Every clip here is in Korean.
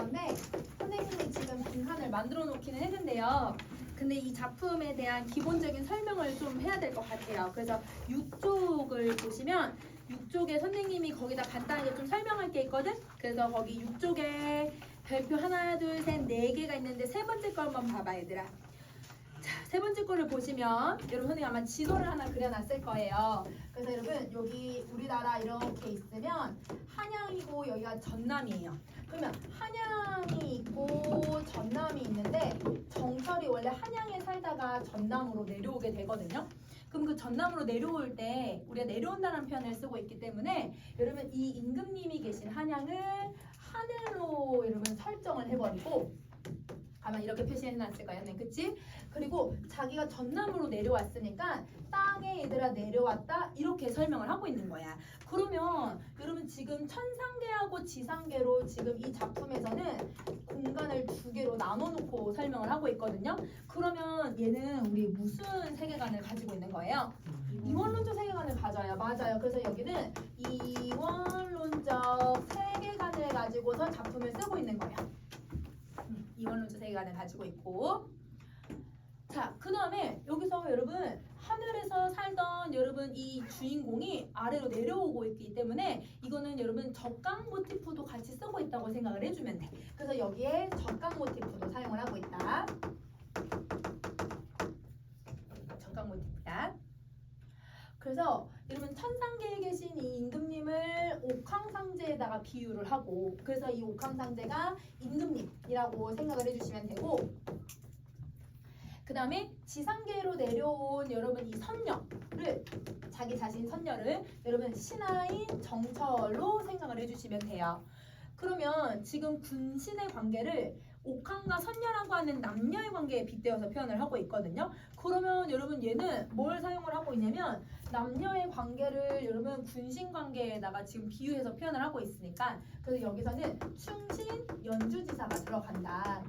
건데 선생님이 지금 빈칸을 만들어 놓기는 했는데요. 근데 이 작품에 대한 기본적인 설명을 좀 해야 될 것 같아요. 그래서 6쪽을 보시면 6쪽에 선생님이 거기다 간단하게 좀 설명할 게 있거든. 그래서 거기 6쪽에 별표 하나, 둘, 셋, 네 개가 있는데 세 번째 거 한번 봐봐 얘들아. 자, 세 번째 거를 보시면 여러분 선생님 아마 지도를 하나 그려놨을 거예요. 그래서 여러분 여기 우리나라 이렇게 있으면 한양이고 여기가 전남이에요. 그러면 한양이 있고 전남이 있는데 정철이 원래 한양에 살다가 전남으로 내려오게 되거든요. 그럼 그 전남으로 내려올 때 우리가 내려온다는 표현을 쓰고 있기 때문에 여러분 이 임금님이 계신 한양을 하늘로 여러분 설정을 해버리고 아마 이렇게 표시해놨을 거야, 네, 그치? 그리고 자기가 전남으로 내려왔으니까 땅에 얘들아 내려왔다 이렇게 설명을 하고 있는 거야. 그러면 여러분 지금 천상계하고 지상계로 지금 이 작품에서는 공간을 두 개로 나눠놓고 설명을 하고 있거든요. 그러면 얘는 우리 무슨 세계관을 가지고 있는 거예요? 이원론적 세계관을 가져요. 맞아요. 그래서 여기는 이원론적 세계관을 가지고서 작품을 쓰고 있는 거예요. 이원론적 세계관을 가지고 있고, 자, 그 다음에 여기서 여러분 하늘에서 살던 여러분 이 주인공이 아래로 내려오고 있기 때문에 이거는 여러분 적강 모티프도 같이 쓰고 있다고 생각을 해주면 돼. 그래서 여기에 적강 모티프도 사용을 하고 있다. 적강 모티프다. 그래서 여러분 천상계에 계신 이 임금님을 옥황상제에다가 비유를 하고, 그래서 이 옥황상제가 임금님이라고 생각을 해주시면 되고, 그 다음에 지상계로 내려온 여러분 이 선녀를, 자기 자신 선녀를 여러분 신하인 정철로 생각을 해주시면 돼요. 그러면 지금 군신의 관계를 옥황과 선녀라고 하는 남녀의 관계에 빗대어서 표현을 하고 있거든요. 그러면 여러분 얘는 뭘 사용을 하고 있냐면 남녀의 관계를 여러분 군신 관계에다가 지금 비유해서 표현을 하고 있으니까, 그래서 여기서는 충신 연주지사가 들어간다.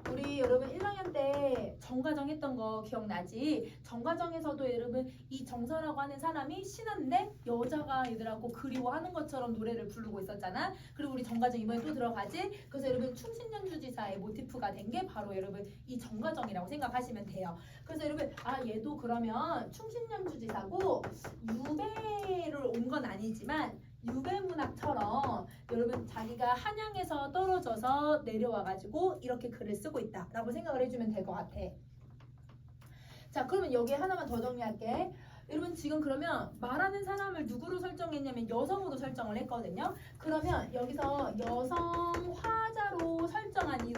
우리 여러분 1학년 때 정과정 했던 거 기억나지? 정과정에서도 여러분 이 정서라고 하는 사람이 신한데 여자가 얘들하고 그리워하는 것처럼 노래를 부르고 있었잖아. 그리고 우리 정과정 이번에 또 들어가지? 그래서 여러분 충신연주지사의 모티프가 된 게 바로 여러분 이 정과정이라고 생각하시면 돼요. 그래서 여러분 얘도 그러면 충신연주지사고 유배를 온 건 아니지만 유배문학처럼 여러분 자기가 한양에서 떨어져서 내려와가지고 이렇게 글을 쓰고 있다라고 생각을 해주면 될 것 같아. 자, 그러면 여기에 하나만 더 정리할게. 여러분 지금 그러면 말하는 사람을 누구로 설정했냐면 여성으로 설정을 했거든요. 그러면 여기서 여성 화자로 설정한 이유,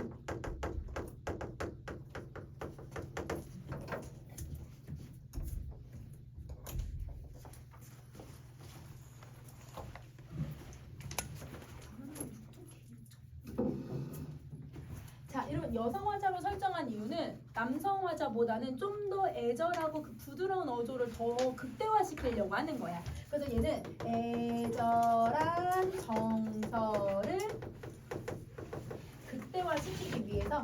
여러분 여성 화자로 설정한 이유는 남성 화자보다는 좀 더 애절하고 그 부드러운 어조를 더 극대화시키려고 하는 거야. 그래서 얘는 애절한 정서를 극대화시키기 위해서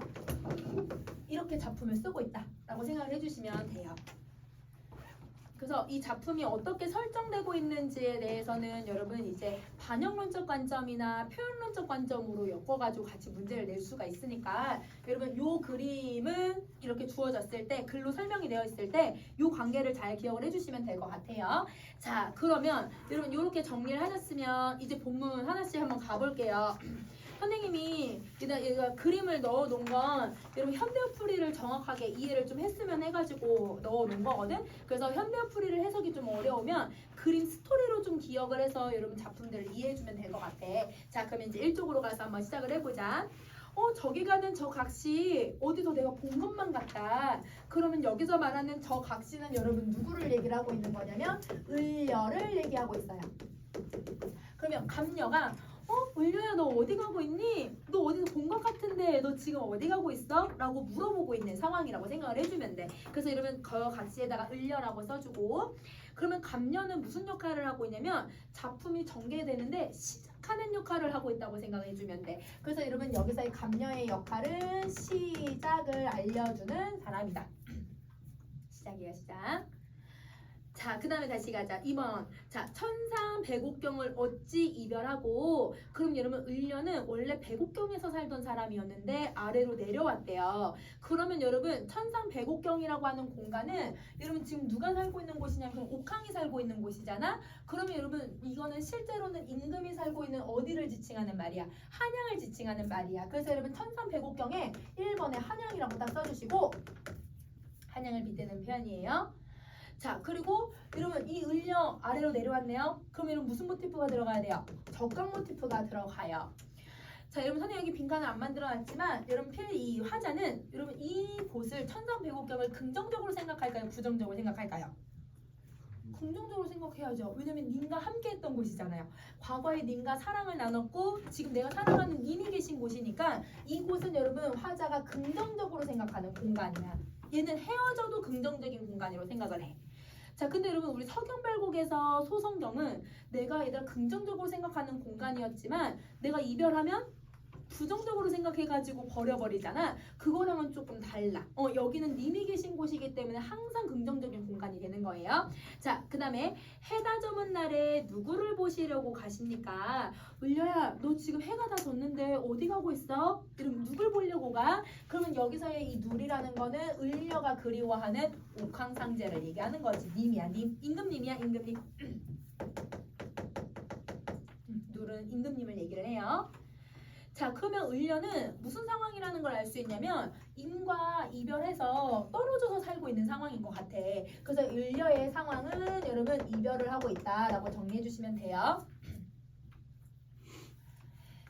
이렇게 작품을 쓰고 있다라고 생각을 해주시면 돼요. 그래서 이 작품이 어떻게 설정되고 있는지에 대해서는 여러분 이제 반영론적 관점이나 표현론적 관점으로 엮어가지고 같이 문제를 낼 수가 있으니까 여러분 요 그림은 이렇게 주어졌을 때 글로 설명이 되어 있을 때 요 관계를 잘 기억을 해주시면 될 것 같아요. 자, 그러면 여러분 이렇게 정리를 하셨으면 이제 본문 하나씩 한번 가볼게요. 선생님이 얘가 그림을 넣어 놓은 건 여러분 현대어풀이를 정확하게 이해를 좀 했으면 해가지고 넣어 놓은 거거든. 그래서 현대어풀이를 해석이 좀 어려우면 그림 스토리로 좀 기억을 해서 여러분 작품들을 이해해주면 될 것 같아. 자, 그러면 이제 1쪽으로 가서 한번 시작을 해보자. 저기 가는 저 각시 어디서 내가 본 것만 같다. 그러면 여기서 말하는 저 각시는 여러분 누구를 얘기를 하고 있는 거냐면 을려를 얘기하고 있어요. 그러면 감녀가 을려야 너 어디 가고 있니? 너 어디서 본 것 같은데 너 지금 어디 가고 있어? 라고 물어보고 있는 상황이라고 생각을 해주면 돼. 그래서 이러면 그 각시에다가 을려라고 써주고, 그러면 감녀는 무슨 역할을 하고 있냐면 작품이 전개되는데 시작하는 역할을 하고 있다고 생각해주면 돼. 그래서 여러분 여기서 이 감녀의 역할은 시작을 알려주는 사람이다. 시작이야, 시작. 자, 그 다음에 다시 가자. 2번. 자, 천상 백옥경을 어찌 이별하고, 그럼 여러분, 을려는 원래 백옥경에서 살던 사람이었는데 아래로 내려왔대요. 그러면 여러분, 천상 백옥경이라고 하는 공간은 여러분 지금 누가 살고 있는 곳이냐면 옥황이 살고 있는 곳이잖아. 그러면 여러분, 이거는 실제로는 임금이 살고 있는 어디를 지칭하는 말이야? 한양을 지칭하는 말이야. 그래서 여러분, 천상 백옥경에 1번에 한양이라고 딱 써주시고, 한양을 빗대는 표현이에요. 자, 그리고 여러분 이 을려 아래로 내려왔네요. 그럼 여러분 무슨 모티프가 들어가야 돼요? 적강 모티프가 들어가요. 자, 여러분 선생님 여기 빈칸을 안 만들어놨지만 여러분 이 화자는 여러분 이 곳을 천상백옥경을 긍정적으로 생각할까요? 부정적으로 생각할까요? 긍정적으로 생각해야죠. 왜냐면 님과 함께했던 곳이잖아요. 과거에 님과 사랑을 나눴고 지금 내가 사랑하는 님이 계신 곳이니까 이곳은 여러분 화자가 긍정적으로 생각하는 공간이야. 얘는 헤어져도 긍정적인 공간으로 생각을 해. 자, 근데 여러분 우리 서경별곡에서 소성경은 내가 얘들아 긍정적으로 생각하는 공간이었지만 내가 이별하면 부정적으로 생각해가지고 버려버리잖아. 그거랑은 조금 달라. 여기는 님이 계신 곳이기 때문에 항상 긍정적인 공간이 되는 거예요. 자, 그 다음에 해가 저문 날에 누구를 보시려고 가십니까? 을려야, 너 지금 해가 다 졌는데 어디 가고 있어? 그럼 누굴 보려고 가? 그러면 여기서의 이 누리라는 거는 을려가 그리워하는 옥황상제를 얘기하는 거지. 님이야, 님. 임금님이야, 임금님. 누른 임금님을 얘기를 해요. 자, 그러면 을려는 무슨 상황이라는 걸 알 수 있냐면 임과 이별해서 떨어져서 살고 있는 상황인 것 같아. 그래서 을려의 상황은 여러분 이별을 하고 있다라고 정리해 주시면 돼요.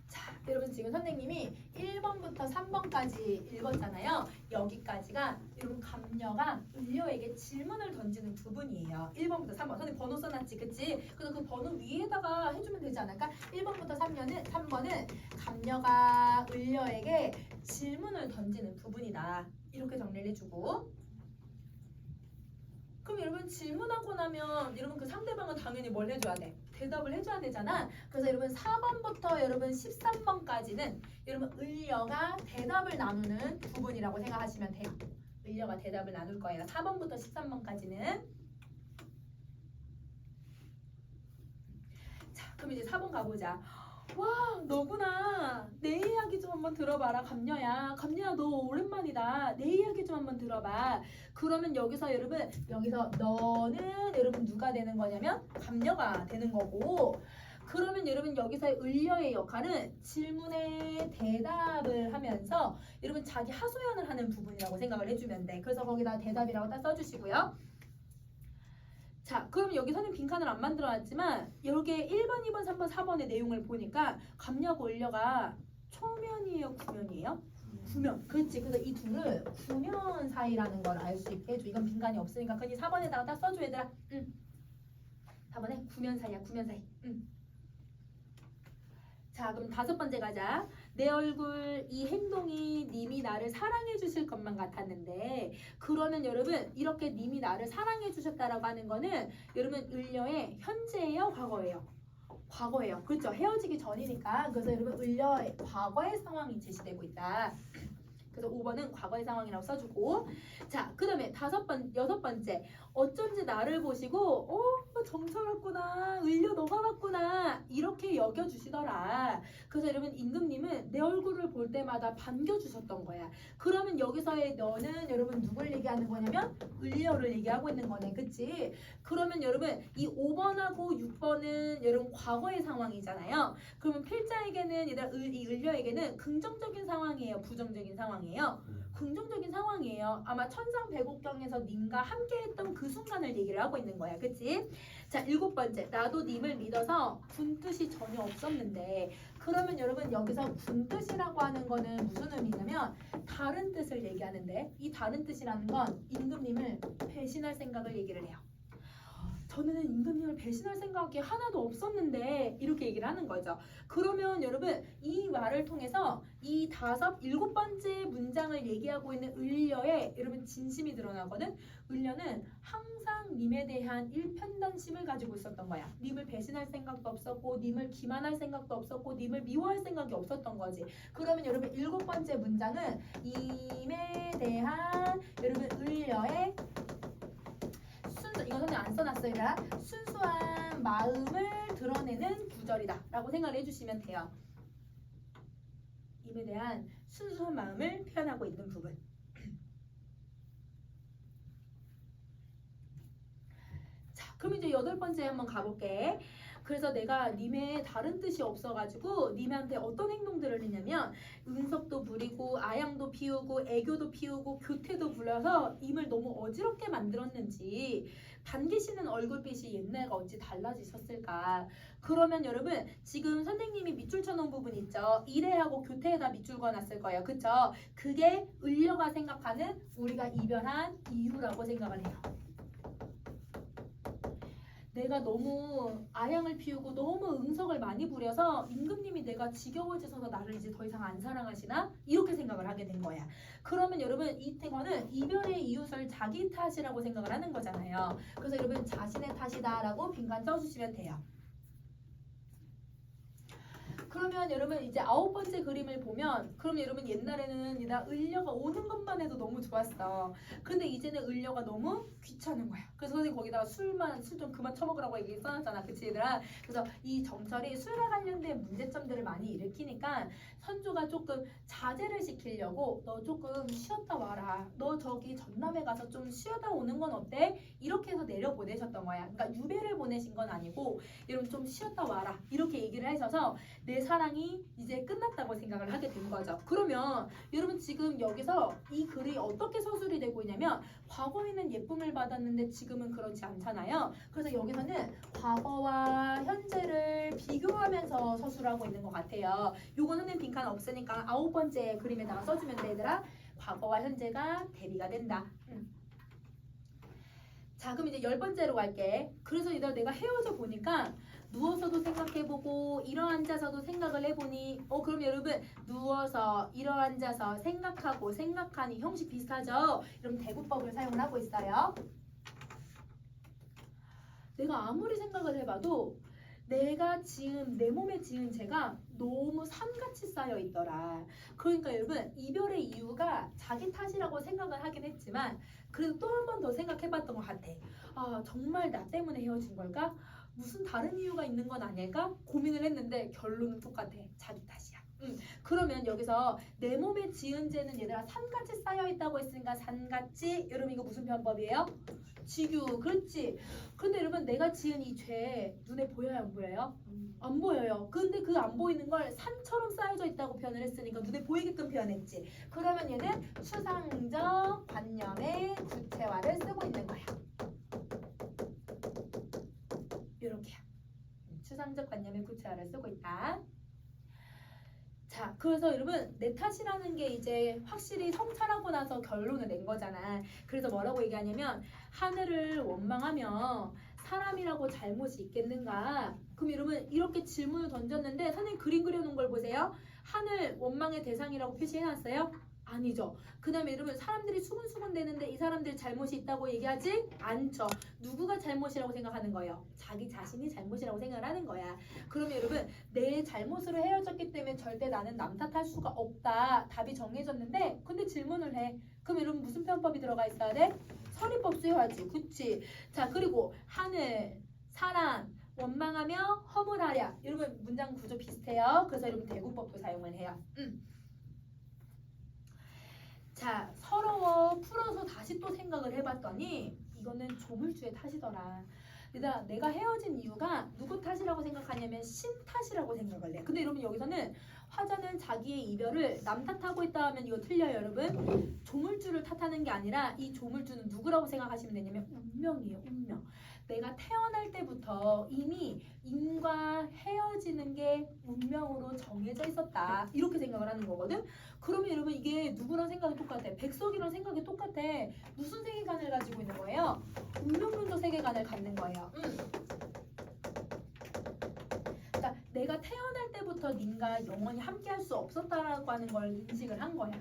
자, 여러분 지금 선생님이 1번부터 3번까지 읽었잖아요. 여기까지가 여러분 감녀가 을려에게 질문을 던지는 부분이에요. 1번부터 3번. 선생님 번호 써놨지, 그치? 그래서 그 번호 위에다가 해주면 되지 않을까? 1번부터 3번은 감녀가 을려에게 질문을 던지는 부분이다. 이렇게 정리를 해주고, 그럼 여러분 질문하고 나면 여러분 그 상대방은 당연히 뭘 해줘야 돼? 대답을 해줘야 되잖아. 그래서 여러분 4번부터 여러분 13번까지는 여러분 을려가 대답을 나누는 부분이라고 생각하시면 돼요. 을려가 대답을 나눌 거예요. 4번부터 13번까지는. 자, 그럼 이제 4번 가보자. 와, 너구나. 내 이야기 좀 한번 들어봐라, 감녀야. 감녀야, 너 오랜만이다. 내 이야기 좀 한번 들어봐. 그러면 여기서 여러분, 여기서 너는 여러분 누가 되는 거냐면 감녀가 되는 거고, 그러면 여러분 여기서 을려의 역할은 질문에 대답을 하면서 여러분 자기 하소연을 하는 부분이라고 생각을 해주면 돼. 그래서 거기다 대답이라고 딱 써주시고요. 자, 그럼 여기 선생님 빈칸을 안 만들어놨지만 여기에 1번, 2번, 3번, 4번의 내용을 보니까 감녀하고 을려가 초면이에요, 구면이에요? 구면. 그렇지. 그래서 이 둘을 구면 사이라는 걸 알 수 있게 해줘. 이건 빈칸이 없으니까 그냥 4번에다가 딱 써줘, 얘들아. 4번에 구면 사이야, 구면 사이. 자, 그럼 5번째 가자. 내 얼굴 이 행동이 님이 나를 사랑해 주실 것만 같았는데, 그러면 여러분 이렇게 님이 나를 사랑해 주셨다라고 하는 거는 여러분 을려의 현재예요, 과거예요? 과거예요. 그렇죠. 헤어지기 전이니까. 그래서 여러분 을려의 과거의 상황이 제시되고 있다. 그래서 5번은 과거의 상황이라고 써주고, 자, 그 다음에 6번째 어쩐지 나를 보시고 정철았구나, 을려 너가 왔구나 이렇게 여겨주시더라. 그래서 여러분 임금님은 내 얼굴을 볼 때마다 반겨주셨던 거야. 그러면 여기서의 너는 여러분 누굴 얘기하는 거냐면 을려를 얘기하고 있는 거네, 그치? 그러면 여러분 이 5번하고 6번은 여러분 과거의 상황이잖아요. 그러면 필자에게는 이 을려에게는 긍정적인 상황이에요, 부정적인 상황이에요? 긍정적인 상황이에요. 아마 천상백옥경에서 님과 함께했던 그 순간을 얘기를 하고 있는 거야, 그치? 자, 7번째 나도 님을 믿어서 군뜻이 전혀 없었는데, 그러면 여러분 여기서 군뜻이라고 하는 거는 무슨 의미냐면 다른 뜻을 얘기하는데, 이 다른 뜻이라는 건 임금님을 배신할 생각을 얘기를 해요. 저는 임금님을 배신할 생각이 하나도 없었는데 이렇게 얘기를 하는 거죠. 그러면 여러분 이 말을 통해서 이 7번째 문장을 얘기하고 있는 을려의 여러분 진심이 드러나거든. 을려는 항상 님에 대한 일편단심을 가지고 있었던 거야. 님을 배신할 생각도 없었고, 님을 기만할 생각도 없었고, 님을 미워할 생각이 없었던 거지. 그러면 여러분 7번째 문장은 님에 대한 여러분 을려의 이거 선생님 안 써놨어요. 얘들아. 순수한 마음을 드러내는 구절이다 라고 생각을 해주시면 돼요. 임에 대한 순수한 마음을 표현하고 있는 부분. 자, 그럼 이제 8번째 한번 가볼게. 그래서 내가 님의 다른 뜻이 없어가지고 님한테 어떤 행동들을 했냐면 은석도 부리고 아양도 피우고 애교도 피우고 교태도 불려서 님을 너무 어지럽게 만들었는지 반기시는 얼굴빛이 옛날과 어찌 달라지셨을까. 그러면 여러분 지금 선생님이 밑줄 쳐놓은 부분 있죠. 일해하고 교태에다 밑줄 그어놨을 거예요. 그쵸? 그게 을려가 생각하는 우리가 이별한 이유라고 생각을 해요. 내가 너무 아양을 피우고 너무 응석을 많이 부려서 임금님이 내가 지겨워져서 나를 이제 더 이상 안 사랑하시나? 이렇게 생각을 하게 된 거야. 그러면 여러분 이태거는 이별의 이유를 자기 탓이라고 생각을 하는 거잖아요. 그래서 여러분 자신의 탓이다라고 빈칸 써주시면 돼요. 그러면 여러분 이제 9번째 그림을 보면 그럼 여러분 옛날에는 나 을려가 오는 것만 해도 너무 좋았어. 근데 이제는 을려가 너무 귀찮은 거야. 그래서 선생님 거기다가 술 좀 그만 처먹으라고 얘기 써놨잖아. 그치 얘들아? 그래서 이 정철이 술과 관련된 문제점들을 많이 일으키니까 선조가 조금 자제를 시키려고 너 조금 쉬었다 와라. 너 저기 전남에 가서 좀 쉬었다 오는 건 어때? 이렇게 해서 내려보내셨던 거야. 그러니까 유배를 보내신 건 아니고 여러분 좀 쉬었다 와라. 이렇게 얘기를 하셔서 내 사랑이 이제 끝났다고 생각을 하게 된 거죠. 그러면 여러분 지금 여기서 이 글이 어떻게 서술이 되고 있냐면 과거에는 예쁨을 받았는데 지금은 그렇지 않잖아요. 그래서 여기서는 과거와 현재를 비교하면서 서술하고 있는 것 같아요. 요건 선생님 빈칸 없으니까 9번째 그림에다가 써주면 돼 얘들아. 과거와 현재가 대비가 된다. 자 그럼 이제 10번째로 갈게. 그래서 얘들아 내가 헤어져 보니까 누워서도 생각해보고 일어앉아서도 생각을 해보니 그럼 여러분 누워서 일어앉아서 생각하고 생각하니 형식 비슷하죠? 그럼 대구법을 사용을 하고 있어요. 내가 아무리 생각을 해봐도 내가 지은 내 몸에 지은 죄가 너무 산같이 쌓여 있더라. 그러니까 여러분 이별의 이유가 자기 탓이라고 생각을 하긴 했지만 그래도 또 한 번 더 생각해봤던 것 같아. 아 정말 나 때문에 헤어진 걸까? 무슨 다른 이유가 있는 건 아닐까? 고민을 했는데 결론은 똑같아. 자기 탓이야. 그러면 여기서 내 몸에 지은 죄는 얘들아 산같이 쌓여있다고 했으니까 산같이 여러분 이거 무슨 편법이에요? 지규. 그렇지. 근데 여러분 내가 지은 이 죄 눈에 보여요 안 보여요? 안 보여요. 근데 그 안 보이는 걸 산처럼 쌓여져 있다고 표현을 했으니까 눈에 보이게끔 표현했지. 그러면 얘는 추상적 관념의 구체화를 쓰고 있는 거야. 이렇게요. 추상적 관념의 구체화를 쓰고 있다. 자, 그래서 여러분 내 탓이라는 게 이제 확실히 성찰하고 나서 결론을 낸 거잖아. 그래서 뭐라고 얘기하냐면 하늘을 원망하며 사람이라고 잘못이 있겠는가? 그럼 여러분 이렇게 질문을 던졌는데 선생님 그림 그려놓은 걸 보세요. 하늘 원망의 대상이라고 표시해놨어요? 아니죠. 그 다음에 여러분 사람들이 수근수근 대는데 이 사람들 잘못이 있다고 얘기하지 않죠. 누구가 잘못이라고 생각하는 거예요? 자기 자신이 잘못이라고 생각을 하는 거야. 그러면 여러분 내 잘못으로 헤어졌기 때문에 절대 나는 남 탓할 수가 없다. 답이 정해졌는데 근데 질문을 해. 그럼 여러분 무슨 편법이 들어가 있어야 돼? 서리법 쓰여야지. 그치? 자 그리고 하늘, 사람, 원망하며 허물하랴. 여러분 문장 구조 비슷해요. 그래서 여러분 대구법도 사용을 해요. 자 서러워 풀어서 다시 또 생각을 해봤더니 이거는 조물주의 탓이더라. 얘들아 내가 헤어진 이유가 누구 탓이라고 생각하냐면 신 탓이라고 생각을 해. 근데 여러분 여기서는 화자는 자기의 이별을 남 탓하고 있다 하면 이거 틀려요 여러분. 조물주를 탓하는 게 아니라 이 조물주는 누구라고 생각하시면 되냐면 운명이에요. 운명. 내가 태어날 때부터 이미 인과 헤어지는 게 운명으로 정해져 있었다. 이렇게 생각을 하는 거거든. 그러면 여러분 이게 누구랑 생각이 똑같아? 백석이랑 생각이 똑같아. 무슨 세계관을 가지고 있는 거예요? 운명론적 세계관을 갖는 거예요. 그러니까 내가 태어날 때부터 님과 영원히 함께할 수 없었다라고 하는 걸 인식을 한 거야.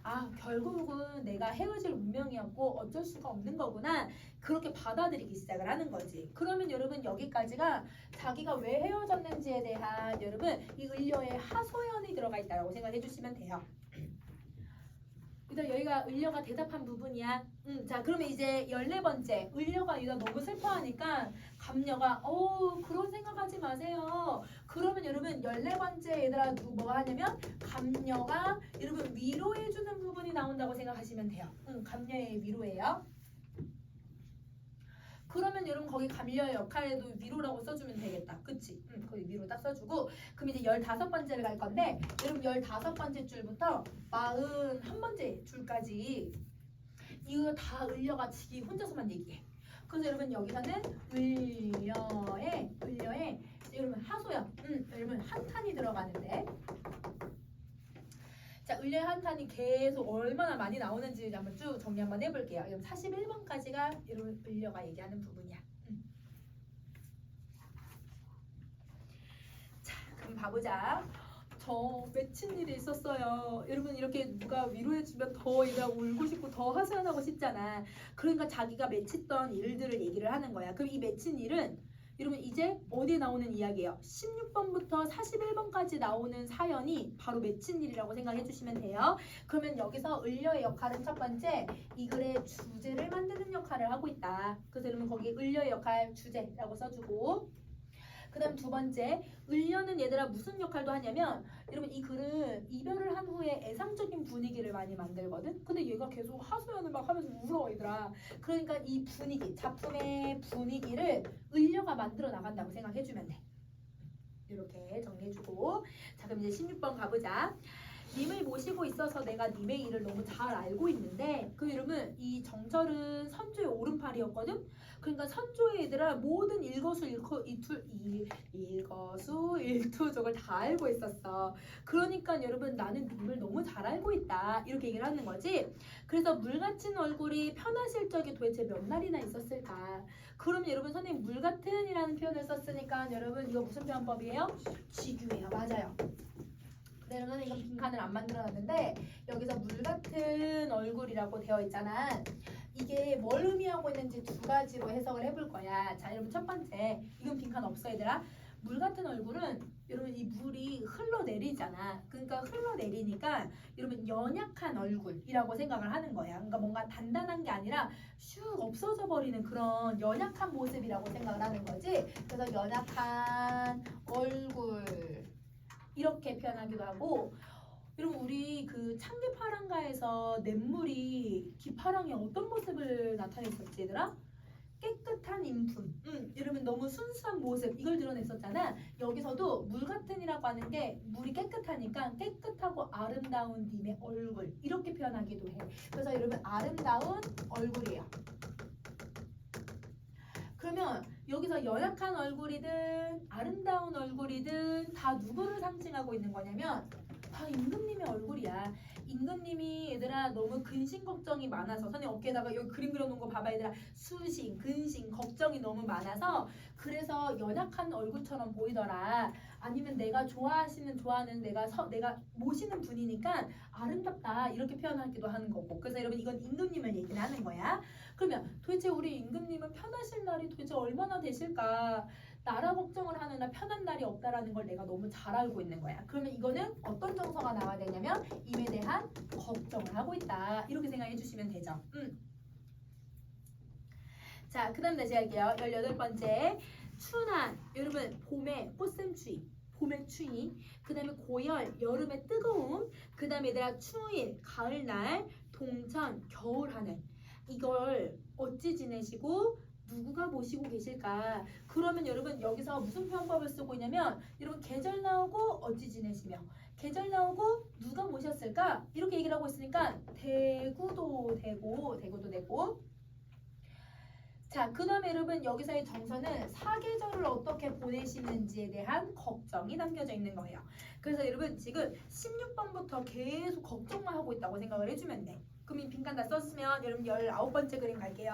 아 결국은 내가 헤어질 운명이었고 어쩔 수가 없는 거구나. 그렇게 받아들이기 시작을 하는 거지. 그러면 여러분 여기까지가 자기가 왜 헤어졌는지에 대한 여러분 이 을려의 하소연이 들어가 있다고 생각해 주시면 돼요. 얘들아 여기가 을려가 대답한 부분이야. 자 그러면 이제 14번째 을려가 얘가 너무 슬퍼하니까 감녀가 그런 생각하지 마세요. 그러면 여러분 14번째 얘들아 뭐 하냐면 감녀가 여러분 위로해주는 부분이 나온다고 생각하시면 돼요. 감녀의 위로예요. 그러면 여러분 거기 감녀의 역할에도 위로라고 써주면 되겠다. 그치? 거기 위로 딱 써주고 그럼 이제 15번째를 갈 건데 여러분 15번째 줄부터 41번째 줄까지 이거 다 을려가 지기 혼자서만 얘기해. 그래서 여러분 여기서는 을려에 여러분 하소연 여러분 한탄이 들어가는데 자, 을려의 한탄이 계속 얼마나 많이 나오는지 한번 쭉 정리 한번 해볼게요. 그럼 41번까지가 여러분 을려가 얘기하는 부분이야. 자, 그럼 봐보자. 저 맺힌 일이 있었어요. 여러분 이렇게 누가 위로해주면 더 얘가 울고 싶고 더 하소연하고 싶잖아. 그러니까 자기가 맺혔던 일들을 얘기를 하는 거야. 그럼 이 맺힌 일은 여러분 이제 어디에 나오는 이야기예요? 16번부터 41번까지 나오는 사연이 바로 맺힌 일이라고 생각해 주시면 돼요. 그러면 여기서 을려의 역할은 첫 번째 이 글의 주제를 만드는 역할을 하고 있다. 그래서 여러분 거기 을려의 역할 주제라고 써주고 그 다음 두 번째 을려는 얘들아 무슨 역할도 하냐면 여러분 이 글은 이별을 한 후에 애상적인 분위기를 많이 만들거든. 근데 얘가 계속 하소연을 막 하면서 울어 얘들아. 그러니까 이 분위기 작품의 분위기를 을려가 만들어 나간다고 생각해주면 돼. 이렇게 정리해주고 자 그럼 이제 16번 가보자. 님을 모시고 있어서 내가 님의 일을 너무 잘 알고 있는데 그 여러분 이 정철은 선조의 오른팔이었거든. 그러니까 선조의 얘들아 모든 일거수일투족을 다 알고 있었어. 그러니까 여러분 나는 님을 너무 잘 알고 있다 이렇게 얘기를 하는 거지. 그래서 물같은 얼굴이 편하실 적이 도대체 몇 날이나 있었을까. 그럼 여러분 선생님 물같은 이라는 표현을 썼으니까 여러분 이거 무슨 표현법이에요? 쥐규예요. 맞아요. 네, 여러분 이건 빈칸을 안 만들어놨는데 여기서 물같은 얼굴이라고 되어 있잖아. 이게 뭘 의미하고 있는지 두 가지로 해석을 해볼 거야. 자 여러분 첫 번째 이건 빈칸 없어 얘들아. 물 같은 얼굴은 여러분 이 물이 흘러내리잖아. 그러니까 흘러내리니까 여러분 연약한 얼굴이라고 생각을 하는 거야. 그러니까 뭔가 단단한 게 아니라 슉 없어져 버리는 그런 연약한 모습이라고 생각을 하는 거지. 그래서 연약한 얼굴 이렇게 표현하기도 하고 여러분 우리 그 창기파랑가에서 냇물이 기파랑이 어떤 모습을 나타냈었지 얘들아? 깨끗한 인품 여러분 너무 순수한 모습 이걸 드러냈었잖아. 여기서도 물같은이라고 하는 게 물이 깨끗하니까 깨끗하고 아름다운 님의 얼굴 이렇게 표현하기도 해. 그래서 여러분 아름다운 얼굴이에요. 그러면 여기서 연약한 얼굴이든 아름다운 얼굴이든 다 누구를 상징하고 있는 거냐면 다 임금님의 얼굴이야. 임금님이 얘들아 너무 근심 걱정이 많아서 선생님 어깨에다가 여기 그림 그려놓은 거 봐봐 얘들아. 수심, 근심, 걱정이 너무 많아서 그래서 연약한 얼굴처럼 보이더라. 아니면 내가 좋아하는 내가 모시는 분이니까 아름답다 이렇게 표현하기도 하는 거고. 그래서 여러분 이건 임금님을 얘기를 하는 거야. 그러면 도대체 우리 임금님은 편하실 날이 도대체 얼마나 되실까? 나라 걱정을 하는 날 편한 날이 없다라는 걸 내가 너무 잘 알고 있는 거야. 그러면 이거는 어떤 정서가 나와야 되냐면 임에 대한 걱정을 하고 있다. 이렇게 생각해 주시면 되죠. 자, 그 다음 다시 할게요. 18번째. 추난. 여러분 봄에 꽃샘추위. 봄의 추위. 그 다음에 고열. 여름의 뜨거움. 그 다음에 얘들아 추일. 가을날. 동천. 겨울하늘. 이걸 어찌 지내시고 누구가 모시고 계실까? 그러면 여러분 여기서 무슨 표현법을 쓰고 있냐면 여러분 계절 나오고 어찌 지내시며 계절 나오고 누가 모셨을까? 이렇게 얘기를 하고 있으니까 대구도 되고 자, 그 다음에 여러분 여기서의 정서는 사계절을 어떻게 보내시는지에 대한 걱정이 담겨져 있는 거예요. 그래서 여러분 지금 16번부터 계속 걱정만 하고 있다고 생각을 해주면 돼. 그럼 이 빈칸 다 썼으면 여러분 19번째 그림 갈게요.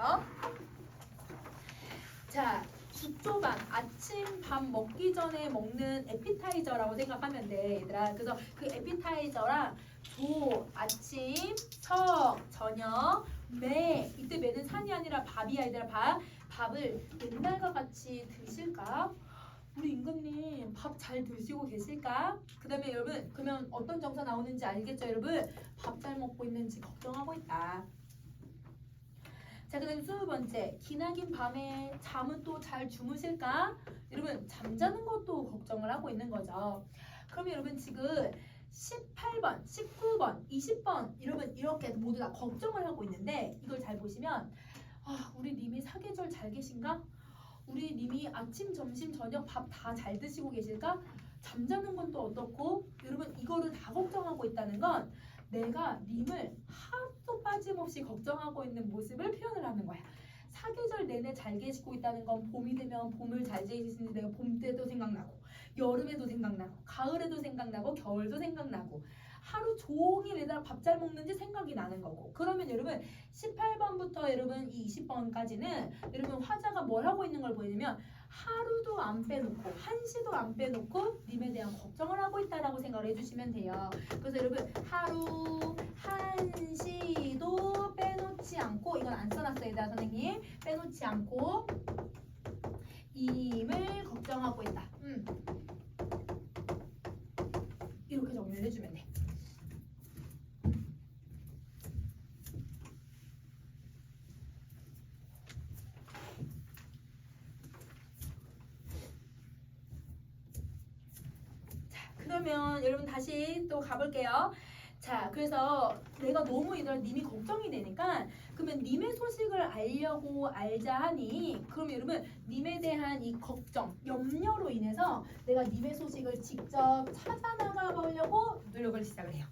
자, 죽조반 아침 밥 먹기 전에 먹는 에피타이저라고 생각하면 돼 얘들아. 그래서 그 에피타이저랑 조, 아침, 석, 저녁, 매 이때 매는 산이 아니라 밥이야 얘들아. 밥을 옛날과 같이 드실까? 우리 임금님 밥 잘 드시고 계실까? 그 다음에 여러분 그러면 어떤 정서 나오는지 알겠죠 여러분? 밥 잘 먹고 있는지 걱정하고 있다. 자, 그 다음에 20번째, 기나긴 밤에 잠은 또 잘 주무실까? 여러분 잠자는 것도 걱정을 하고 있는 거죠. 그럼 여러분 지금 18번, 19번, 20번 여러분 이렇게 모두 다 걱정을 하고 있는데 이걸 잘 보시면 우리 님이 사계절 잘 계신가? 우리 님이 아침, 점심, 저녁 밥 다 잘 드시고 계실까? 잠자는 건 또 어떻고? 여러분 이거를 다 걱정하고 있다는 건 내가 님을 하루도 빠짐없이 걱정하고 있는 모습을 표현을 하는 거야. 사계절 내내 잘 계시고 있다는 건 봄이 되면 봄을 잘 지내시는데 내가 봄 때도 생각나고 여름에도 생각나고 가을에도 생각나고 겨울도 생각나고 하루 종일 애들 밥 잘 먹는지 생각이 나는 거고. 그러면 여러분 18번부터 여러분 이 20번까지는 여러분 화자가 뭘 하고 있는 걸 보여주면 하루도 안 빼놓고 한시도 안 빼놓고 님에 대한 걱정을 하고 있다라고 생각을 해주시면 돼요. 그래서 여러분 하루 한시도 빼놓지 않고 이건 안 써놨어요 얘들아 선생님. 빼놓지 않고 님을 걱정하고 있다. 이렇게 정리를 해주면 돼. 그러면 여러분 다시 또 가볼게요. 자, 그래서 내가 너무 님이 걱정이 되니까 그러면 님의 소식을 알자 하니 그럼 여러분 님에 대한 이 걱정, 염려로 인해서 내가 님의 소식을 직접 찾아나가 보려고 노력을 시작을 해요.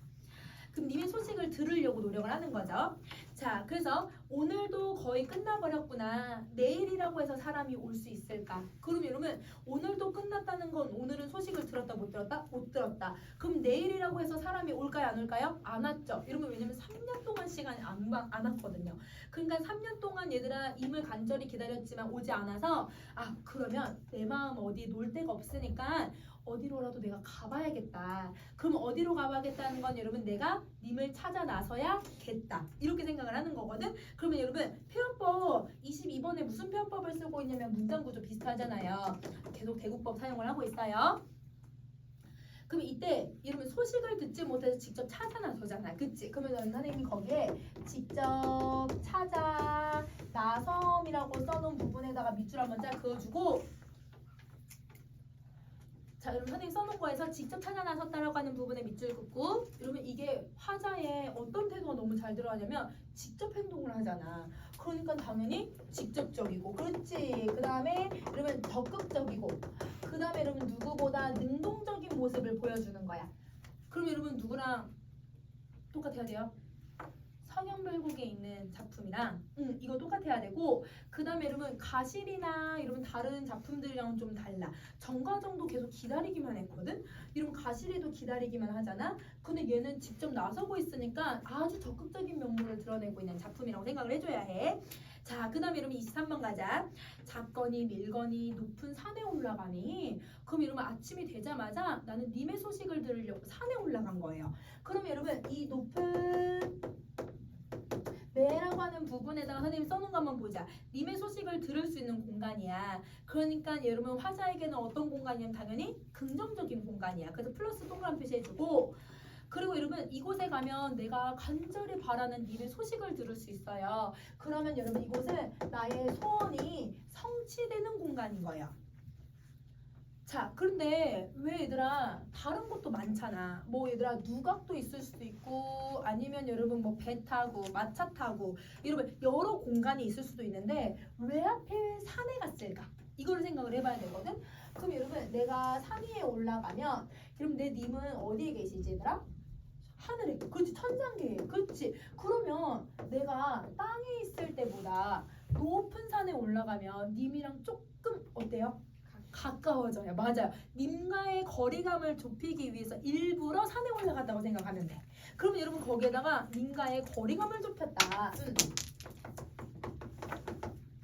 그럼 님의 소식을 들으려고 노력을 하는 거죠. 자, 그래서 오늘도 거의 끝나버렸구나. 내일이라고 해서 사람이 올 수 있을까? 그럼 여러분 오늘도 끝났다는 건 오늘은 소식을 들었다 못 들었다? 못 들었다. 그럼 내일이라고 해서 사람이 올까요 안 올까요? 안 왔죠. 여러분 왜냐면 3년 동안 시간이 안 왔거든요. 그러니까 3년 동안 얘들아 임을 간절히 기다렸지만 오지 않아서 그러면 내 마음 어디 놓을 데가 없으니까 어디로라도 내가 가봐야겠다. 그럼 어디로 가봐야겠다는 건 여러분 내가 님을 찾아 나서야겠다. 이렇게 생각을 하는 거거든. 그러면 여러분 표현법 22번에 무슨 표현법을 쓰고 있냐면 문장구조 비슷하잖아요. 계속 대국법 사용을 하고 있어요. 그럼 이때 여러분 소식을 듣지 못해서 직접 찾아 나서잖아. 그치? 그러면 선생님이 거기에 직접 찾아 나섬이라고 써놓은 부분에다가 밑줄 한번 쫙 그어주고 자, 여러분 선생님 써놓은 거에서 직접 찾아 나섰다라고 하는 부분에 밑줄 긋고 여러분 이게 화자의 어떤 태도가 너무 잘 들어가냐면 직접 행동을 하잖아. 그러니까 당연히 직접적이고 그렇지. 그 다음에 여러분 적극적이고 그 다음에 여러분 누구보다 능동적인 모습을 보여주는 거야. 그럼 여러분 누구랑 똑같아야 돼요? 서경별국에 있는 작품이랑 이거 똑같아야 되고 그 다음에 여러분 가실이나 여러분 다른 작품들이랑 좀 달라. 정과정도 계속 기다리기만 했거든. 여러분 가실이도 기다리기만 하잖아. 근데 얘는 직접 나서고 있으니까 아주 적극적인 면모를 드러내고 있는 작품이라고 생각을 해줘야 해. 자, 그 다음에 여러분 23번 가자. 잡거니 밀거니 높은 산에 올라가니. 그럼 여러분 아침이 되자마자 나는 님의 소식을 들으려고 산에 올라간 거예요. 그러면 여러분 이 높은 매라고 하는 부분에다가 선생님 써놓은 거 한번 보자. 님의 소식을 들을 수 있는 공간이야. 그러니까 여러분 화자에게는 어떤 공간이냐면 당연히 긍정적인 공간이야. 그래서 플러스 동그란 표시해주고 그리고 여러분 이곳에 가면 내가 간절히 바라는 님의 소식을 들을 수 있어요. 그러면 여러분 이곳은 나의 소원이 성취되는 공간인 거예요. 자, 그런데 왜 얘들아 다른 것도 많잖아. 뭐 얘들아 누각도 있을 수도 있고 아니면 여러분 뭐 배 타고 마차 타고 여러분 여러 공간이 있을 수도 있는데 왜 하필 산에 갔을까? 이거를 생각을 해봐야 되거든. 그럼 여러분 내가 산 위에 올라가면 그럼 내 님은 어디에 계시지 얘들아? 하늘에. 그렇지. 천상계에. 그렇지. 그러면 내가 땅에 있을 때보다 높은 산에 올라가면 님이랑 조금 어때요? 가까워져요. 맞아요. 님과의 거리감을 좁히기 위해서 일부러 산에 올라갔다고 생각하면 돼. 그러면 여러분 거기에다가 님과의 거리감을 좁혔다.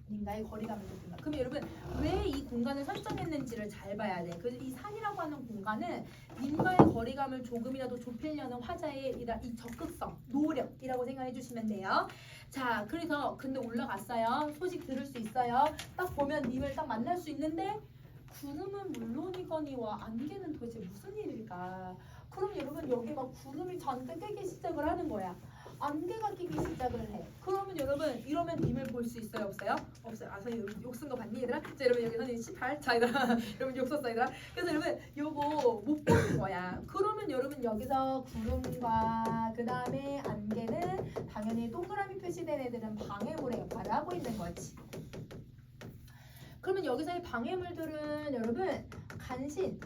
님과의 거리감을 좁힌다. 그럼 여러분 왜 이 공간을 설정했는지를 잘 봐야 돼. 그래서 이 산이라고 하는 공간은 님과의 거리감을 조금이라도 좁히려는 화자의 이 적극성, 노력이라고 생각해 주시면 돼요. 자, 그래서 근데 올라갔어요. 소식 들을 수 있어요. 딱 보면 님을 딱 만날 수 있는데 구름은 물론이거니와 안개는 도대체 무슨 일일까? 그럼 여러분 여기 막 구름이 잔뜩 끼기 시작을 하는 거야. 안개가 끼기 시작을 해. 그러면 여러분 이러면 님을 볼 수 있어요? 없어요? 없어요. 아 선생님 욕 쓴 거 봤니 얘들아? 자 여러분 여기 선생님 18. 자 얘들아 여러분 욕 썼어 얘들아? 그래서 여러분 요거 못 보는 거야. 그러면 여러분 여기서 구름과 그 다음에 안개는 당연히 동그라미 표시된 애들은 방해물의 역할을 하고 있는 거지. 그러면 여기서의 방해물들은 여러분 간신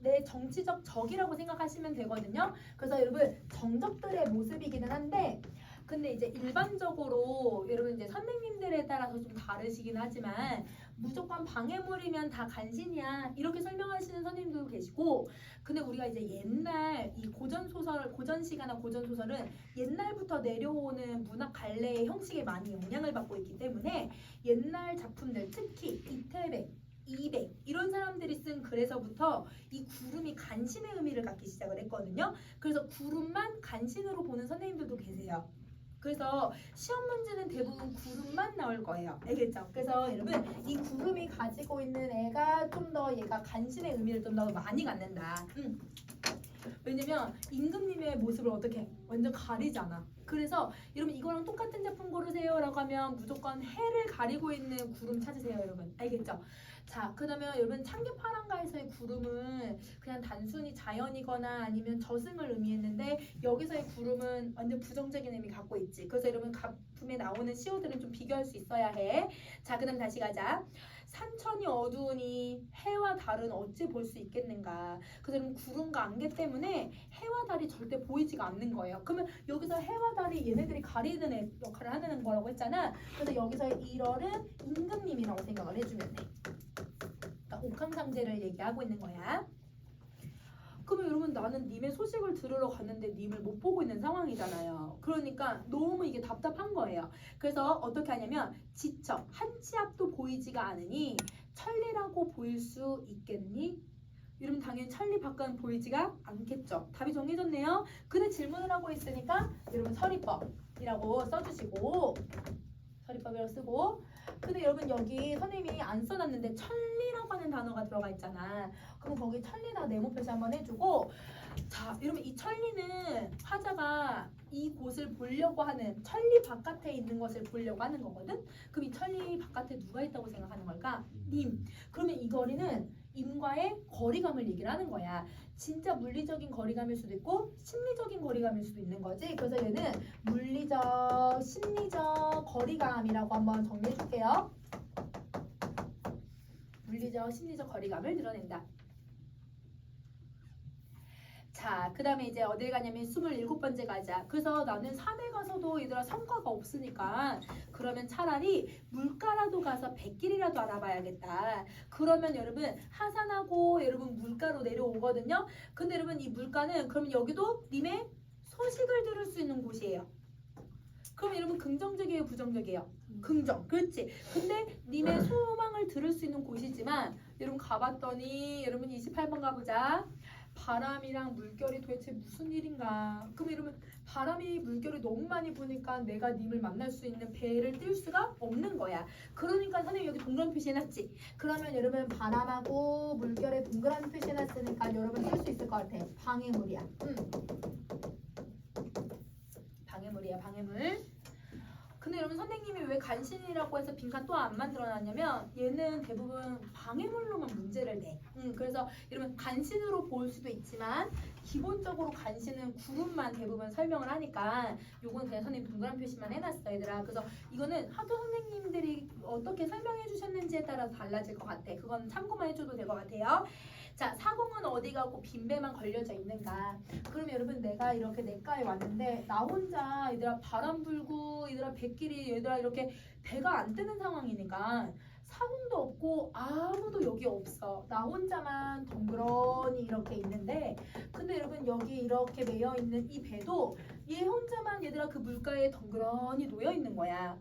내 정치적 적이라고 생각하시면 되거든요. 그래서 여러분 정적들의 모습이기는 한데 근데 이제 일반적으로 여러분 이제 선생님들에 따라서 좀 다르시긴 하지만 무조건 방해물이면 다 간신이야 이렇게 설명하시는 선생님들도 계시고 근데 우리가 이제 옛날 이 고전 소설, 고전 시가나 고전 소설은 옛날부터 내려오는 문학 갈래의 형식에 많이 영향을 받고 있기 때문에 옛날 작품들 특히 이태백 이백 이런 사람들이 쓴 글에서부터 이 구름이 간신의 의미를 갖기 시작을 했거든요. 그래서 구름만 간신으로 보는 선생님들도 계세요. 그래서 시험 문제는 대부분 구름만 나올 거예요. 알겠죠? 그래서 여러분 이 구름이 가지고 있는 애가 좀 더 얘가 간신의 의미를 좀 더 많이 갖는다. 왜냐면 임금님의 모습을 어떻게 완전 가리잖아. 그래서 여러분 이거랑 똑같은 작품 고르세요 라고 하면 무조건 해를 가리고 있는 구름 찾으세요 여러분. 알겠죠? 자 그러면 여러분 창기파랑가에서의 구름은 그냥 단순히 자연이거나 아니면 저승을 의미했는데 여기서의 구름은 완전 부정적인 의미 갖고 있지. 그래서 여러분 작품에 나오는 시호들은 좀 비교할 수 있어야 해. 자 그다음 다시 가자. 산천이 어두우니 해와 달은 어찌 볼 수 있겠는가. 그래서 여러분 구름과 안개 때문에 해와 달이 절대 보이지가 않는 거예요. 그러면 여기서 해와 달이 얘네들이 가리는 역할을 하는 거라고 했잖아. 그래서 여기서의 1월은 임금님이라고 생각을 해주면 돼. 그러니까 옥황상제를 얘기하고 있는 거야. 그러면 여러분 나는 님의 소식을 들으러 갔는데 님을 못 보고 있는 상황이잖아요. 그러니까 너무 이게 답답한 거예요. 그래서 어떻게 하냐면 지쳐 한 치 앞도 보이지가 않으니 천리라고 보일 수 있겠니? 여러분 당연히 천리 밖은 보이지가 않겠죠. 답이 정해졌네요. 근데 질문을 하고 있으니까 여러분 서리법이라고 써주시고 서리법이라고 쓰고 근데 여러분 여기 선생님이 안 써놨는데 천리라고 하는 단어가 들어가 있잖아. 그럼 거기 천리다 네모 표시 한번 해주고 자 여러분 이 천리는 화자가 이 곳을 보려고 하는 천리 바깥에 있는 것을 보려고 하는 거거든. 그럼 이 천리 바깥에 누가 있다고 생각하는 걸까? 님. 그러면 이 거리는 임과의 거리감을 얘기를 하는 거야. 진짜 물리적인 거리감일 수도 있고 심리적인 거리감일 수도 있는 거지. 그래서 얘는 물리적, 심리적 거리감이라고 한번 정리해 줄게요. 물리적, 심리적 거리감을 드러낸다. 자, 그 다음에 이제 어딜 가냐면 27번째 가자. 그래서 나는 산에 가서도 얘들아 성과가 없으니까 그러면 차라리 물가라도 가서 백길이라도 알아봐야겠다. 그러면 여러분 하산하고 여러분 물가로 내려오거든요. 근데 여러분 이 물가는 그러면 여기도 님의 소식을 들을 수 있는 곳이에요. 그럼 여러분 긍정적이에요 부정적이에요? 긍정. 그렇지. 근데 님의 소망을 들을 수 있는 곳이지만 여러분 가봤더니 여러분 28번 가보자. 바람이랑 물결이 도대체 무슨 일인가. 그럼 여러분 바람이 물결이 너무 많이 부니까 내가 님을 만날 수 있는 배를 뛸 수가 없는 거야. 그러니까 선생님 여기 동그란 표시해놨지. 그러면 여러분 바람하고 물결에 동그란 표시해놨으니까 여러분 쓸 수 있을 것 같아. 방해물이야. 방해물이야 방해물. 근데 여러분 선생님이 왜 간신이라고 해서 빈칸 또 안 만들어놨냐면 얘는 대부분 방해물로만 문제를 내. 그래서 여러분 간신으로 볼 수도 있지만 기본적으로 간신은 구름만 대부분 설명을 하니까 요건 그냥 선생님 동그란 표시만 해놨어 얘들아. 그래서 이거는 학교 선생님들이 어떻게 설명해 주셨는지에 따라서 달라질 것 같아. 그건 참고만 해줘도 될 것 같아요. 자, 사공은 어디 가고 빈배만 걸려져 있는가? 그럼 여러분 내가 이렇게 내과에 왔는데 나 혼자 얘들아 바람 불고 얘들아 백길이 얘들아 이렇게 배가 안 뜨는 상황이니까 사공도 없고 아무도 여기 없어. 나 혼자만 덩그러니 이렇게 있는데 근데 여러분 여기 이렇게 매여 있는 이 배도 얘 혼자만 얘들아 그 물가에 덩그러니 놓여 있는 거야.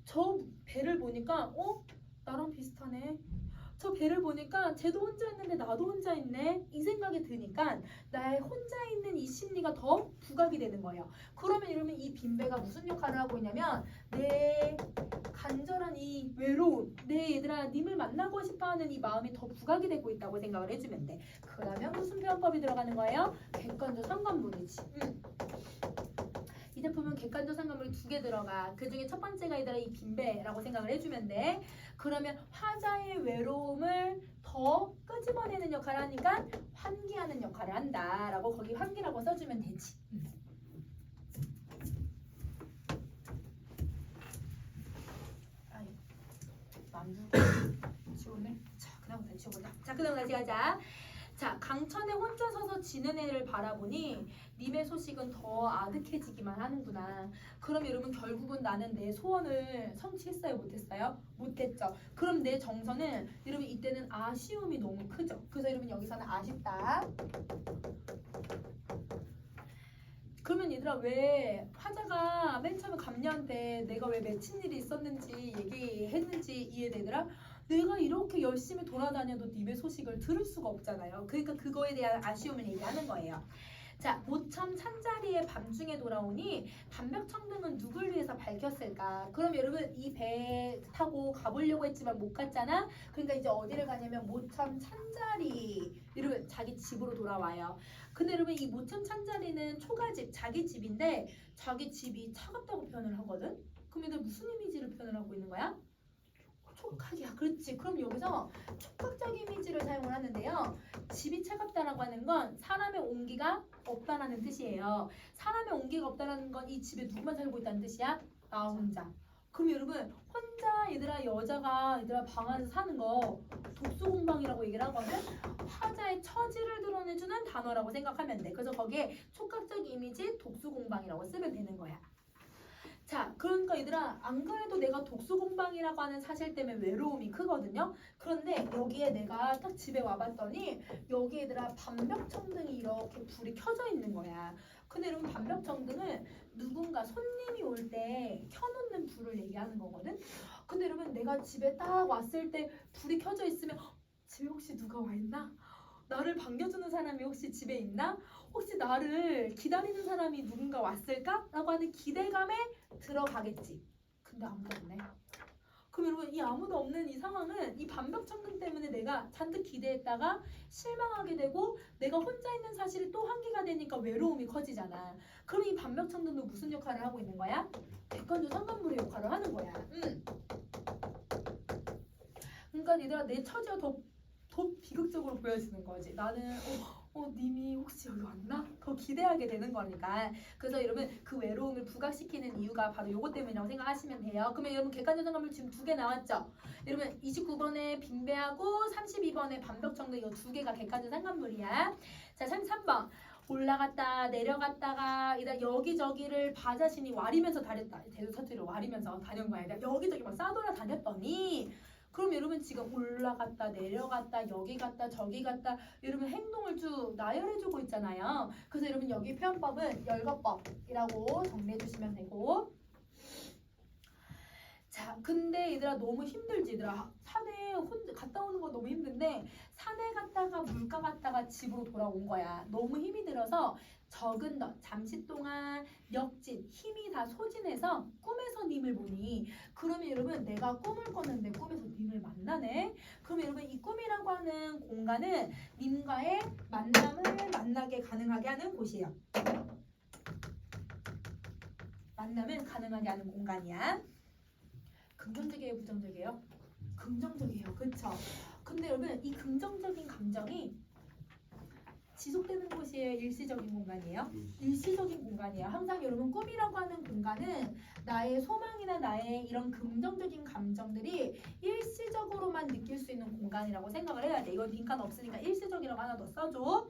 저 배를 보니까 나랑 비슷하네. 저 배를 보니까 쟤도 혼자 있는데 나도 혼자 있네 이 생각이 드니까 나의 혼자 있는 이 심리가 더 부각이 되는 거예요. 그러면 여러분 이 빈배가 무슨 역할을 하고 있냐면 내 간절한 이 외로움, 내 얘들아 님을 만나고 싶어하는 이 마음이 더 부각이 되고 있다고 생각을 해주면 돼. 그러면 무슨 표현법이 들어가는 거예요? 객관적 상관문이지. 이제 보면 객관적 상관문이 2개 들어가. 그 중에 첫 번째가 얘들아 이 빈배라고 생각을 해주면 돼. 그러면 화자의 외로움을 더 끄집어내는 역할을 하니까 환기하는 역할을 한다라고 거기 환기라고 써주면 되지. 지웠네. 자, 그다음 다시 지워보자. 자, 그다음 다시 가자. 자, 강천에 혼자 서서 지는 애를 바라보니 님의 소식은 더 아득해지기만 하는구나. 그럼 여러분 결국은 나는 내 소원을 성취했어요? 못했어요? 못했죠. 그럼 내 정서는 여러분 이때는 아쉬움이 너무 크죠. 그래서 여러분 여기서는 아쉽다. 그러면 얘들아 왜 화자가 맨 처음에 감녀한테 내가 왜 맺힌 일이 있었는지 얘기했는지 이해되더라? 내가 이렇게 열심히 돌아다녀도 님의 소식을 들을 수가 없잖아요. 그러니까 그거에 대한 아쉬움을 얘기하는 거예요. 자, 모천 찬자리에 밤중에 돌아오니 담벽청등은 누굴 위해서 밝혔을까? 그럼 여러분 이 배 타고 가보려고 했지만 못 갔잖아? 그러니까 이제 어디를 가냐면 모천 찬자리 여러분 자기 집으로 돌아와요. 근데 여러분 이 모천 찬자리는 초가집, 자기 집인데 자기 집이 차갑다고 표현을 하거든? 그럼 얘들 무슨 이미지를 표현을 하고 있는 거야? 촉각이야. 그렇지. 그럼 여기서 촉각적 이미지를 사용을 하는데요. 집이 차갑다라고 하는 건 사람의 온기가 없다라는 뜻이에요. 사람의 온기가 없다라는 건 이 집에 누구만 살고 있다는 뜻이야? 나 혼자. 그럼 여러분 혼자 얘들아 여자가 얘들아 방 안에서 사는 거 독수공방이라고 얘기를 하거든. 화자의 처지를 드러내주는 단어라고 생각하면 돼. 그래서 거기에 촉각적 이미지 독수공방이라고 쓰면 되는 거야. 자, 그러니까 얘들아 안 그래도 내가 독수공방이라고 하는 사실 때문에 외로움이 크거든요. 그런데 여기에 내가 딱 집에 와봤더니 여기 얘들아 밤벽청등이 이렇게 불이 켜져 있는 거야. 근데 여러분 밤벽청등은 누군가 손님이 올 때 켜놓는 불을 얘기하는 거거든. 근데 여러분 내가 집에 딱 왔을 때 불이 켜져 있으면 집에 혹시 누가 와 있나? 나를 반겨주는 사람이 혹시 집에 있나? 혹시 나를 기다리는 사람이 누군가 왔을까? 라고 하는 기대감에 들어가겠지. 근데 아무도 없네. 그럼 여러분 이 아무도 없는 이 상황은 이 반벽청등 때문에 내가 잔뜩 기대했다가 실망하게 되고 내가 혼자 있는 사실이 또 환기가 되니까 외로움이 커지잖아. 그럼 이 반벽청등도 무슨 역할을 하고 있는 거야? 객관적 상관물의 역할을 하는 거야. 그러니까 얘들아 내 처지가 더 비극적으로 보여지는 거지. 나는 님이 혹시 여기 왔나? 더 기대하게 되는 거니까. 그래서 여러분 그 외로움을 부각시키는 이유가 바로 요것 때문이라고 생각하시면 돼요. 그러면 여러분 객관적 상관물 지금 2개 나왔죠? 여러분 29번에 빈배하고 32번에 반벽청등 이 2개가 객관적 상관물이야. 자 33번 올라갔다 내려갔다가 여기저기를 바자신이 와리면서 다녔다. 대두사투리로 와리면서 다닌 거야. 여기저기 막 싸돌아 다녔더니 그럼 여러분 지금 올라갔다 내려갔다 여기 갔다 저기 갔다 여러분 행동을 쭉 나열해주고 있잖아요. 그래서 여러분 여기 표현법은 열거법이라고 정리해 주시면 되고. 자 근데 얘들아 너무 힘들지. 얘들아 산에 혼자 갔다 오는 거 너무 힘든데 산에 갔다가 물가 갔다가 집으로 돌아온 거야. 너무 힘이 들어서 적은 것 잠시 동안 역진 힘이 다 소진해서 꿈에서 님을 보니 그러면 여러분 내가 꿈을 꿨는데 꿈에서 님을 만나네. 그러면 여러분 이 꿈이라고 하는 공간은 님과의 만남을 만나게 가능하게 하는 곳이에요. 만남을 가능하게 하는 공간이야. 긍정적이에요, 부정적이에요? 긍정적이에요. 그쵸? 근데 여러분 이 긍정적인 감정이 지속되는 곳이에요? 일시적인 공간이에요? 일시적인 공간이에요. 항상 여러분 꿈이라고 하는 공간은 나의 소망이나 나의 이런 긍정적인 감정들이 일시적으로만 느낄 수 있는 공간이라고 생각을 해야 돼. 이건 빈칸 없으니까 일시적이라고 하나 더 써줘.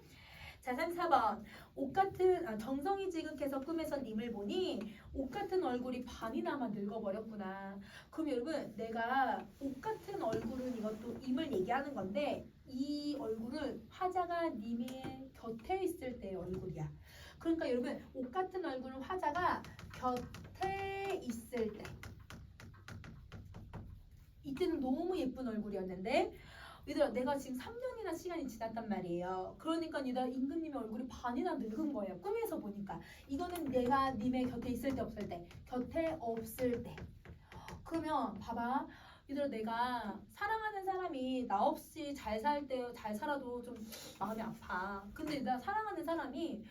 자 34번 옷같은 정성이 지극해서 꿈에서 님을 보니 옷같은 얼굴이 반이나마 늙어버렸구나. 그럼 여러분 내가 옷같은 얼굴은 이것도 임을 얘기하는 건데 이 얼굴은 화자가 님의 곁에 있을 때의 얼굴이야. 그러니까 여러분 옷같은 얼굴은 화자가 곁에 있을 때 이때는 너무 예쁜 얼굴이었는데 얘들아 내가 지금 3년이나 시간이 지났단 말이에요. 그러니까 얘들아 임금님의 얼굴이 반이나 늙은 거예요. 꿈에서 보니까. 이거는 내가 님의 곁에 있을 때 없을 때. 곁에 없을 때. 그러면 봐봐. 얘들아 내가 사랑하는 사람이 나 없이 잘 살 때 잘 살아도 좀 마음이 아파. 근데 얘들아 사랑하는 사람이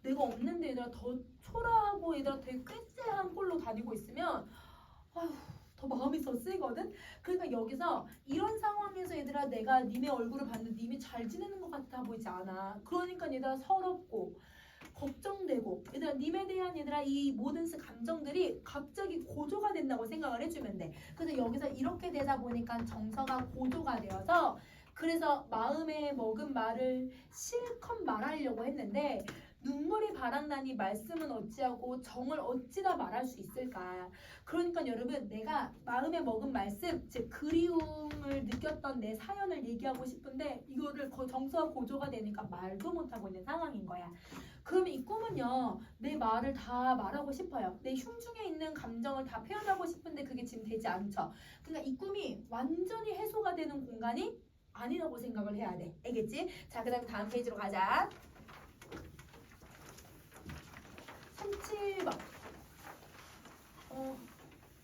내가 없는데 얘들아 더 초라하고 얘들아 되게 꾀죄한 꼴로 다니고 있으면 아휴 더 마음이 더 쓰이거든. 그러니까 여기서 이런 상황에서 얘들아 내가 님의 얼굴을 봤는데 님이 잘 지내는 것 같아 보이지 않아. 그러니까 얘들아 서럽고 걱정되고 얘들아 님에 대한 얘들아 이 모든 감정들이 갑자기 고조가 된다고 생각을 해주면 돼. 그래서 여기서 이렇게 되다 보니까 정서가 고조가 되어서 그래서 마음에 먹은 말을 실컷 말하려고 했는데 눈물이 바람나니 말씀은 어찌하고 정을 어찌다 말할 수 있을까. 그러니까 여러분 내가 마음에 먹은 말씀 즉 그리움을 느꼈던 내 사연을 얘기하고 싶은데 이거를 정서가 고조가 되니까 말도 못하고 있는 상황인 거야. 그러면 이 꿈은요 내 말을 다 말하고 싶어요. 내 흉중에 있는 감정을 다 표현하고 싶은데 그게 지금 되지 않죠. 그러니까 이 꿈이 완전히 해소가 되는 공간이 아니라고 생각을 해야 돼. 알겠지? 자 그다음 다음 페이지로 가자. 37번.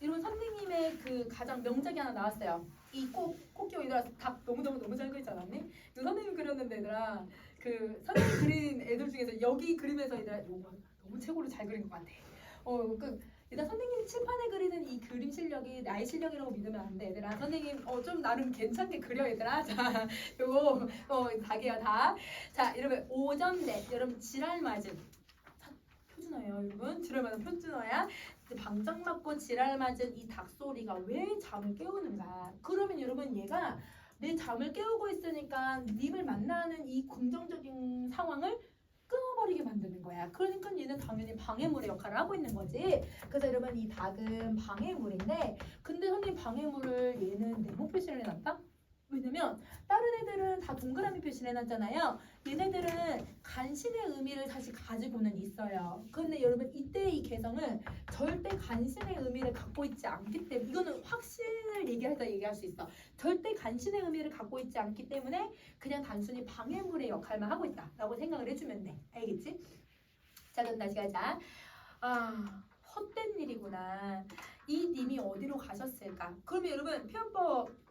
이런 선생님의 그 가장 명작이 하나 나왔어요. 이 코끼리 얘들아 닭 너무 잘 그리지 않았니? 그 선생님 그렸는데 얘들아 그 선생님 그린 애들 중에서 여기 그림에서 얘들아 너무 최고로 잘 그린 것 같아. 일단 선생님이 칠판에 그리는 이 그림 실력이 나의 실력이라고 믿으면 안 돼. 얘들아 선생님 좀 나름 괜찮게 그려 얘들아. 자 요거 닭이야 닭. 자 여러분 5점 내 여러분 지랄 맞은 표준어예요 여러분. 지랄 맞은 표준어야. 방정 맞고 지랄 맞은 이 닭소리가 왜 잠을 깨우는가. 그러면 여러분 얘가 내 잠을 깨우고 있으니까 님을 만나는 이 긍정적인 상황을 끊어버리게 만드는 거야. 그러니까 얘는 당연히 방해물의 역할을 하고 있는 거지. 그래서 여러분 이 닭은 방해물인데 근데 선생님 방해물을 얘는 네모 표시를 해놨다? 왜냐면 다른 애들은 다 동그라미 표시를 해놨잖아요. 얘네들은 간신의 의미를 사실 가지고는 있어요. 그런데 여러분 이때 이 개성은 절대 간신의 의미를 갖고 있지 않기 때문에 이거는 확신을 얘기할 수 있어. 절대 간신의 의미를 갖고 있지 않기 때문에 그냥 단순히 방해물의 역할만 하고 있다라고 생각을 해주면 돼. 알겠지? 자 그럼 다시 가자. 헛된 일이구나. 이 님이 어디로 가셨을까? 그러면 여러분 표현법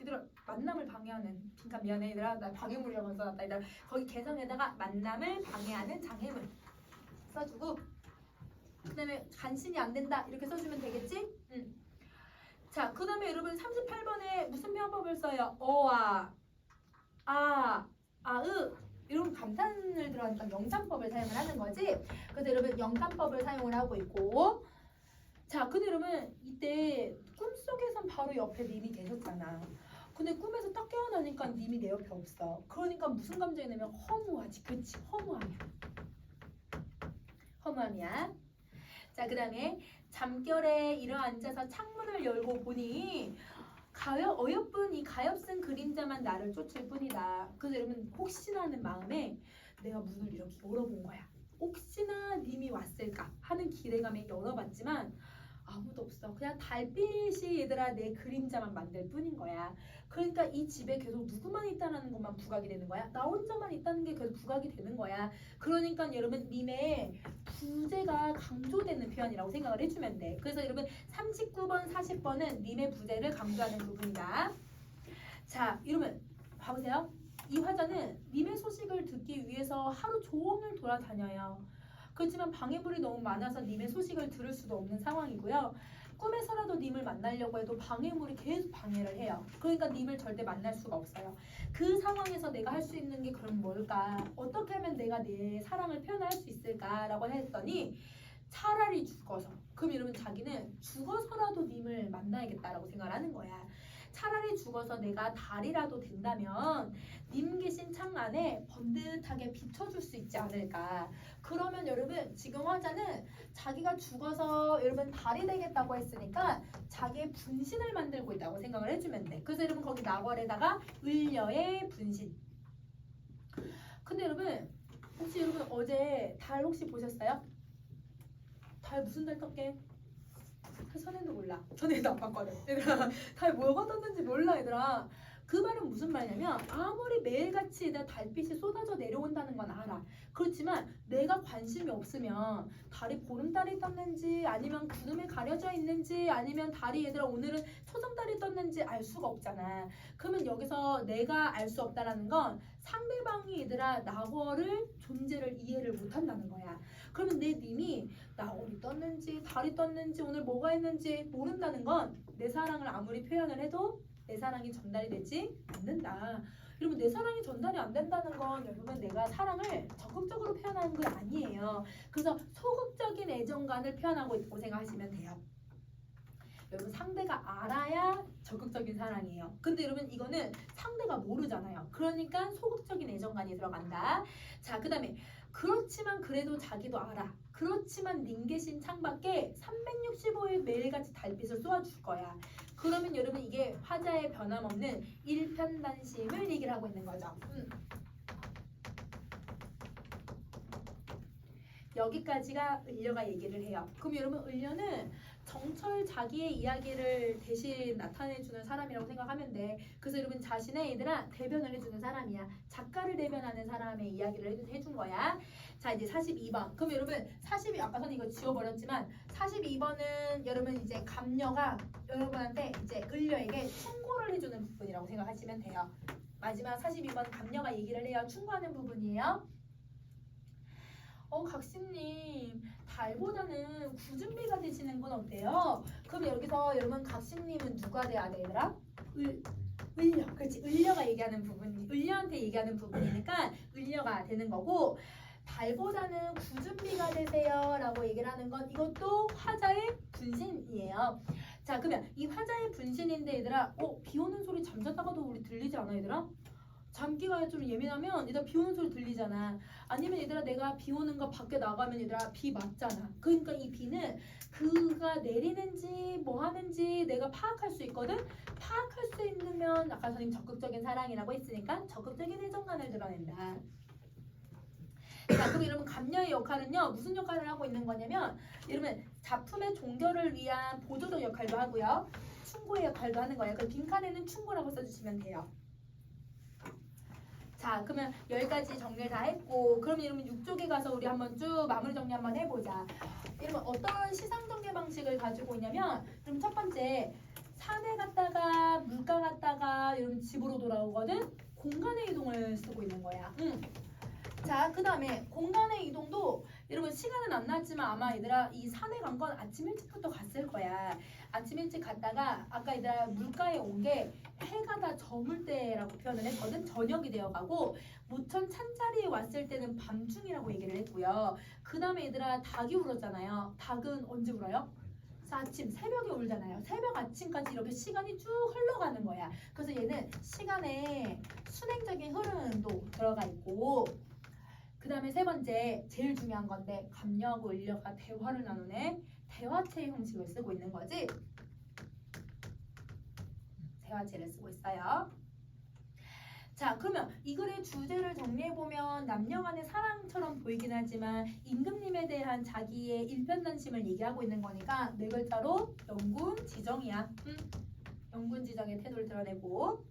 얘들아 만남을 방해하는 그러니까 미안해 얘들아 나 방해물이라고 써놨다. 얘들아 거기 개성에다가 만남을 방해하는 장애물 써주고 그 다음에 간신히 안 된다 이렇게 써주면 되겠지? 자 그 다음에 여러분 38번에 무슨 표현법을 써요? 어와 아으 이런 감탄을 들어가니까 영산법을 사용을 하는 거지. 그래서 여러분 영산법을 사용을 하고 있고 자 근데 여러분 이때 꿈속에선 바로 옆에 님이 계셨잖아. 근데 꿈에서 딱 깨어나니까 님이 내 옆에 없어. 그러니까 무슨 감정이 나면 허무하지. 그치? 허무함이야. 자 그 다음에 잠결에 일어앉아서 창문을 열고 보니 어여쁜 이 가엾은 그림자만 나를 쫓을 뿐이다. 그래서 여러분 혹시나 하는 마음에 내가 문을 이렇게 열어본 거야. 혹시나 님이 왔을까 하는 기대감에 열어봤지만 아무도 없어. 그냥 달빛이 얘들아 내 그림자만 만들 뿐인 거야. 그러니까 이 집에 계속 누구만 있다는 것만 부각이 되는 거야. 나 혼자만 있다는 게 계속 부각이 되는 거야. 그러니까 여러분 님의 부재가 강조되는 표현이라고 생각을 해주면 돼. 그래서 여러분 39번 40번은 님의 부재를 강조하는 부분이다. 자 여러분 봐보세요. 이 화자는 님의 소식을 듣기 위해서 하루 종일 돌아다녀요. 그렇지만 방해물이 너무 많아서 님의 소식을 들을 수도 없는 상황이고요. 꿈에서라도 님을 만나려고 해도 방해물이 계속 방해를 해요. 그러니까 님을 절대 만날 수가 없어요. 그 상황에서 내가 할 수 있는 게 그럼 뭘까? 어떻게 하면 내가 내 사랑을 표현할 수 있을까라고 했더니 차라리 죽어서. 그럼 여러분 자기는 죽어서라도 님을 만나야겠다라고 생각을 하는 거야. 차라리 죽어서 내가 달이라도 된다면 님 계신 창 안에 번듯하게 비춰줄 수 있지 않을까. 그러면 여러분 지금 화자는 자기가 죽어서 여러분 달이 되겠다고 했으니까 자기의 분신을 만들고 있다고 생각을 해주면 돼. 그래서 여러분 거기 낙월에다가 을려의 분신. 근데 여러분 혹시 여러분 어제 달 혹시 보셨어요? 달 무슨 달 떴게? 선생도 몰라. 선생도 안 봤거든. 얘들아 달 뭐가 떴는지 몰라 얘들아. 그 말은 무슨 말이냐면 아무리 매일같이 내 달빛이 쏟아져 내려온다는 건 알아. 그렇지만 내가 관심이 없으면 달이 보름달이 떴는지 아니면 구름에 가려져 있는지 아니면 달이 얘들아 오늘은 초승달이 떴는지 알 수가 없잖아. 그러면 여기서 내가 알 수 없다라는 건 상대방이 얘들아 나거를 존재를 이해를 못한다는 거야. 그러면 내 님이 나월이 떴는지 달이 떴는지 오늘 뭐가 있는지 모른다는 건 내 사랑을 아무리 표현을 해도 내 사랑이 전달이 되지 않는다. 여러분 내 사랑이 전달이 안 된다는 건 여러분 내가 사랑을 적극적으로 표현하는 게 아니에요. 그래서 소극적인 애정관을 표현하고 있다고 생각하시면 돼요. 여러분 상대가 알아야 적극적인 사랑이에요. 근데 여러분 이거는 상대가 모르잖아요. 그러니까 소극적인 애정관이 들어간다. 자, 그 다음에 그렇지만 그래도 자기도 알아. 그렇지만 링게신 창밖에 365일 매일같이 달빛을 쏘아줄 거야. 그러면 여러분 이게 화자의 변함없는 일편단심을 얘기를 하고 있는 거죠. 여기까지가 을려가 얘기를 해요. 그럼 여러분 을려는 정철 자기의 이야기를 대신 나타내주는 사람이라고 생각하면 돼. 그래서 여러분 자신의 얘들아 대변을 해주는 사람이야. 작가를 대변하는 사람의 이야기를 해준 거야. 자 이제 42번. 그럼 여러분 42 아까 전 이거 지워버렸지만 42번은 여러분 이제 감녀가 여러분한테 이제 을려에게 충고를 해주는 부분이라고 생각하시면 돼요. 마지막 42번 감녀가 얘기를 해요. 충고하는 부분이에요. 각심님 달보다는 구준비가 되시는 건 어때요? 그럼 여기서 여러분 각심님은 누가 돼야 돼 얘들아? 을려. 그렇지. 을려가 얘기하는 부분, 을려한테 얘기하는 부분이니까 을려가 되는 거고 달보다는 구준비가 되세요 라고 얘기를 하는 건 이것도 화자의 분신이에요. 자 그러면 이 화자의 분신인데 얘들아 비 오는 소리 잠잤다가도 우리 들리지 않아 얘들아? 잠기가 좀 예민하면 얘들아 비 오는 소리 들리잖아. 아니면 얘들아 내가 비 오는 거 밖에 나가면 얘들아 비 맞잖아. 그러니까 이 비는 그가 내리는지 뭐 하는지 내가 파악할 수 있거든. 파악할 수 있으면 아까 선생님 적극적인 사랑이라고 했으니까 적극적인 애정관을 드러낸다. 자 그럼 여러분 감녀의 역할은요 무슨 역할을 하고 있는 거냐면 여러분 작품의 종결을 위한 보조적 역할도 하고요 충고의 역할도 하는 거예요. 그 빈칸에는 충고라고 써주시면 돼요. 자 그러면 여기까지 정리를 다 했고 그럼 여러분 6쪽에 가서 우리 한번 쭉 마무리 정리 한번 해보자. 여러분 어떤 시상 전개 방식을 가지고 있냐면 그럼 첫 번째 산에 갔다가 물가 갔다가 여러분 집으로 돌아오거든. 공간의 이동을 쓰고 있는 거야. 자 그 다음에 공간의 이동도 여러분 시간은 안 나왔지만 아마 얘들아 이 산에 간 건 아침 일찍부터 갔을 거야. 아침 일찍 갔다가 아까 얘들아 물가에 온 게 해가 다 저물 때라고 표현을 했거든. 저녁이 되어가고 모천 찬자리에 왔을 때는 밤중이라고 얘기를 했고요. 그 다음에 얘들아 닭이 울었잖아요. 닭은 언제 울어요? 아침 새벽에 울잖아요. 새벽 아침까지 이렇게 시간이 쭉 흘러가는 거야. 그래서 얘는 시간에 순행적인 흐름도 들어가 있고 그 다음에 세 번째 제일 중요한 건데 감녀하고 을려가 대화를 나누네. 대화체의 형식을 쓰고 있는 거지. 대화체를 쓰고 있어요. 자 그러면 이 글의 주제를 정리해보면 남녀 간의 사랑처럼 보이긴 하지만 임금님에 대한 자기의 일편단심을 얘기하고 있는 거니까 네 글자로 영군지정이야. 영군지정의 태도를 드러내고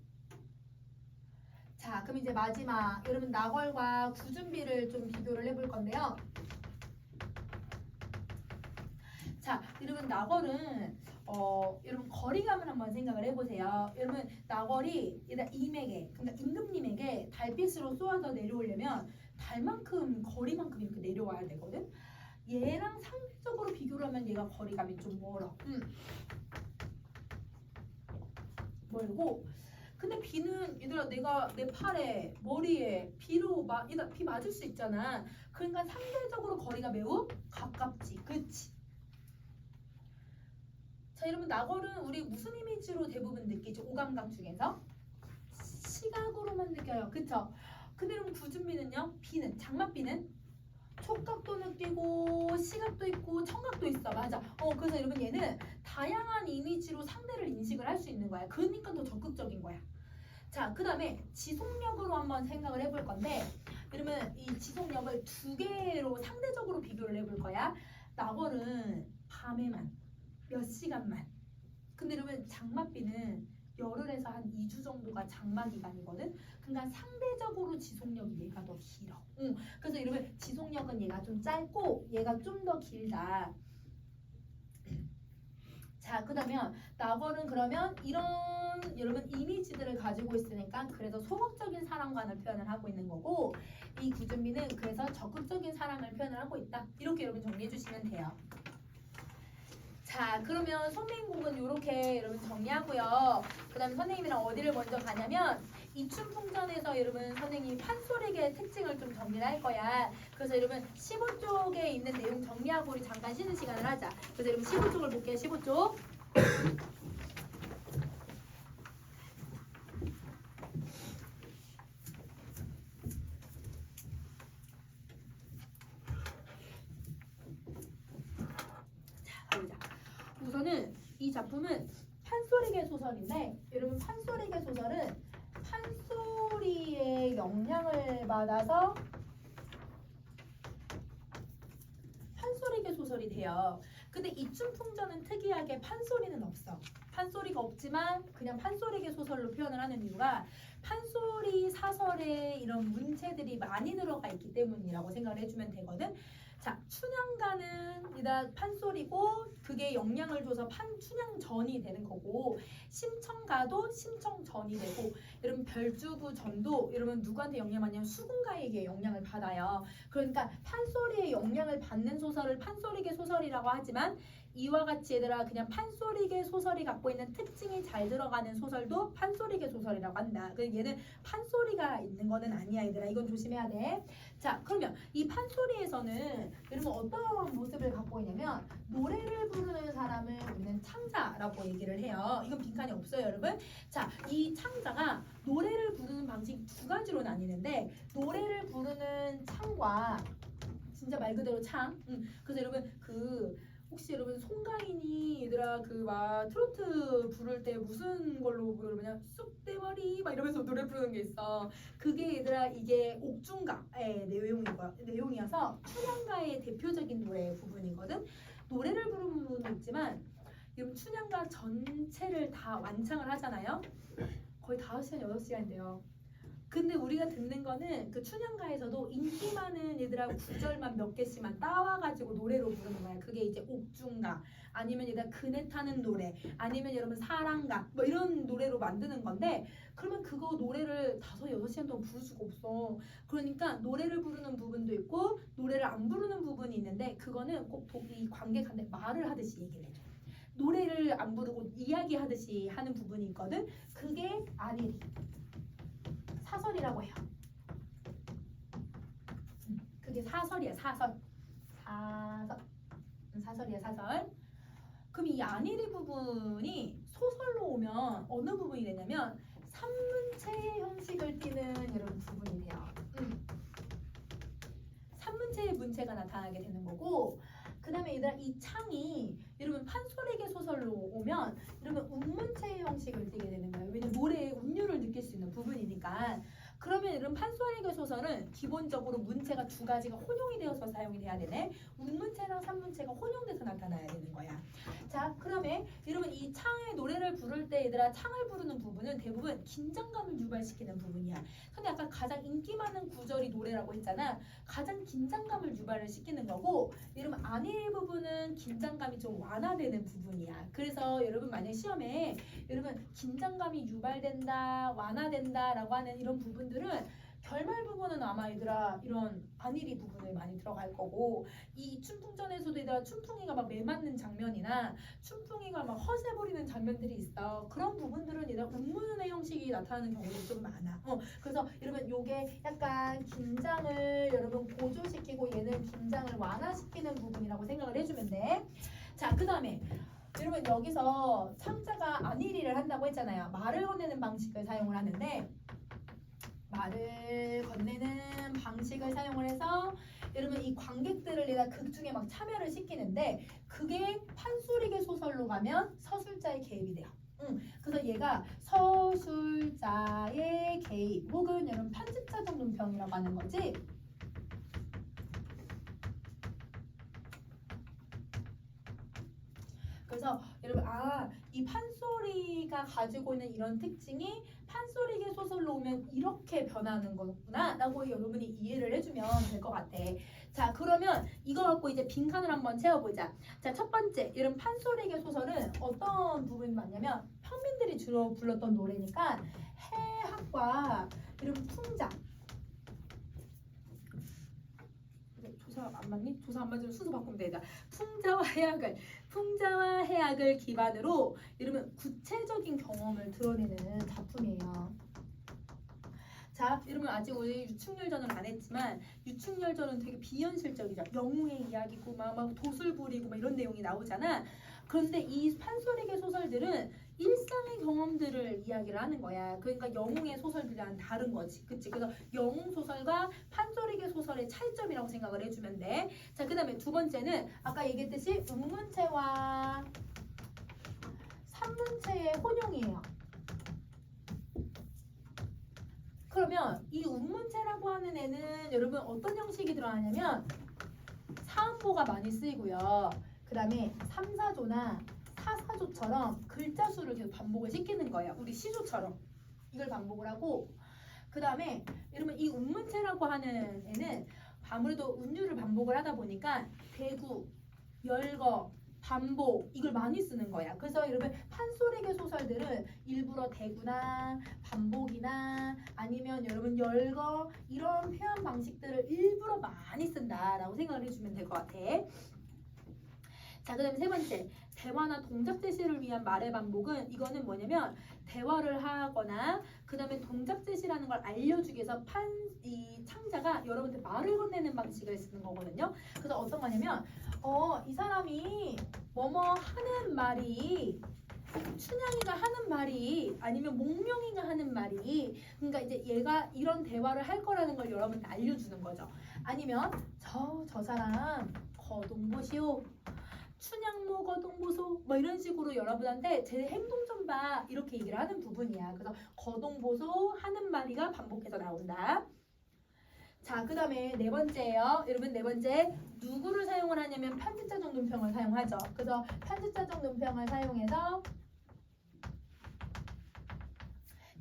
자 그럼 이제 마지막 여러분 나걸과 구준비를 좀 비교를 해볼 건데요. 자 여러분 나걸은 여러분 거리감을 한번 생각을 해보세요. 여러분 나걸이 일단 임에게 그러니까 임금님에게 달빛으로 쏘아서 내려오려면 달만큼 거리만큼 이렇게 내려와야 되거든. 얘랑 상대적으로 비교를 하면 얘가 거리감이 좀 멀어. 멀고 근데 비는 얘들아 내가 내 팔에 머리에 비 맞을 수 있잖아. 그러니까 상대적으로 거리가 매우 가깝지. 그치? 자 여러분 나걸은 우리 무슨 이미지로 대부분 느끼죠? 오감각 중에서 시각으로만 느껴요. 그쵸? 근데 여러분 구준비는요? 비는 장맛비는 촉각도 느끼고 시각도 있고 청각도 있어. 맞아. 그래서 여러분 얘는 다양한 이미지로 상대를 인식을 할 수 있는 거야. 그러니까 더 적극적인 거야. 자 그 다음에 지속력으로 한번 생각을 해볼 건데 여러분 이 지속력을 두 개로 상대적으로 비교를 해볼 거야. 나걸은 밤에만 몇 시간만. 근데 여러분 장맛비는 열흘에서 한 2주 정도가 장마 기간이거든. 그러니까 상대적으로 지속력이 얘가 더 길어. 그래서 여러분 지속력은 얘가 좀 짧고 얘가 좀 더 길다. 자, 그러면 낙원은 그러면 이런 여러분 이미지들을 가지고 있으니까 그래서 소극적인 사랑관을 표현을 하고 있는 거고, 이 구준비는 그래서 적극적인 사랑을 표현을 하고 있다. 이렇게 여러분 정리해 주시면 돼요. 자, 그러면 선생님곡은 이렇게 여러분 정리하고요. 그 다음에 선생님이랑 어디를 먼저 가냐면 이춘풍전에서 여러분 선생님이 판소리계의 특징을 좀 정리를 할 거야. 그래서 여러분 15쪽에 있는 내용 정리하고 우리 잠깐 쉬는 시간을 하자. 그래서 여러분 15쪽을 볼게요. 15쪽. 자, 보자. 우선은 이 작품은 판소리계 소설인데, 여러분 판소리계 소설은 판소리의 영향을 받아서 판소리계 소설이 돼요. 근데 이춘풍전은 특이하게 판소리는 없어. 판소리가 없지만 그냥 판소리계 소설로 표현을 하는 이유가 판소리 사설에 이런 문체들이 많이 들어가 있기 때문이라고 생각을 해주면 되거든. 자, 춘향가는 이다 판소리고 그게 영향을 줘서 춘향전이 되는 거고, 심청가도 심청전이 되고, 여러분 별주부전도 여러분 누구한테 영향을 받냐면 수군가에게 영향을 받아요. 그러니까 판소리의 영향을 받는 소설을 판소리계 소설이라고 하지만, 이와 같이 얘들아 그냥 판소리계 소설이 갖고 있는 특징이 잘 들어가는 소설도 판소리계 소설이라고 한다. 그래서 얘는 판소리가 있는 거는 아니야 얘들아. 이건 조심해야 돼. 자, 그러면 이 판소리에서는 여러분 어떤 모습을 갖고 있냐면 노래를 부르는 사람을 우리는 창자라고 얘기를 해요. 이건 빈칸이 없어요 여러분. 자, 이 창자가 노래를 부르는 방식이 두 가지로 나뉘는데, 노래를 부르는 창과 진짜 말 그대로 창. 그래서 여러분 혹시 여러분 송가인이 얘들아 막 트로트 부를 때 무슨 걸로 부르냐, 쑥대머리 막 이러면서 노래 부르는 게 있어. 그게 얘들아 이게 옥중가의 내용이어서 춘향가의 대표적인 노래 부분이거든. 노래를 부르는 부분도 있지만 여러분 춘향가 전체를 다 완창을 하잖아요. 거의 5시간 6시간인데요. 근데 우리가 듣는 거는 그 춘향가에서도 인기 많은 얘들아 구절만 몇 개씩만 따와가지고 노래로 부르는 거야. 그게 이제 옥중가, 아니면 얘들아 그네 타는 노래, 아니면 여러분 사랑가 뭐 이런 노래로 만드는 건데, 그러면 그거 노래를 5-6시간 동안 부를 수가 없어. 그러니까 노래를 부르는 부분도 있고 노래를 안 부르는 부분이 있는데, 그거는 꼭 이 관객한테 말을 하듯이 얘기를 해줘. 노래를 안 부르고 이야기하듯이 하는 부분이 있거든. 그게 아니리 사설이라고 해요. 그게 사설이야. 사설이야. 사설. 그럼 이 안일이 부분이 소설로 오면 어느 부분이 되냐면 산문체 형식을 띠는 여러분 부분이 돼요. 산문체의 문체가 나타나게 되는 거고, 그 다음에 얘들아 이 창이 여러분 판소리계 소설로 오면 여러분 운문체의 형식을 띠게 되는 거예요. 왜냐면 노래의 운율을 느낄 수 있는 부분이니까. 그러면 여러분 판소리계 소설은 기본적으로 문체가 두 가지가 혼용이 되어서 사용이 돼야 되네. 운문체랑 산문체가 혼용돼서 나타나야 되는 거야. 자, 그러면 여러분 이 창의 노래를 부를 때 얘들아 창을 부르는 부분은 대부분 긴장감을 유발시키는 부분이야. 근데 아까 가장 인기 많은 구절이 노래라고 했잖아. 가장 긴장감을 유발을 시키는 거고, 여러분 안일 부분은 긴장감이 좀 완화되는 부분이야. 그래서 여러분 만약 시험에 여러분 긴장감이 유발된다, 완화된다 라고 하는 이런 부분들은 결말 부분은 아마 얘들아 이런 안일이 부분을 많이 들어갈 거고, 이 춘풍전에서도 얘들아 춘풍이가 막 매맞는 장면이나 춘풍이가 막 허세 부리는 장면들이 있어. 그런 부분들은 얘들아 운문의 형식이 나타나는 경우도 좀 많아. 그래서 여러분 요게 약간 긴장을 여러분 고조시키고 얘는 긴장을 완화시키는 부분이라고 생각을 해주면 돼. 자, 그 다음에 여러분 여기서 창자가 안일이를 한다고 했잖아요. 말을 건네는 방식을 사용을 하는데, 말을 건네는 방식을 사용을 해서 여러분 이 관객들을 얘가 극 중에 막 참여를 시키는데, 그게 판소리계 소설로 가면 서술자의 개입이 돼요. 그래서 얘가 서술자의 개입 혹은 여러분 편집자적 논평이라고 하는 거지. 그래서 여러분 이 판소리가 가지고 있는 이런 특징이 판소리계 소설로 오면 이렇게 변하는 거구나 라고 여러분이 이해를 해주면 될 것 같아. 자, 그러면 이거 갖고 이제 빈칸을 한번 채워보자. 자, 첫 번째, 이런 판소리계 소설은 어떤 부분이 많냐면 평민들이 주로 불렀던 노래니까 해학과 이런 풍자. 조사 안 맞니? 조사 안 맞으면 순서 바꾸면 되자. 풍자와 해학을 기반으로 이러면 구체적인 경험을 드러내는 작품이에요. 자, 여러분 아직 우리 유충열전을 안 했지만 유충열전은 되게 비현실적이죠. 영웅의 이야기고 막 도술 부리고 막 이런 내용이 나오잖아. 그런데 이 판소리계 소설들은 일상의 경험들을 이야기를 하는 거야. 그러니까 영웅의 소설들이랑 다른 거지. 그치? 그래서 영웅 소설과 판소리계 소설의 차이점이라고 생각을 해주면 돼. 자, 그 다음에 두 번째는 아까 얘기했듯이 음문체와 산문체의 혼용이에요. 그러면 이 운문체라고 하는 애는 여러분 어떤 형식이 들어가냐면 사음보가 많이 쓰이고요. 그 다음에 3, 4조나 4, 4조처럼 글자 수를 계속 반복을 시키는 거예요. 우리 시조처럼 이걸 반복을 하고 그 다음에 여러분 이 운문체라고 하는 애는 아무래도 운율을 반복을 하다 보니까 대구, 열거, 반복 이걸 많이 쓰는 거야. 그래서 여러분 판소리계 소설들은 일부러 대구나 반복이나 아니면 여러분 열거 이런 표현 방식들을 일부러 많이 쓴다라고 생각을 해주면 될 것 같아. 자, 그 다음에 세 번째, 대화나 동작 제시를 위한 말의 반복은 이거는 뭐냐면 대화를 하거나 그 다음에 동작 제시라는 걸 알려주기 위해서 이 창자가 여러분한테 말을 건네는 방식을 쓰는 거거든요. 그래서 어떤 거냐면 이 사람이 뭐뭐 하는 말이 춘향이가 하는 말이 아니면 몽룡이가 하는 말이 그러니까 이제 얘가 이런 대화를 할 거라는 걸 여러분한테 알려주는 거죠. 아니면 저 사람 거동보시오 춘향모 거동보소 뭐 이런 식으로 여러분한테 제 행동 좀 봐 이렇게 얘기를 하는 부분이야. 그래서 거동보소 하는 말이가 반복해서 나온다. 자, 그 다음에 네 번째예요. 여러분 네 번째 누구를 사용을 하냐면 편집자적 논평을 사용하죠. 그래서 편집자적 논평을 사용해서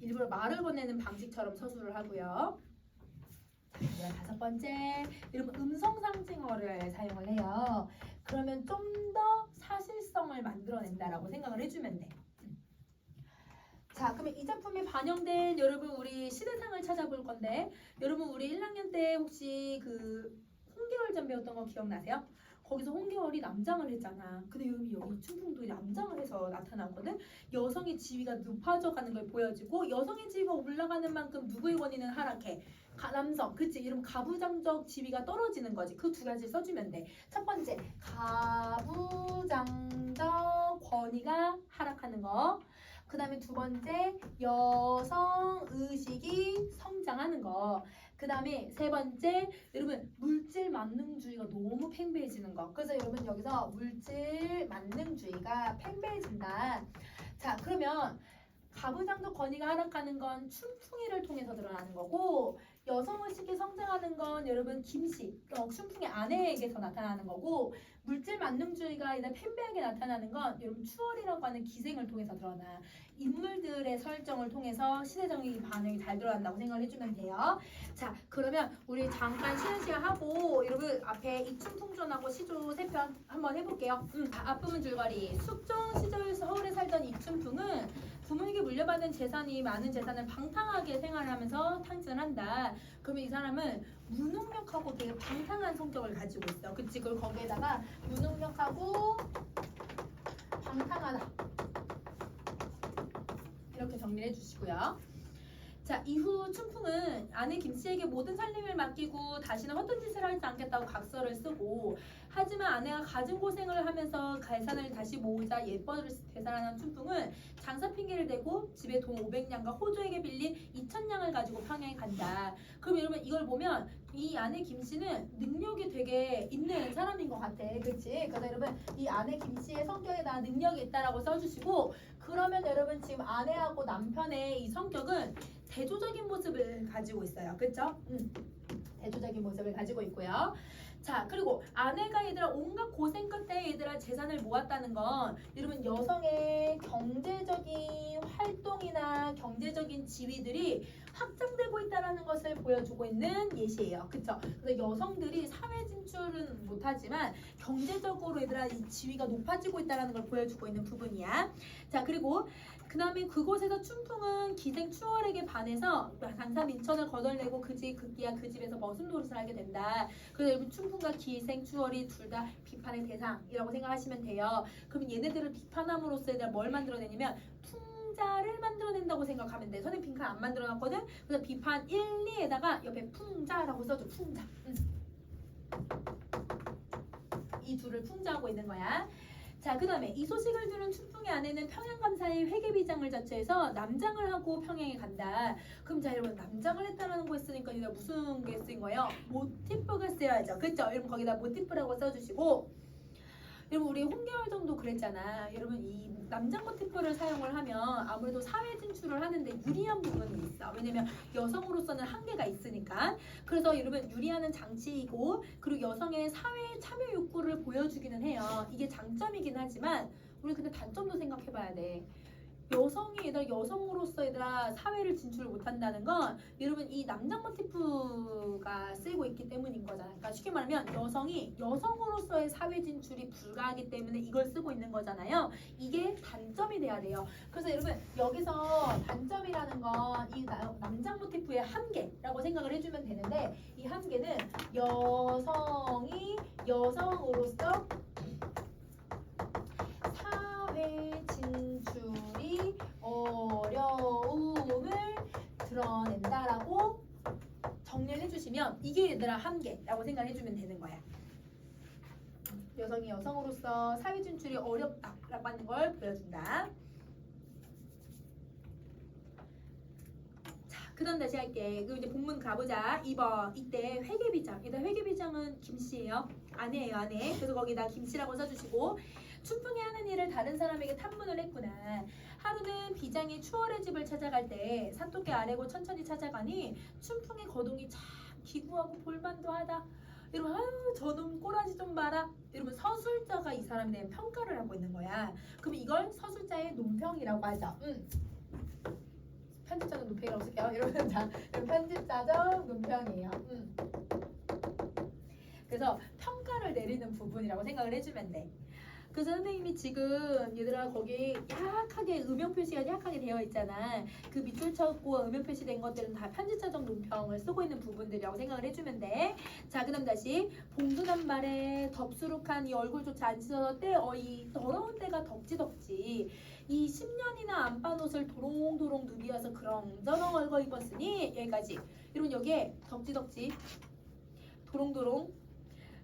일부러 말을 건네는 방식처럼 서술을 하고요. 자, 다섯 번째 여러분 음성 상징어를 사용을 해요. 그러면 좀 더 사실성을 만들어낸다라고 생각을 해주면 돼. 자, 그러면 이 작품에 반영된 여러분 우리 시대상을 찾아볼 건데 여러분 우리 1학년 때 혹시 그 홍계월전 배웠던 거 기억나세요? 거기서 홍계월이 남장을 했잖아. 근데 여기 춘풍도 남장을 해서 나타나거든. 여성의 지위가 높아져가는 걸 보여주고 여성의 지위가 올라가는 만큼 누구의 권위는 하락해. 남성, 그치? 이러면 가부장적 지위가 떨어지는 거지. 그 두 가지 써주면 돼. 첫 번째, 가부장적 권위가 하락하는 거. 그 다음에 두 번째, 여성 의식이 성장하는 거. 그 다음에 세 번째, 여러분 물질 만능주의가 너무 팽배해지는 거. 그래서 여러분 여기서 물질 만능주의가 팽배해진다. 자, 그러면 가부장적 권위가 하락하는 건 춘풍이를 통해서 드러나는 거고 여성의식이 성장하는 건 여러분 김씨, 춘풍의 아내에게서 나타나는 거고 물질 만능주의가 이제 팽배하게 나타나는 건 여러분 추월이라고 하는 기생을 통해서 드러나 인물들의 설정을 통해서 시대적인 반응이 잘 드러난다고 생각을 해주면 돼요. 자, 그러면 우리 잠깐 쉬는 시간 하고 여러분 앞에 이춘풍전하고 시조 세 편 한번 해볼게요. 앞부분 줄거리. 숙종 시절 서울에 살던 이춘풍은 부모에게 물려받은 재산이 많은 재산을 방탕하게 생활하면서 탕진을 한다. 그러면 이 사람은 무능력하고 되게 방탕한 성격을 가지고 있어. 그치? 그걸 거기에다가 무능력하고 방탕하다. 이렇게 정리해 주시고요. 자, 이후 춘풍은 아내 김씨에게 모든 살림을 맡기고 다시는 헛된 짓을 하지 않겠다고 각서를 쓰고 하지만 아내가 가진 고생을 하면서 재산을 다시 모으자 예법을 되살아난 춘풍은 장사 핑계를 대고 집에 돈 500냥과 호조에게 빌린 2000냥을 가지고 평양에 간다. 그럼 여러분 이걸 보면 이 아내 김씨는 능력이 되게 있는 사람인 것 같아. 그치? 그래서 여러분 이 아내 김씨의 성격에 대한 능력이 있다라고 써주시고 그러면 여러분 지금 아내하고 남편의 이 성격은 대조적인 모습을 가지고 있어요. 그쵸? 대조적인 모습을 가지고 있고요. 자, 그리고 아내가 얘들아 온갖 고생 끝에 얘들아 얘들아 재산을 모았다는 건 여러분 여성의 경제적인 활동이나 경제적인 지위들이 확장되고 있다는 것을 보여주고 있는 예시예요. 그쵸? 그래서 여성들이 사회 진출은 못하지만 경제적으로 얘들아 이 지위가 높아지고 있다는 걸 보여주고 있는 부분이야. 자, 그리고 그 다음에 그곳에서 춘풍은 기생 추월에게 반해서 강산 인천을 거덜내고 급기야 그 집에서 머슴 노릇을 하게 된다. 그래서 여러분 춘풍과 기생 추월이 둘 다 비판의 대상이라고 생각하시면 돼요. 그러면 얘네들을 비판함으로써 얘들아 뭘 만들어내냐면 풍자를 만들어낸다고 생각하면 돼. 선생님 빈칸 안 만들어놨거든. 그래서 비판 1, 2에다가 옆에 풍자라고 써줘. 풍자. 이 둘을 풍자하고 있는 거야. 자, 그 다음에 이 소식을 들은 춘풍의 아내는 평양감사의 회계비장을 자처해서 남장을 하고 평양에 간다. 그럼 자 여러분 남장을 했다라는 거 있으니까 이거 무슨 게 쓰인 거예요? 모티프가 쓰여야죠. 그쵸? 여러분 거기다 모티프라고 써주시고 여러분 우리 홍계월정도 그랬잖아. 여러분 이 남장 모티프를 사용을 하면 아무래도 사회 진출을 하는데 유리한 부분이 있어. 왜냐면 여성으로서는 한계가 있으니까. 그래서 여러분 유리하는 장치이고 그리고 여성의 사회 참여 욕구를 보여주기는 해요. 이게 장점이긴 하지만 우리 근데 단점도 생각해봐야 돼. 여성이 얘들아 여성으로서 얘들아 사회를 진출을 못한다는 건 여러분 이 남장 모티프가 쓰이고 있기 때문인 거잖아요. 그러니까 쉽게 말하면 여성이 여성으로서의 사회 진출이 불가하기 때문에 이걸 쓰고 있는 거잖아요. 이게 단점이 돼야 돼요. 그래서 여러분 여기서 단점이라는 건 이 남장 모티프의 한계라고 생각을 해주면 되는데 이 한계는 여성이 여성으로서 사회 진출이 어려움을 드러낸다라고 정리를 해주시면 이게 얘들아 한계라고 생각을 해주면 되는 거야. 여성이 여성으로서 사회 진출이 어렵다라고 하는 걸 보여준다. 자, 그 다음 다시 할게. 그럼 이제 본문 가보자. 2번 이때 회계비장. 일단 회계비장은 김씨예요. 아내예요, 아내. 그래서 거기다 김씨라고 써주시고 춘풍이 하는 일을 다른 사람에게 탐문을 했구나. 하루는 비장이 추월의 집을 찾아갈 때 사토끼 아래고 천천히 찾아가니 춘풍의 거동이 참 기구하고 볼만도 하다. 여러분 아유 저놈 꼬라지 좀 봐라. 여러분 서술자가 이 사람에 대한 평가를 하고 있는 거야. 그럼 이걸 서술자의 논평이라고 하죠. 편집자적 논평이라고 쓸게요. 여러분 자 편집자적 논평이에요. 그래서 평가를 내리는 부분이라고 생각을 해주면 돼. 그래서 선생님이 지금 얘들아 거기 약하게 음영 표시가 약하게 되어 있잖아. 그 밑줄 쳤고 음영 표시된 것들은 다 편집자적 논평을 쓰고 있는 부분들이라고 생각을 해주면 돼. 자, 그다음 다시 봉준한 말에 덥수룩한 이 얼굴조차 안 씻어서 이 더러운 때가 덥지. 이 10년이나 안 빤 옷을 도롱도롱 누비어서 그렁저렁 얽어 입었으니 여기까지. 여러분 여기에 덥지 도롱도롱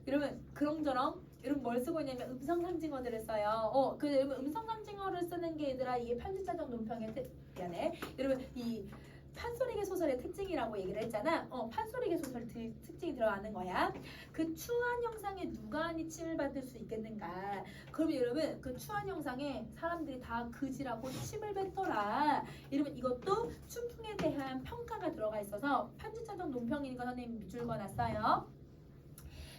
이러면 그렁저렁 여러분 뭘 쓰고 있냐면 음성상징어들을 써요. 그 여러분 음성상징어를 쓰는 게 얘들아 이게 편집자적 논평의 미안해. 여러분 이 판소리개 소설의 특징이라고 얘기를 했잖아. 판소리개 소설 특징이 들어가는 거야. 그 추한 영상에 누가 아니 침을 받을 수 있겠는가? 그럼 여러분 그 추한 영상에 사람들이 다 그지라고 침을 뱉더라. 여러분 이것도 춘풍에 대한 평가가 들어가 있어서 편집자적 논평이니까 선생님 밑줄 그어놨어요.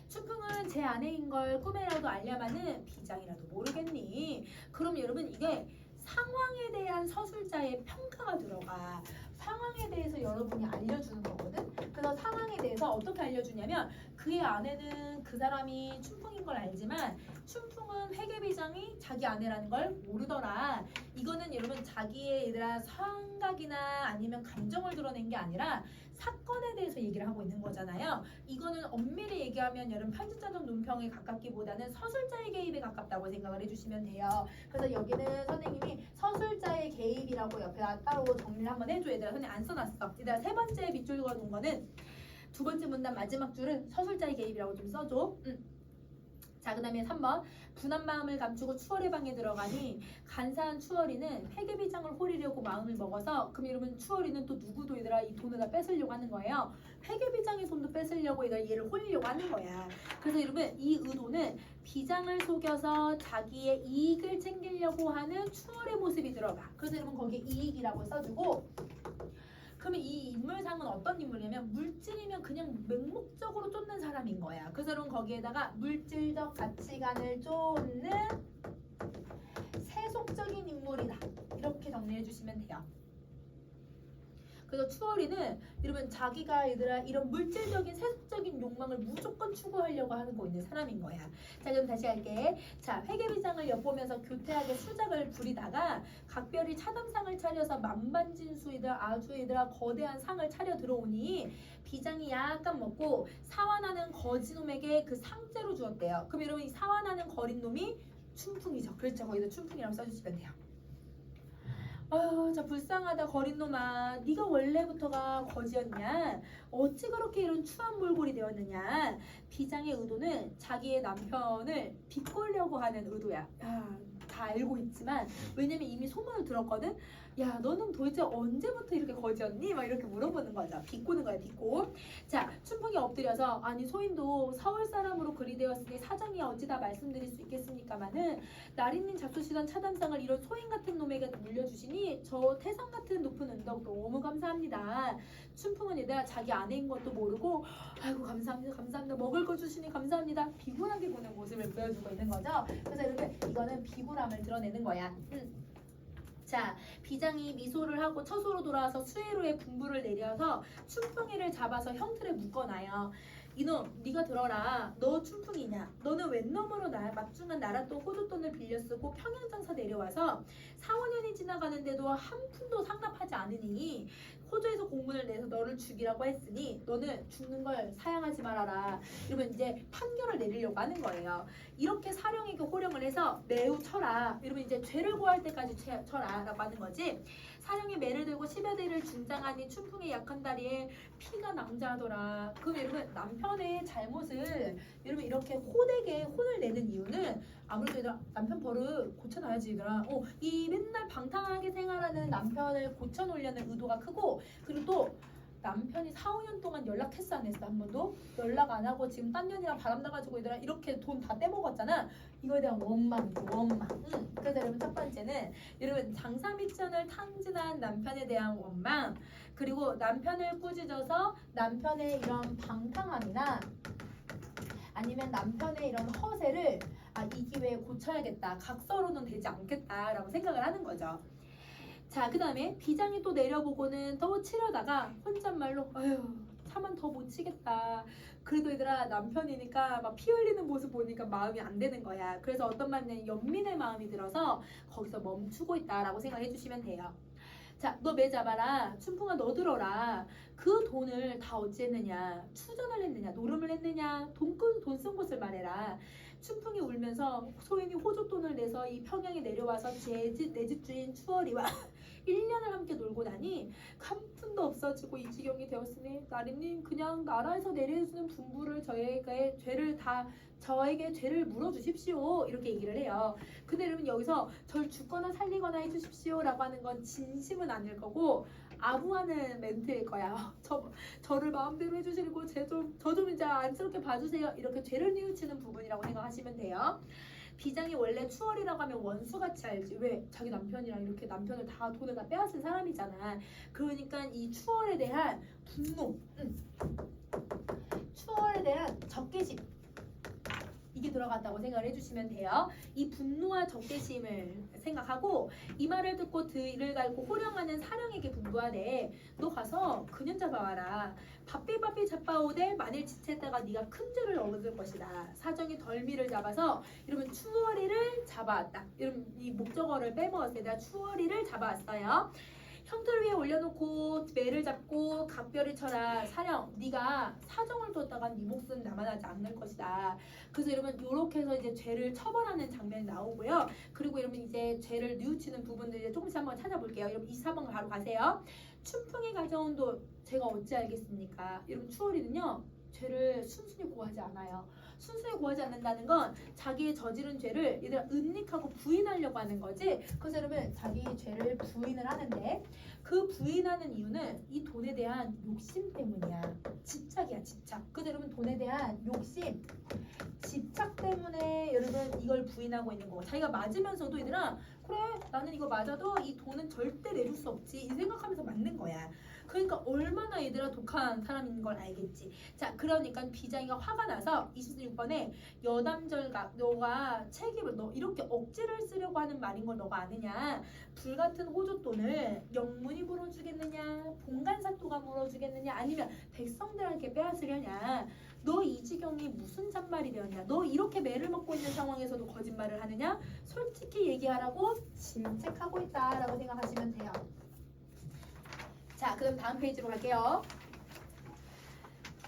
춘풍은 제 아내인 걸 꿈에라도 알려마는 비장이라도 모르겠니? 그럼 여러분 이게 상황에 대한 서술자의 평가가 들어가. 상황에 대해서 여러분이 알려주는 거거든. 그래서 상황에 대해서 어떻게 알려주냐면 그의 아내는 그 사람이 춘풍인 걸 알지만 춘풍은 회계비장이 자기 아내라는 걸 모르더라. 이거는 여러분 자기의 얘들아 생각이나 아니면 감정을 드러낸 게 아니라 사건에 대해서 얘기를 하고 있는 거잖아요. 이거는 엄밀히 얘기하면 여러분 편집자적 논평에 가깝기보다는 서술자의 개입에 가깝다고 생각을 해주시면 돼요. 그래서 여기는 선생님이 서술자의 개입이라고 옆에다 따로 정리를 한번 해줘. 얘들아 선생님 안 써놨어. 얘들아 세 번째 밑줄 그어둔 거는 두 번째 문단 마지막 줄은 서술자의 개입이라고 좀 써줘. 자, 그 다음에 3번 분한 마음을 감추고 추월의 방에 들어가니 간사한 추월이는 회계비장을 홀리려고 마음을 먹어서 그럼 여러분 추월이는 또 누구도 얘들아 이 돈을 다 뺏으려고 하는 거예요. 회계비장의 손도 뺏으려고 얘를 홀리려고 하는 거야. 그래서 여러분 이 의도는 비장을 속여서 자기의 이익을 챙기려고 하는 추월의 모습이 들어가. 그래서 여러분 거기에 이익이라고 써주고 그러면 이 인물상은 어떤 인물이냐면 물질이면 그냥 맹목적으로 쫓는 사람인 거야. 그래서 여러분 거기에다가 물질적 가치가 시간을 쫓는 세속적인 인물이다. 이렇게 정리해 주시면 돼요. 그래서 추월이는 이러면 자기가 얘들아 이런 물질적인 세속적인 욕망을 무조건 추구하려고 하는 거 있는 사람인 거야. 자, 그럼 다시 할게. 자, 회계비장을 엿보면서 교태하게 수작을 부리다가 각별히 차담상을 차려서 만반진수이들 아주 얘들아 거대한 상을 차려 들어오니 비장이 약간 먹고 사완하는 거지놈에게 그 상째로 주었대요. 그럼 여러분 이 사완하는 거린 놈이 춘풍이죠. 그렇죠. 거기서 춘풍이라고 써주시면 돼요. 아유, 자 불쌍하다 거린 놈아. 네가 원래부터가 거지였냐? 어찌 그렇게 이런 추한 몰골이 되었느냐? 비장의 의도는 자기의 남편을 비꼴려고 하는 의도야. 야, 다 알고 있지만 왜냐면 이미 소문을 들었거든. 야, 너는 도대체 언제부터 이렇게 거지였니? 막 이렇게 물어보는 거죠. 비꼬는 거야, 비꼬. 자, 춘풍이 엎드려서 아니 소인도 서울 사람으로 그리 되었으니 사정이 어찌다 말씀드릴 수 있겠습니까마는 나린님 잡수시던 차담상을 이런 소인 같은 놈에게 물려주시니 저 태산 같은 높은 은덕 너무 감사합니다. 춘풍은 얘들아 자기 아내인 것도 모르고 아이고 감사합니다 감사합니다 먹을 거 주시니 감사합니다 비굴하게 보는 모습을 보여주고 있는 거죠. 그래서 이렇게 이거는 비굴함을 드러내는 거야. 자, 비장이 미소를 하고 처소로 돌아와서 수해로의 분부를 내려서 춘풍이를 잡아서 형틀에 묶어놔요. 이놈, 네가 들어라. 너 춘풍이냐? 너는 웬 놈으로 막중한 나랏돈 호주돈을 빌려 쓰고 평양장사 내려와서 4, 5년이 지나가는데도 한 푼도 상납하지 않으니 호주에서 공문을 내서 너를 죽이라고 했으니 너는 죽는 걸 사양하지 말아라. 이러면 이제 판결을 내리려고 하는 거예요. 이렇게 사령에게 호령을 해서 매우 쳐라. 이러면 이제 죄를 고할 때까지 쳐라 라고 하는 거지. 사령이 매를 들고 10여 대를 중장하니 춘풍의 약한 다리에 피가 낭자하더라. 그럼 여러분 남편의 잘못을 여러분 이렇게 호되게 혼을 내는 이유는 아무래도 얘들아 남편 버릇 고쳐놔야지 얘들아. 이 맨날 방탕하게 생활하는 남편을 고쳐놓으려는 의도가 크고 그리고 또 남편이 4, 5년 동안 연락했어 안 했어? 한 번도? 연락 안 하고 지금 딴 년이랑 바람나가지고 얘들아 이렇게 돈 다 떼먹었잖아. 이거에 대한 원망이죠. 원망. 그래서 여러분 첫 번째는 여러분 장사 밑전을 탕진한 남편에 대한 원망, 그리고 남편을 꾸짖어서 남편의 이런 방탕함이나 아니면 남편의 이런 허세를 이 기회에 고쳐야겠다. 각서로는 되지 않겠다라고 생각을 하는 거죠. 자, 그 다음에 비장이 또 내려보고는 또 치려다가 혼잣말로 아휴 차만 더 못 치겠다. 그래도 얘들아 남편이니까 막 피 흘리는 모습 보니까 마음이 안 되는 거야. 그래서 어떤 말은 연민의 마음이 들어서 거기서 멈추고 있다라고 생각해 주시면 돼요. 자, 너 매 잡아라. 춘풍아 너 들어라. 그 돈을 다 어찌했느냐? 추전을 했느냐? 노름을 했느냐? 돈 쓴 곳을 말해라. 춘풍이 울면서 소인이 호주돈을 내서 이 평양에 내려와서 내 집주인 추월이와 1년을 함께 놀고 나니 한 푼도 없어지고 이 지경이 되었으니 나린님 그냥 나라에서 내려주는 분부를 저에게 죄를 물어주십시오. 이렇게 얘기를 해요. 근데 여러분 여기서 절 죽거나 살리거나 해주십시오 라고 하는 건 진심은 아닐 거고 아부하는 멘트일 거야. 저를 마음대로 해주시고 저 좀 이제 안쓰럽게 봐주세요. 이렇게 죄를 뉘우치는 부분이라고 생각하시면 돼요. 비장이 원래 추월이라고 하면 원수같이 알지. 왜? 자기 남편이랑 이렇게 남편을 다 돈을 다 빼앗은 사람이잖아. 그러니까 이 추월에 대한 분노, 추월에 대한 적개심 이게 들어갔다고 생각을 해주시면 돼요. 이 분노와 적개심을 생각하고 이 말을 듣고 들을 갈고 호령하는 사령에게 분부하되 너 가서 그년 잡아와라. 바삐바삐 잡아오되 만일 지체했다가 네가 큰 죄를 얻을 것이다. 사정이 덜미를 잡아서 이러면 추월이를 잡아왔다. 이러면 이 목적어를 빼먹었어요. 내가 추월이를 잡아왔어요. 형틀 위에 올려놓고 매를 잡고 각별히 쳐라. 사령 네가 사정을 뒀다가 네 몫은 남아나지 않을 것이다. 그래서 여러분 이렇게 해서 이제 죄를 처벌하는 장면이 나오고요. 그리고 여러분 이제 죄를 뉘우치는 부분들 이제 조금씩 한번 찾아볼게요. 여러분 24번 바로 가세요. 춘풍이 가져온 돈 제가 어찌 알겠습니까? 여러분 추월이는요 죄를 순순히 고하지 않아요. 순순히 고하지 않는다는 건 자기의 저지른 죄를 얘들아 은닉하고 부인하려고 하는 거지. 그래서 여러분 자기 죄를 부인을 하는데 그 부인하는 이유는 이 돈에 대한 욕심 때문이야. 집착이야, 집착. 그래서 여러분 돈에 대한 욕심, 집착 때문에 여러분 이걸 부인하고 있는 거고 자기가 맞으면서도 얘들아 그래 나는 이거 맞아도 이 돈은 절대 내줄 수 없지 이 생각하면서 맞는 거야. 그러니까 얼마나 얘들아 독한 사람인 걸 알겠지. 자, 그러니까 비장이가 화가 나서 26번에 여담절각 너가 책임을 너 이렇게 억지를 쓰려고 하는 말인 걸 너가 아느냐. 불같은 호조돈을 영문이 물어주겠느냐, 봉간사또가 물어주겠느냐, 아니면 백성들한테 빼앗으려냐. 너 이지경이 무슨 잔말이 되었냐. 너 이렇게 매를 먹고 있는 상황에서도 거짓말을 하느냐. 솔직히 얘기하라고 질책하고 있다라고 생각하시면 돼요. 자, 그럼 다음 페이지로 갈게요.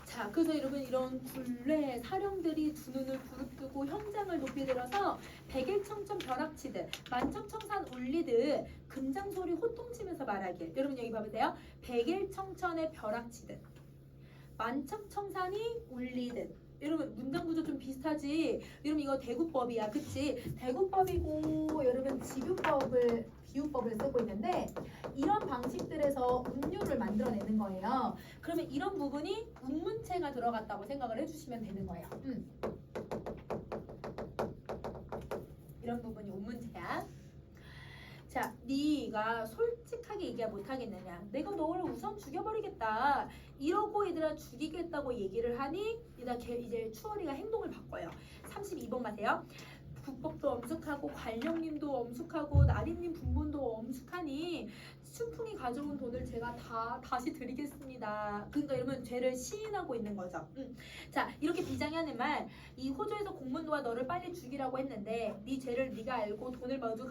자, 그래서 여러분 이런 굴레 사령들이 두 눈을 부릅뜨고 형장을 높이 들어서 백일청천 벼락치듯 만청청산 울리듯 금장소리 호통치면서 말하길. 여러분 여기 봐보세요. 백일청천의 벼락치듯 만청청산이 울리듯. 여러분 문장 구조 좀 비슷하지? 여러분 이거 대구법이야, 그치? 대구법이고 여러분 비유법을 쓰고 있는데 이런 방식들에서 운율을 만들어내는 거예요. 그러면 이런 부분이 운문체가 들어갔다고 생각을 해주시면 되는 거예요. 이런 부분이 운문체야. 자, 네가 솔직하게 얘기 못하겠느냐. 내가 너를 우선 죽여버리겠다. 이러고 얘들아 죽이겠다고 얘기를 하니 이제 추월이가 행동을 바꿔요. 32번 가세요. 국법도 엄숙하고 관령님도 엄숙하고 나리님 분본도 엄숙하니 춘풍이 가져온 돈을 제가 다 다시 드리겠습니다. 그러니까 여러분 죄를 시인하고 있는 거죠. 자, 이렇게 비장이 하는 말, 이 호조에서 공문도와 너를 빨리 죽이라고 했는데 네 죄를 네가 알고 돈을 모두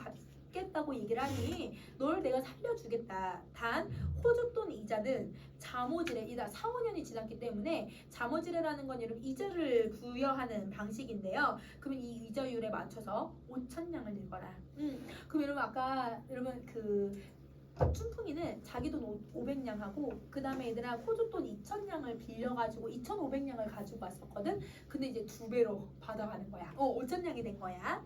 겠다고 얘기를 하니 널 내가 살려주겠다. 단 호주돈 이자는 잠오지례 이다 4, 5년이 지났기 때문에 잠오지례라는 건 여러분 이자를 부여하는 방식인데요. 그러면 이 이자율에 맞춰서 5천냥을 낼거라. 그럼 여러분 아까 여러분 그 춘풍이는 자기 돈 500냥 하고 그 다음에 얘들아 호주돈 2,000냥을 빌려가지고 2,500냥을 가지고 왔었거든. 근데 이제 2배로 받아가는 거야. 5,000냥이 된 거야.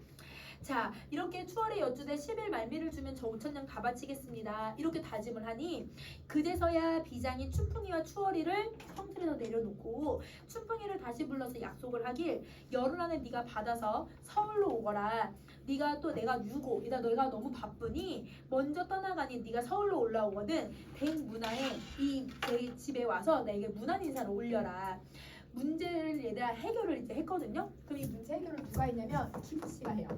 자, 이렇게 추월에 여쭈되 10일 말미를 주면 저 5,000냥 다 바치겠습니다. 이렇게 다짐을 하니 그제서야 비장이 춘풍이와 추월이를 성틀에서 내려놓고 춘풍이를 다시 불러서 약속을 하길 열흘 안에 네가 받아서 서울로 오거라. 네가 또 내가 유고이다 너희가 너무 바쁘니 먼저 떠나가니 네가 서울로 올라오거든. 대문화에 이 집에 와서 나에게 문안 인사를 올려라. 문제를 얘들아 해결을 이제 했거든요. 그럼 이 문제 해결을 누가 했냐면 김씨가 해요.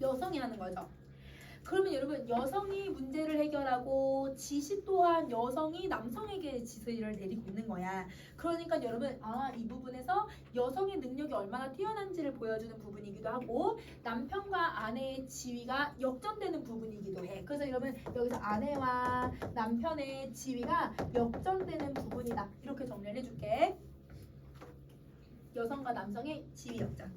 여성이 하는 거죠. 그러면 여러분 여성이 문제를 해결하고 지시 또한 여성이 남성에게 지시를 내리고 있는 거야. 그러니까 여러분 이 부분에서 여성의 능력이 얼마나 뛰어난지를 보여주는 부분이기도 하고 남편과 아내의 지위가 역전되는 부분이기도 해. 그래서 여러분 여기서 아내와 남편의 지위가 역전되는 부분이다. 이렇게 정리를 해줄게. 여성과 남성의 지위 역전.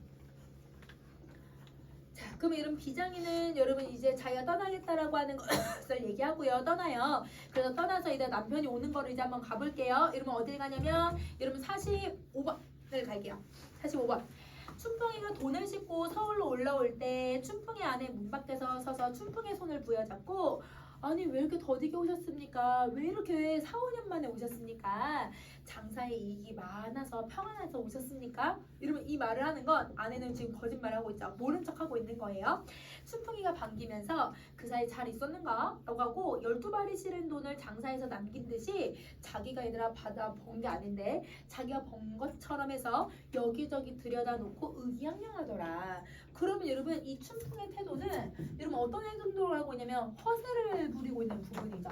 자, 그러면 여러분 비장이는 여러분 이제 자기가 떠나겠다라고 하는 것을 얘기하고요. 떠나요. 그래서 떠나서 이제 남편이 오는 거를 이제 한번 가볼게요. 여러분 어딜 가냐면 여러분 45번을 갈게요. 45번. 춘풍이가 돈을 싣고 서울로 올라올 때 춘풍이 아내 문 밖에서 서서 춘풍의 손을 부여잡고 아니 왜 이렇게 더디게 오셨습니까? 왜 이렇게 4, 5년 만에 오셨습니까? 장사에 이익이 많아서 평안해서 오셨습니까? 이러면 이 말을 하는 건 아내는 지금 거짓말하고 있죠. 모른 척하고 있는 거예요. 춘풍이가 반기면서 그 사이 잘 있었는가? 라고 하고 12발이 실은 돈을 장사에서 남긴 듯이 자기가 얘들아 받아 번 게 아닌데 자기가 번 것처럼 해서 여기저기 들여다놓고 의기양양하더라. 그러면 여러분 이 춘풍의 태도는 여러분 어떤 행동을 하고 있냐면 허세를 부리고 있는 부분이죠.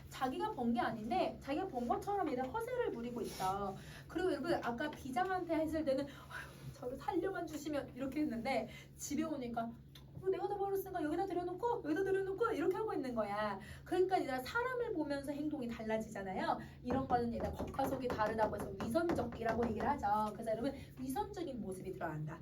자기가 번 게 아닌데 자기가 번 것처럼 얘들 허세를 부리고 있어. 그리고 여러분 아까 비장한테 했을 때는 저를 살려만 주시면 이렇게 했는데 집에 오니까 내가 다 벌었으니까 여기다 들여놓고 이렇게 하고 있는 거야. 그러니까 얘들 사람을 보면서 행동이 달라지잖아요. 이런 거는 얘들 겉과 속이 다르다고 해서 위선적이라고 얘기를 하죠. 그래서 여러분 위선적인 모습이 들어간다.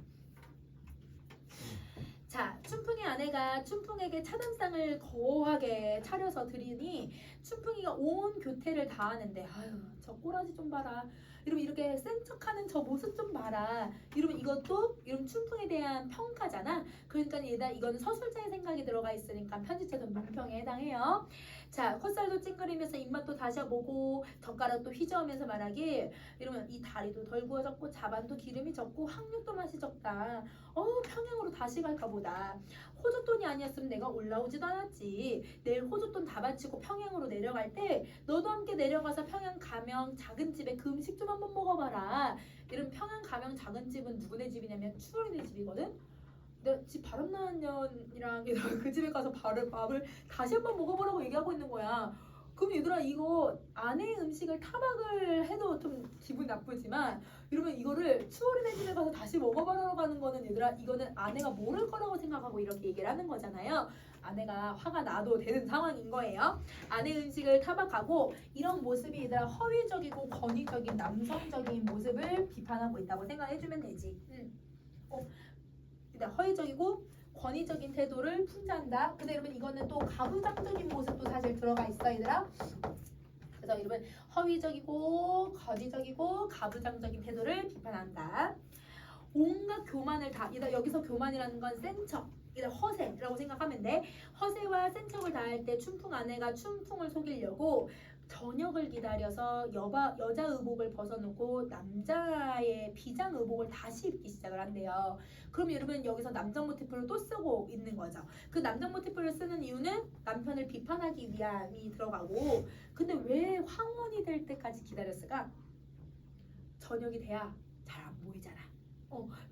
자, 춘풍의 아내가 춘풍에게 차단상을 거하게 차려서 드리니 춘풍이가 온 교태를 다하는데 아유 저 꼬라지 좀 봐라. 이러면 이렇게 센 척하는 저 모습 좀 봐라. 이러면 이것도 이런 춘풍에 대한 평가잖아. 그러니까 얘다 이거는 서술자의 생각이 들어가 있으니까 편집자도 논평에 해당해요. 자, 콧살도 찡그리면서 입맛도 다셔보고 젓가락도 휘저으면서 말하길 이러면 이 다리도 덜 구워졌고 자반도 기름이 적고 학육도 맛이 적다. 평양으로 다시 갈까 보다. 거야. 호주돈이 아니었으면 내가 올라오지도 않았지. 내일 호주돈 다 바치고 평양으로 내려갈 때 너도 함께 내려가서 평양 가명 작은 집에 그 음식 좀 한번 먹어봐라. 이런 평양 가명 작은 집은 누구네 집이냐면 추월이네 집이거든. 내가 집 바람 나는 년이랑 그 집에 가서 밥을 다시 한번 먹어보라고 얘기하고 있는 거야. 그럼 얘들아 이거 아내의 음식을 타박을 해도 좀 기분 나쁘지만 여러분 이거를 추월이네 집에 가서 다시 먹어보라고 하는 거는 얘들아 이거는 아내가 모를 거라고 생각하고 이렇게 얘기를 하는 거잖아요. 아내가 화가 나도 되는 상황인 거예요. 아내 음식을 타박하고 이런 모습이 얘들아 허위적이고 권위적인 남성적인 모습을 비판하고 있다고 생각해주면 되지. 일단 허위적이고 권위적인 태도를 풍자한다. 근데 여러분 이거는 또 가부장적인 모습도 사실 들어가 있어 얘들아. 그래서 여러분 허위적이고 권위적이고 가부장적인 태도를 비판한다. 온갖 교만을 다 여기서 교만이라는 건 센 척, 허세라고 생각하면 돼. 허세와 센 척을 다할 때 춘풍 아내가 춘풍을 속이려고 저녁을 기다려서 여자 의복을 벗어놓고 남자의 비장 의복을 다시 입기 시작을 한대요. 그럼 여러분 여기서 남성 모티프를 또 쓰고 있는 거죠. 그 남성 모티프를 쓰는 이유는 남편을 비판하기 위함이 들어가고 근데 왜 황혼이 될 때까지 기다렸을까? 저녁이 돼야 잘 안 보이잖아.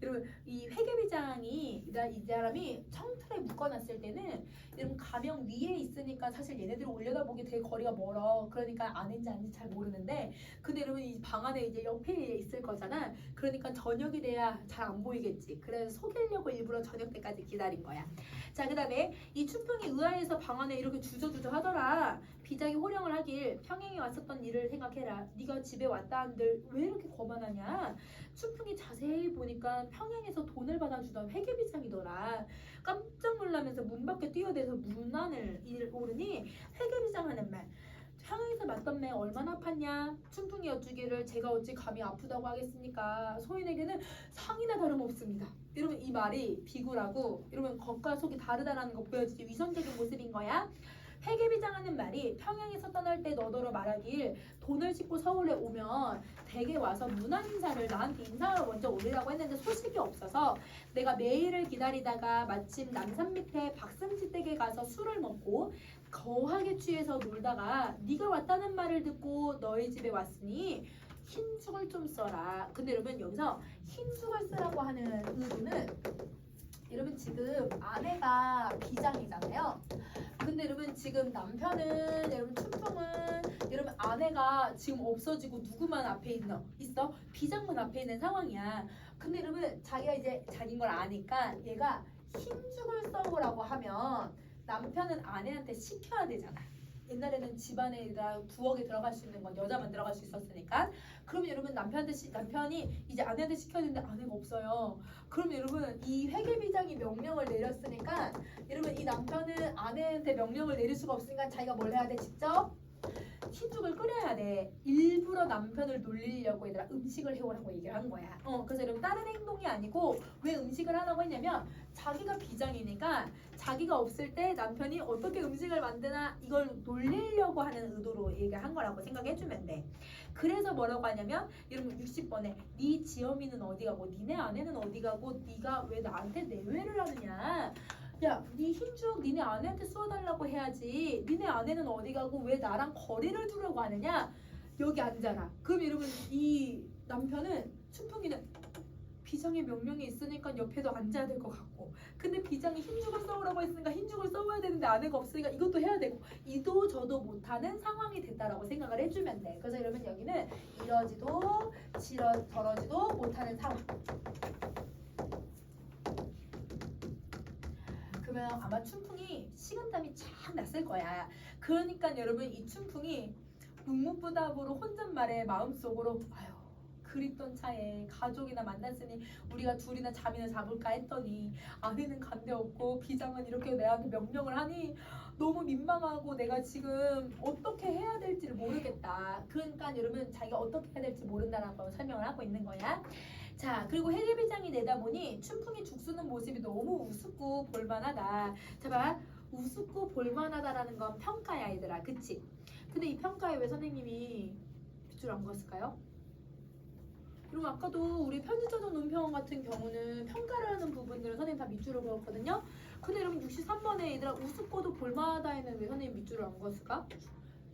여러분 이 회계비장이 이 사람이 청틀에 묶어놨을 때는 여러분 가명 위에 있으니까 사실 얘네들이 올려다보기 되게 거리가 멀어. 그러니까 아는지 아닌지 잘 모르는데 근데 여러분 이 방 안에 이제 옆에 있을 거잖아. 그러니까 저녁이 돼야 잘 안 보이겠지. 그래서 속이려고 일부러 저녁 때까지 기다린 거야. 자, 그 다음에 이 춘풍이 의아해서 방 안에 이렇게 주저주저 하더라. 비장이 호령을 하길 평양에 왔었던 일을 생각해라. 네가 집에 왔다 한들 왜 이렇게 거만하냐. 춘풍이 자세히 보니까 평양에서 돈을 받아주던 회계비장이더라. 깜짝 놀라면서 문 밖에 뛰어대서 문 안을 오르니 회계비장 하는 말. 평양에서 맞던 매 얼마나 아팠냐? 춘풍이 여쭈기를 제가 어찌 감히 아프다고 하겠습니까? 소인에게는 상이나 다름없습니다. 여러분 이 말이 비굴하고 여러분 겉과 속이 다르다라는 거 보여주지 위선적인 모습인 거야. 회계비장하는 말이 평양에서 떠날 때 너더러 말하길 돈을 싣고 서울에 오면 댁에 와서 문안 인사를 나한테 인사하러 먼저 오리라고 했는데 소식이 없어서 내가 매일을 기다리다가 마침 남산 밑에 박승지 댁에 가서 술을 먹고 거하게 취해서 놀다가 네가 왔다는 말을 듣고 너희 집에 왔으니 흰죽을 좀 써라. 근데 여러분 여기서 흰죽을 쓰라고 하는 의도는 여러분 지금 아내가 비장이잖아요. 근데 여러분 지금 남편은 여러분 춘풍은 여러분 아내가 지금 없어지고 누구만 앞에 있어? 비장만 앞에 있는 상황이야. 근데 여러분 자기가 이제 자기인 걸 아니까 얘가 흰죽을 써오라고 하면 남편은 아내한테 시켜야 되잖아. 옛날에는 집안에 부엌에 들어갈 수 있는 건 여자만 들어갈 수 있었으니까. 그러면 여러분 남편이 이제 아내한테 시켜야 되는데 아내가 없어요. 그럼 여러분 이 회계비장이 명령을 내렸으니까 여러분 이 남편은 아내한테 명령을 내릴 수가 없으니까 자기가 뭘 해야 돼? 직접 흰죽을 끓여야 돼. 일부러 남편을 놀리려고 얘들아 음식을 해오라고 얘기를 한 거야. 그래서 여러분 다른 행동이 아니고 왜 음식을 하라고 했냐면 자기가 비장이니까 자기가 없을 때 남편이 어떻게 음식을 만드나 이걸 놀리려고 하는 의도로 얘기한 거라고 생각해주면 돼. 그래서 뭐라고 하냐면 여러분 60번에 네 지엄이는 어디 가고 니네 아내는 어디 가고 네가 왜 나한테 내외를 하느냐. 야, 네 흰죽 니네 아내한테 쏘아달라고 해야지. 니네 아내는 어디 가고 왜 나랑 거리를 두려고 하느냐. 여기 앉아라. 그럼 여러분 이 남편은 춘풍이는 비장의 명령이 있으니까 옆에도 앉아야 될 것 같고 근데 비장이 흰죽을 써오라고 했으니까 흰죽을 써와야 되는데 아내가 없으니까 이것도 해야 되고 이도 저도 못하는 상황이 됐다라고 생각을 해주면 돼. 그래서 여러분 여기는 이러지도 저러지도 못하는 상황. 그러면 아마 춘풍이 식은땀이 쫙 났을 거야. 그러니까 여러분 이 춘풍이 묵묵부답으로 혼잣말에 마음속으로 아유 그립던 차에 가족이나 만났으니 우리가 둘이나 잠이나 자볼까 했더니 아내는 간데 없고 비장은 이렇게 내한테 명령을 하니 너무 민망하고 내가 지금 어떻게 해야 될지를 모르겠다. 그러니까 여러분 자기가 어떻게 해야 될지 모른다라고 설명을 하고 있는 거야. 자, 그리고 회계비장이 내다 보니 춘풍이 죽쓰는 모습이 너무 우습고 볼만하다. 자, 봐. 우습고 볼만하다라는 건 평가야 얘들아. 그치? 근데 이 평가에 왜 선생님이 빗줄 안 그었을까요? 그리고 아까도 우리 편집자전 논평 같은 경우는 평가를 하는 부분들은 선생님 다 밑줄을 그었거든요. 근데 여러분 63번에 얘들아 우습고도 볼만하다 했는데 왜 선생님 밑줄을 안 그었을까?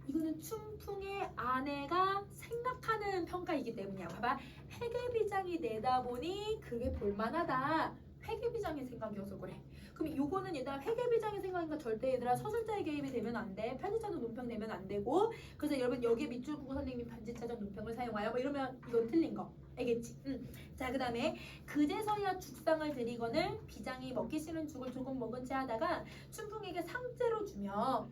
이거는 춘풍의 아내가 생각하는 평가이기 때문이야. 봐봐. 회계비장이 내다보니 그게 볼만하다. 회계비장의 생각이어서 그래. 그럼 요거는 얘들아 회계비장의 생각이니까 절대 얘들아 서술자의 개입이 되면 안 돼. 편집자도 논평 되면 안 되고. 그래서 여러분 여기에 밑줄 긋고 선생님이 편집자적 논평을 사용하여 뭐 이러면 이건 틀린 거. 알겠지? 자, 그 다음에 그제서야 죽상을 드리거늘 비장이 먹기 싫은 죽을 조금 먹은 채 하다가 춘풍에게 상째로 주며,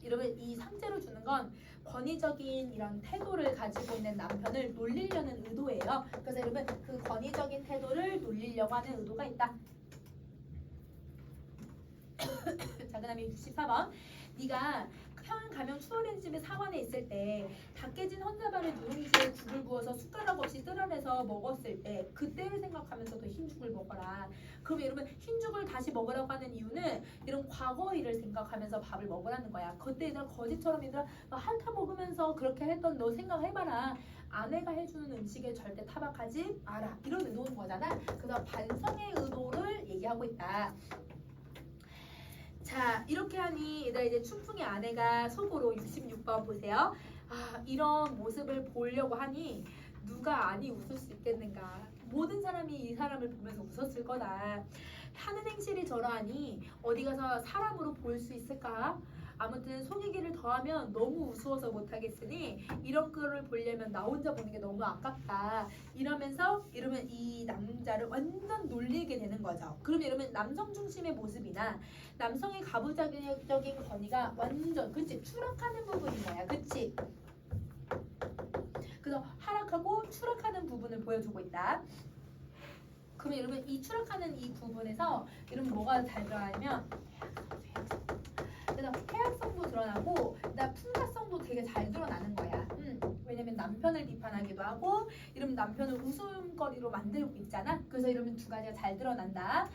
여러분 이 상째로 주는 건 권위적인 이런 태도를 가지고 있는 남편을 놀리려는 의도예요. 그래서 여러분 그 권위적인 태도를 놀리려고 하는 의도가 있다. 자, 그 다음에 64번. 네가 형 가면 추월인 집에 사관에 있을 때 다 깨진 헌자발에 누룽지에 국을 부어서 숟가락 없이 뜯어내서 먹었을 때 그때를 생각하면서 더 흰죽을 먹어라. 그럼 여러분 흰죽을 다시 먹으라고 하는 이유는 이런 과거 일을 생각하면서 밥을 먹으라는 거야. 그때 얘들아 거짓처럼 얘들아 핥아 먹으면서 그렇게 했던 너 생각해봐라. 아내가 해주는 음식에 절대 타박하지 마라. 이런 의도인 거잖아. 그래서 반성의 의도를 얘기하고 있다. 자, 이렇게 하니 얘들아 이제 춘풍의 아내가 속으로 66번 보세요. 아, 이런 모습을 보려고 하니 누가 아니 웃을 수 있겠는가. 모든 사람이 이 사람을 보면서 웃었을 거다. 하는 행실이 저러하니 어디 가서 사람으로 보일 수 있을까? 아무튼 속이기를 더하면 너무 우스워서 못하겠으니 이런 거를 보려면 나 혼자 보는 게 너무 아깝다. 이러면서 이러면 이 남자를 완전 놀리게 되는 거죠. 그럼 이러면 남성 중심의 모습이나 남성의 가부장적인 권위가 완전 그치 추락하는 부분인 거야. 그치? 그래서 하락하고 추락하는 부분을 보여주고 있다. 그러면 여러분 이 추락하는 이 부분에서 여러분 뭐가 잘 드러나냐면 그래서 해악성도 드러나고 그다음 풍자성도 되게 잘 드러나는 거야. 왜냐면 남편을 비판하기도 하고 이러면 남편을 웃음거리로 만들고 있잖아. 그래서 이러면 두 가지가 잘 드러난다.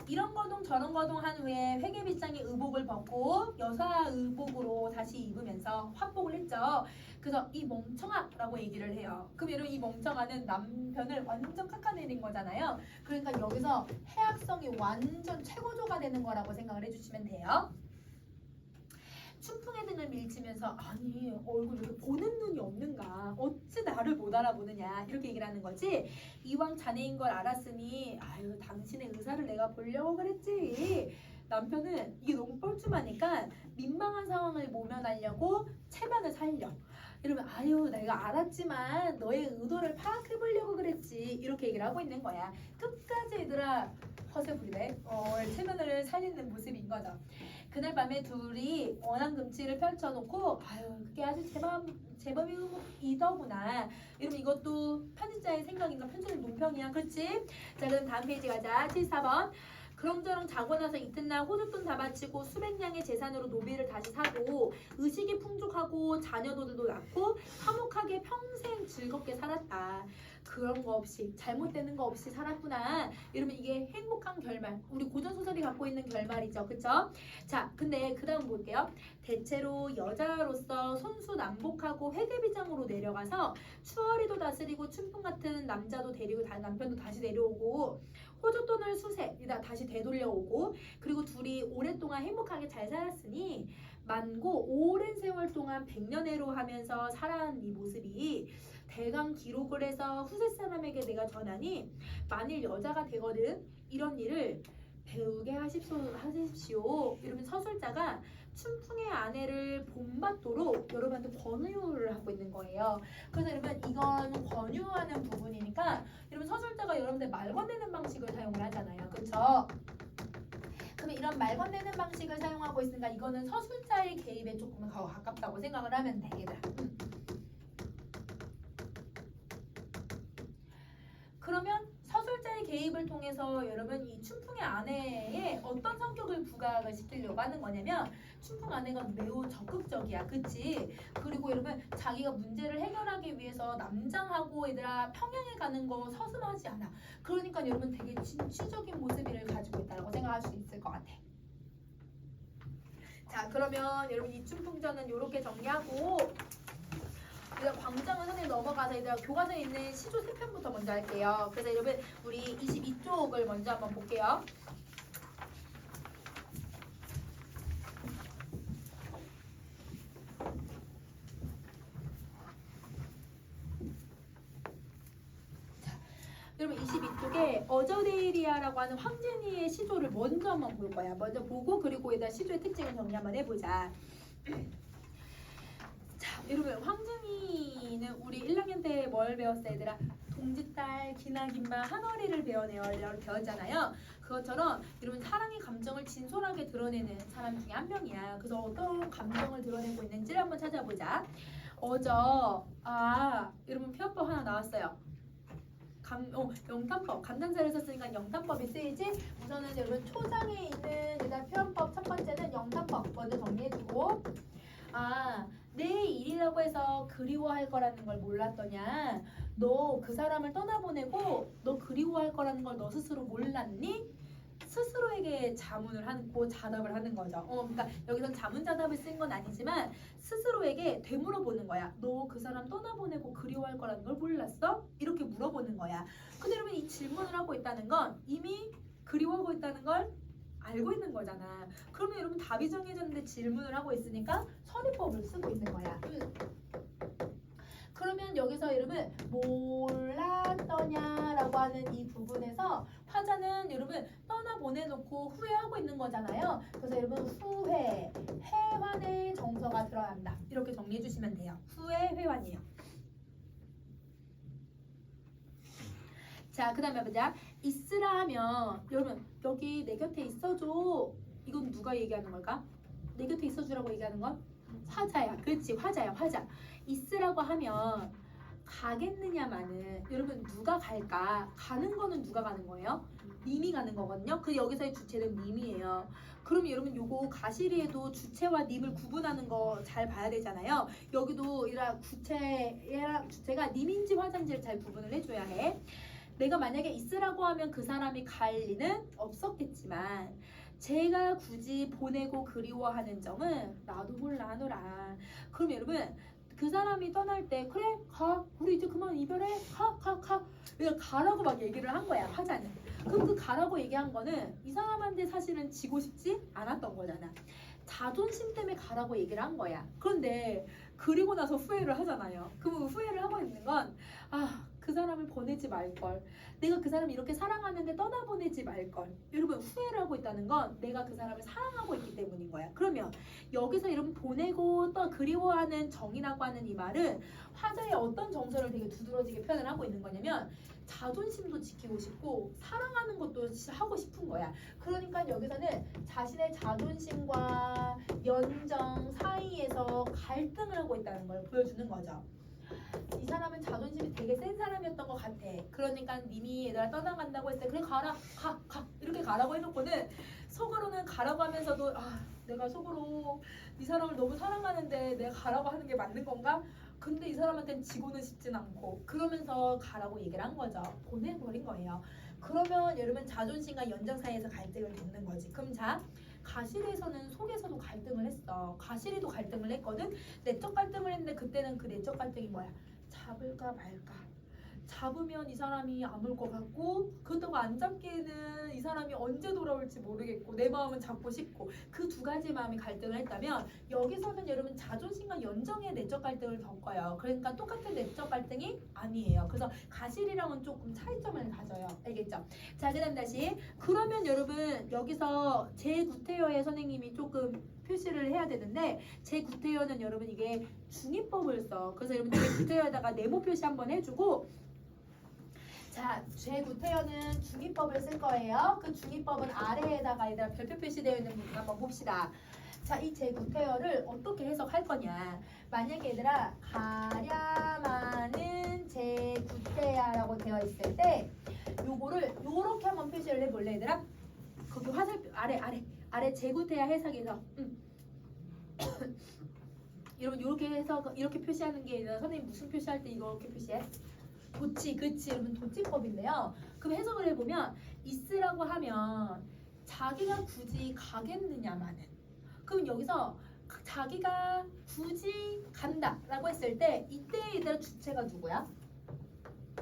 이런 거동 저런 거동 한 후에 회계빗장이 의복을 벗고 여사 의복으로 다시 입으면서 화복을 했죠. 그래서 이 멍청아라고 얘기를 해요. 그럼 여러분 이 멍청아는 남편을 완전 깎아내린 거잖아요. 그러니까 여기서 해악성이 완전 최고조가 되는 거라고 생각을 해주시면 돼요. 춘풍의 등을 밀치면서 아니 얼굴 이렇게 보는 눈이 없는가 어찌 나를 못 알아보느냐 이렇게 얘기를 하는 거지. 이왕 자네인 걸 알았으니 아유 당신의 의사를 내가 보려고 그랬지. 남편은 이게 너무 뻘쭘하니까 민망한 상황을 모면하려고 체면을 살려. 이러면 아유 내가 알았지만 너의 의도를 파악해보려고 그랬지 이렇게 얘기를 하고 있는 거야. 끝까지 얘들아 허세 부리네. 체면을 살리는 모습인 거죠. 그날 밤에 둘이 원한금치를 펼쳐놓고 아유 그게 아주 제법이더구나. 이러면 이것도 편집자의 생각인가 편집의 논평이야. 그렇지? 자 그럼 다음 페이지 가자. 74번. 그런저런 자고 나서 이튿날 호주돈 다 바치고 수백 냥의 재산으로 노비를 다시 사고 의식이 풍족하고 자녀들도 낳고 화목하게 평생 즐겁게 살았다. 그런 거 없이 잘못되는 거 없이 살았구나. 이러면 이게 행복한 결말. 우리 고전소설이 갖고 있는 결말이죠. 그쵸? 자 근데 그 다음 볼게요. 대체로 여자로서 손수남복하고 회계비장으로 내려가서 추월이도 다스리고 춘풍 같은 남자도 데리고 남편도 다시 내려오고 호주돈을 수세 다시 되돌려오고 그리고 둘이 오랫동안 행복하게 잘 살았으니 만고 오랜 세월 동안 백년해로 하면서 살아온 이 모습이 대강 기록을 해서 후세 사람에게 내가 전하니 만일 여자가 되거든 이런 일을 배우게 하십시오. 이러면 서술자가 춘풍의 아내를 본받도록 여러분한테 권유를 하고 있는 거예요. 그래서 여러분 이건 권유하는 부분이니까 여러분 서술자가 여러분들 말 건네는 방식을 사용을 하잖아요. 그렇죠? 그러면 이런 말 건네는 방식을 사용하고 있으니까 이거는 서술자의 개입에 조금 더 가깝다고 생각을 하면 돼. 얘들아. 그러면 서술자의 개입을 통해서 여러분 이 춘풍의 아내에 어떤 성격을 부각을 시키려고 하는 거냐면 춘풍 아내가 매우 적극적이야. 그치? 그리고 여러분 자기가 문제를 해결하기 위해서 남장하고 얘들아 평양에 가는 거 서슴하지 않아. 그러니까 여러분 되게 진취적인 모습을 가지고 있다고 생각할 수 있을 것 같아. 자 그러면 여러분 이 춘풍전은 이렇게 정리하고 광장은 선생님 넘어가서 얘들아 교과서에 있는 시조 3편부터 먼저 할게요. 그래서 여러분 우리 22쪽을 먼저 한번 볼게요. 이제 어저데이리아라고 하는 황제니의 시조를 먼저 한번 볼 거야. 먼저 보고 그리고 여기다 시조의 특징을 정리 한번 해보자. 자, 여러분 황제니는 우리 1학년 때 뭘 배웠어 얘들아? 동지딸, 기나긴마, 한어리를 배웠잖아요. 그것처럼 여러분 사랑의 감정을 진솔하게 드러내는 사람 중에 한 명이야. 그래서 어떤 감정을 드러내고 있는지를 한번 찾아보자. 여러분 표현법 하나 나왔어요. 영탄법, 감탄사를 썼으니까 영탄법이 쓰이지. 우선은 여러분 초장에 있는 일단 표현법 첫 번째는 영탄법 먼저 정리해주고, 내 일이라고 해서 그리워할 거라는 걸 몰랐더냐? 너 그 사람을 떠나보내고 너 그리워할 거라는 걸 너 스스로 몰랐니? 스스로에게 자문을 하고 자답을 하는 거죠. 그러니까 여기선 자문자답을 쓴 건 아니지만 스스로에게 되물어보는 거야. 너 그 사람 떠나보내고 그리워할 거라는 걸 몰랐어? 이렇게 물어보는 거야. 근데 여러분 이 질문을 하고 있다는 건 이미 그리워하고 있다는 걸 알고 있는 거잖아. 그러면 여러분 답이 정해졌는데 질문을 하고 있으니까 선의법을 쓰고 있는 거야. 그러면 여기서 여러분 몰랐더냐라고 하는 이 부분에서 화자는 여러분 떠나보내놓고 후회하고 있는 거잖아요. 그래서 여러분 후회, 회환의 정서가 들어간다. 이렇게 정리해 주시면 돼요. 후회, 회환이요. 자, 그 다음에 보자. 있으라 하면 여러분 여기 내 곁에 있어줘. 이건 누가 얘기하는 걸까? 내 곁에 있어주라고 얘기하는 건? 화자야. 그렇지, 화자야, 화자. 있으라고 하면 가겠느냐마는 여러분 누가 갈까? 가는 거는 누가 가는 거예요? 님이 가는 거거든요. 그 여기서의 주체는 님이에요. 그럼 여러분 요거 가시리에도 주체와 님을 구분하는 거 잘 봐야 되잖아요. 여기도 이라 주체가 님인지 화자인지를 잘 구분을 해줘야 해. 내가 만약에 있으라고 하면 그 사람이 갈 리는 없었겠지만 제가 굳이 보내고 그리워하는 점은 나도 몰라 하노라. 그럼 여러분 그 사람이 떠날 때 그래 가 우리 이제 그만 이별해 가 내가 가라고 막 얘기를 한 거야 화자는. 그럼 그 가라고 얘기한 거는 이 사람한테 사실은 지고 싶지 않았던 거잖아. 자존심 때문에 가라고 얘기를 한 거야. 그런데 그리고 나서 후회를 하잖아요. 그럼 후회를 하고 있는 건 그 사람을 보내지 말걸. 내가 그 사람을 이렇게 사랑하는데 떠나보내지 말걸. 여러분 후회를 하고 있다는 건 내가 그 사람을 사랑하고 있기 때문인 거야. 그러면 여기서 여러분 보내고 또 그리워하는 정이라고 하는 이 말은 화자의 어떤 정서를 되게 두드러지게 표현을 하고 있는 거냐면 자존심도 지키고 싶고 사랑하는 것도 하고 싶은 거야. 그러니까 여기서는 자신의 자존심과 연정 사이에서 갈등을 하고 있다는 걸 보여주는 거죠. 이 사람은 자존심이 되게 센 사람이었던 것 같아. 그러니까 님이 얘들아 떠나간다고 했을 때 그래 가라 가 이렇게 가라고 해놓고는 속으로는 가라고 하면서도 내가 속으로 이 사람을 너무 사랑하는데 내가 가라고 하는 게 맞는 건가? 근데 이 사람한테는 지고는 싶진 않고 그러면서 가라고 얘기를 한 거죠. 보내버린 거예요. 그러면 여러분 자존심과 연정 사이에서 갈등을 겪는 거지. 그럼 자 가시리에서는 속에서도 갈등을 했어. 가시리도 갈등을 했거든. 내적 갈등을 했는데 그때는 그 내적 갈등이 뭐야? 잡을까 말까. 잡으면 이 사람이 안 올 것 같고 그렇다고 안 잡기에는 이 사람이 언제 돌아올지 모르겠고 내 마음은 잡고 싶고 그 두 가지 마음이 갈등을 했다면 여기서는 여러분 자존심과 연정의 내적 갈등을 겪어요. 그러니까 똑같은 내적 갈등이 아니에요. 그래서 가실이랑은 조금 차이점을 가져요. 알겠죠? 자, 그 다음 다시 그러면 여러분 여기서 제9태여의 선생님이 조금 표시를 해야 되는데 제9태여는 여러분 이게 중의법을 써. 그래서 여러분 제9태여에다가 네모 표시 한번 해주고 자, 제9태여는 중의법을 쓸 거예요. 그 중의법은 아래에다가 얘들아 별표 표시되어 있는 부분 한번 봅시다. 자, 이 제9태여를 어떻게 해석할 거냐. 만약에 얘들아 가랴마는 제9태야라고 되어 있을 때 요거를 요렇게 한번 표시를 해볼래 얘들아? 거기 화살표 아래 제9태야 해석에서 여러분 요렇게 해서 이렇게 표시하는 게 선생님 무슨 표시할 때 이렇게 표시해? 도치, 그치 여러분 도치법인데요. 그럼 해석을 해보면 있으라고 하면 자기가 굳이 가겠느냐마는 그럼 여기서 자기가 굳이 간다라고 했을 때 이때 얘들아 주체가 누구야?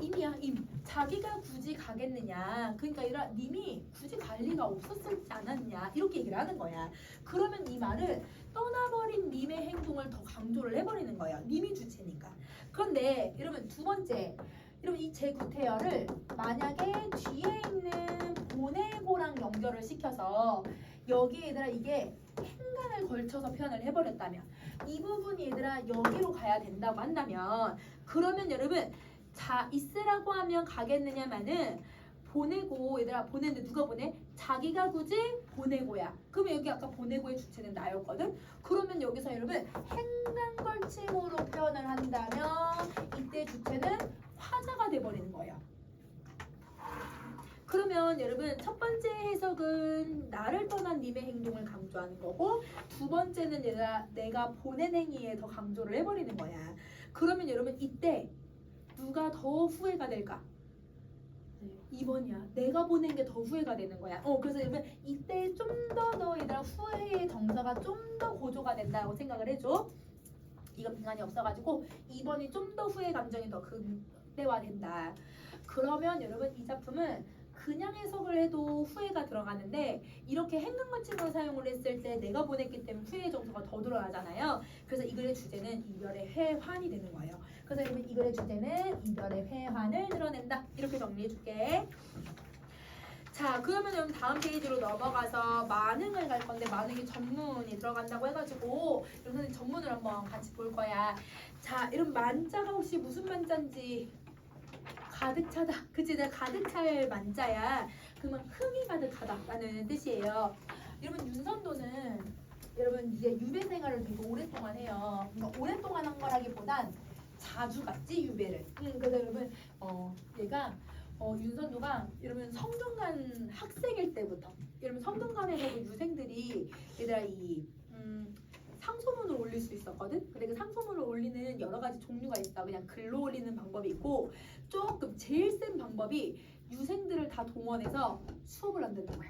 임이야 임. 자기가 굳이 가겠느냐 그러니까 얘들아 님이 굳이 갈 리가 없었지 않았냐 이렇게 얘기를 하는 거야. 그러면 이 말은 떠나버린 님의 행동을 더 강조를 해버리는 거예요. 님이 주체니까. 그런데 여러분 두 번째 여러분 이 제구태여를 만약에 뒤에 있는 보내고랑 연결을 시켜서 여기 얘들아 이게 행간을 걸쳐서 표현을 해버렸다면 이 부분이 얘들아 여기로 가야 된다고 한다면 그러면 여러분 자 있으라고 하면 가겠느냐마는 보내고 얘들아 보내는데 누가 보내? 자기가 굳이 보내고야. 그러면 여기 아까 보내고의 주체는 나였거든. 그러면 여기서 여러분 행간 걸침으로 표현을 한다면 이때 주체는 화자가 돼버리는 거예요. 그러면 여러분 첫 번째 해석은 나를 떠난 님의 행동을 강조하는 거고 두 번째는 얘들아 내가 보낸 행위에 더 강조를 해버리는 거야. 그러면 여러분 이때 누가 더 후회가 될까? 2번이야. 내가 보낸 게 더 후회가 되는 거야. 그래서 여러분 이때 좀 더 얘들아 후회의 정서가 좀 더 고조가 된다고 생각을 해줘. 이건 빙한이 없어가지고 2번이 좀 더 후회 감정이 더 극대화된다. 그러면 여러분 이 작품은 그냥 해석을 해도 후회가 들어가는데 이렇게 행간거침으로 사용을 했을 때 내가 보냈기 때문에 후회의 정서가 더 들어가잖아요. 그래서 이 글의 주제는 이별의 회환이 되는 거예요. 그래서 여러분 이 글의 주제는 이별의 회환을 드러낸다. 이렇게 정리해줄게. 자 그러면 여러분 다음 페이지로 넘어가서 만흥을 갈 건데 만흥이 전문이 들어간다고 해가지고 여러분 전문을 한번 같이 볼 거야. 자 여러분 만자가 혹시 무슨 만자인지 가득 차다. 그치? 내가 가득 찰 만자야. 그러면 흥이 가득하다라는 뜻이에요. 여러분 윤선도는 여러분 이제 유배 생활을 되게 오랫동안 해요. 그러니까 오랫동안 한 거라기보단 자주 갔지 유배를. 그래서 여러분 얘가 윤선도가 여러분 성균관 학생일 때부터 여러분 성균관에서도 유생들이 얘들아 이 상소문을 올릴 수 있었거든. 근데 그 상소문을 올리는 여러 가지 종류가 있어. 그냥 글로 올리는 방법이 있고 조금 제일 센 방법이 유생들을 다 동원해서 수업을 한다는 거야.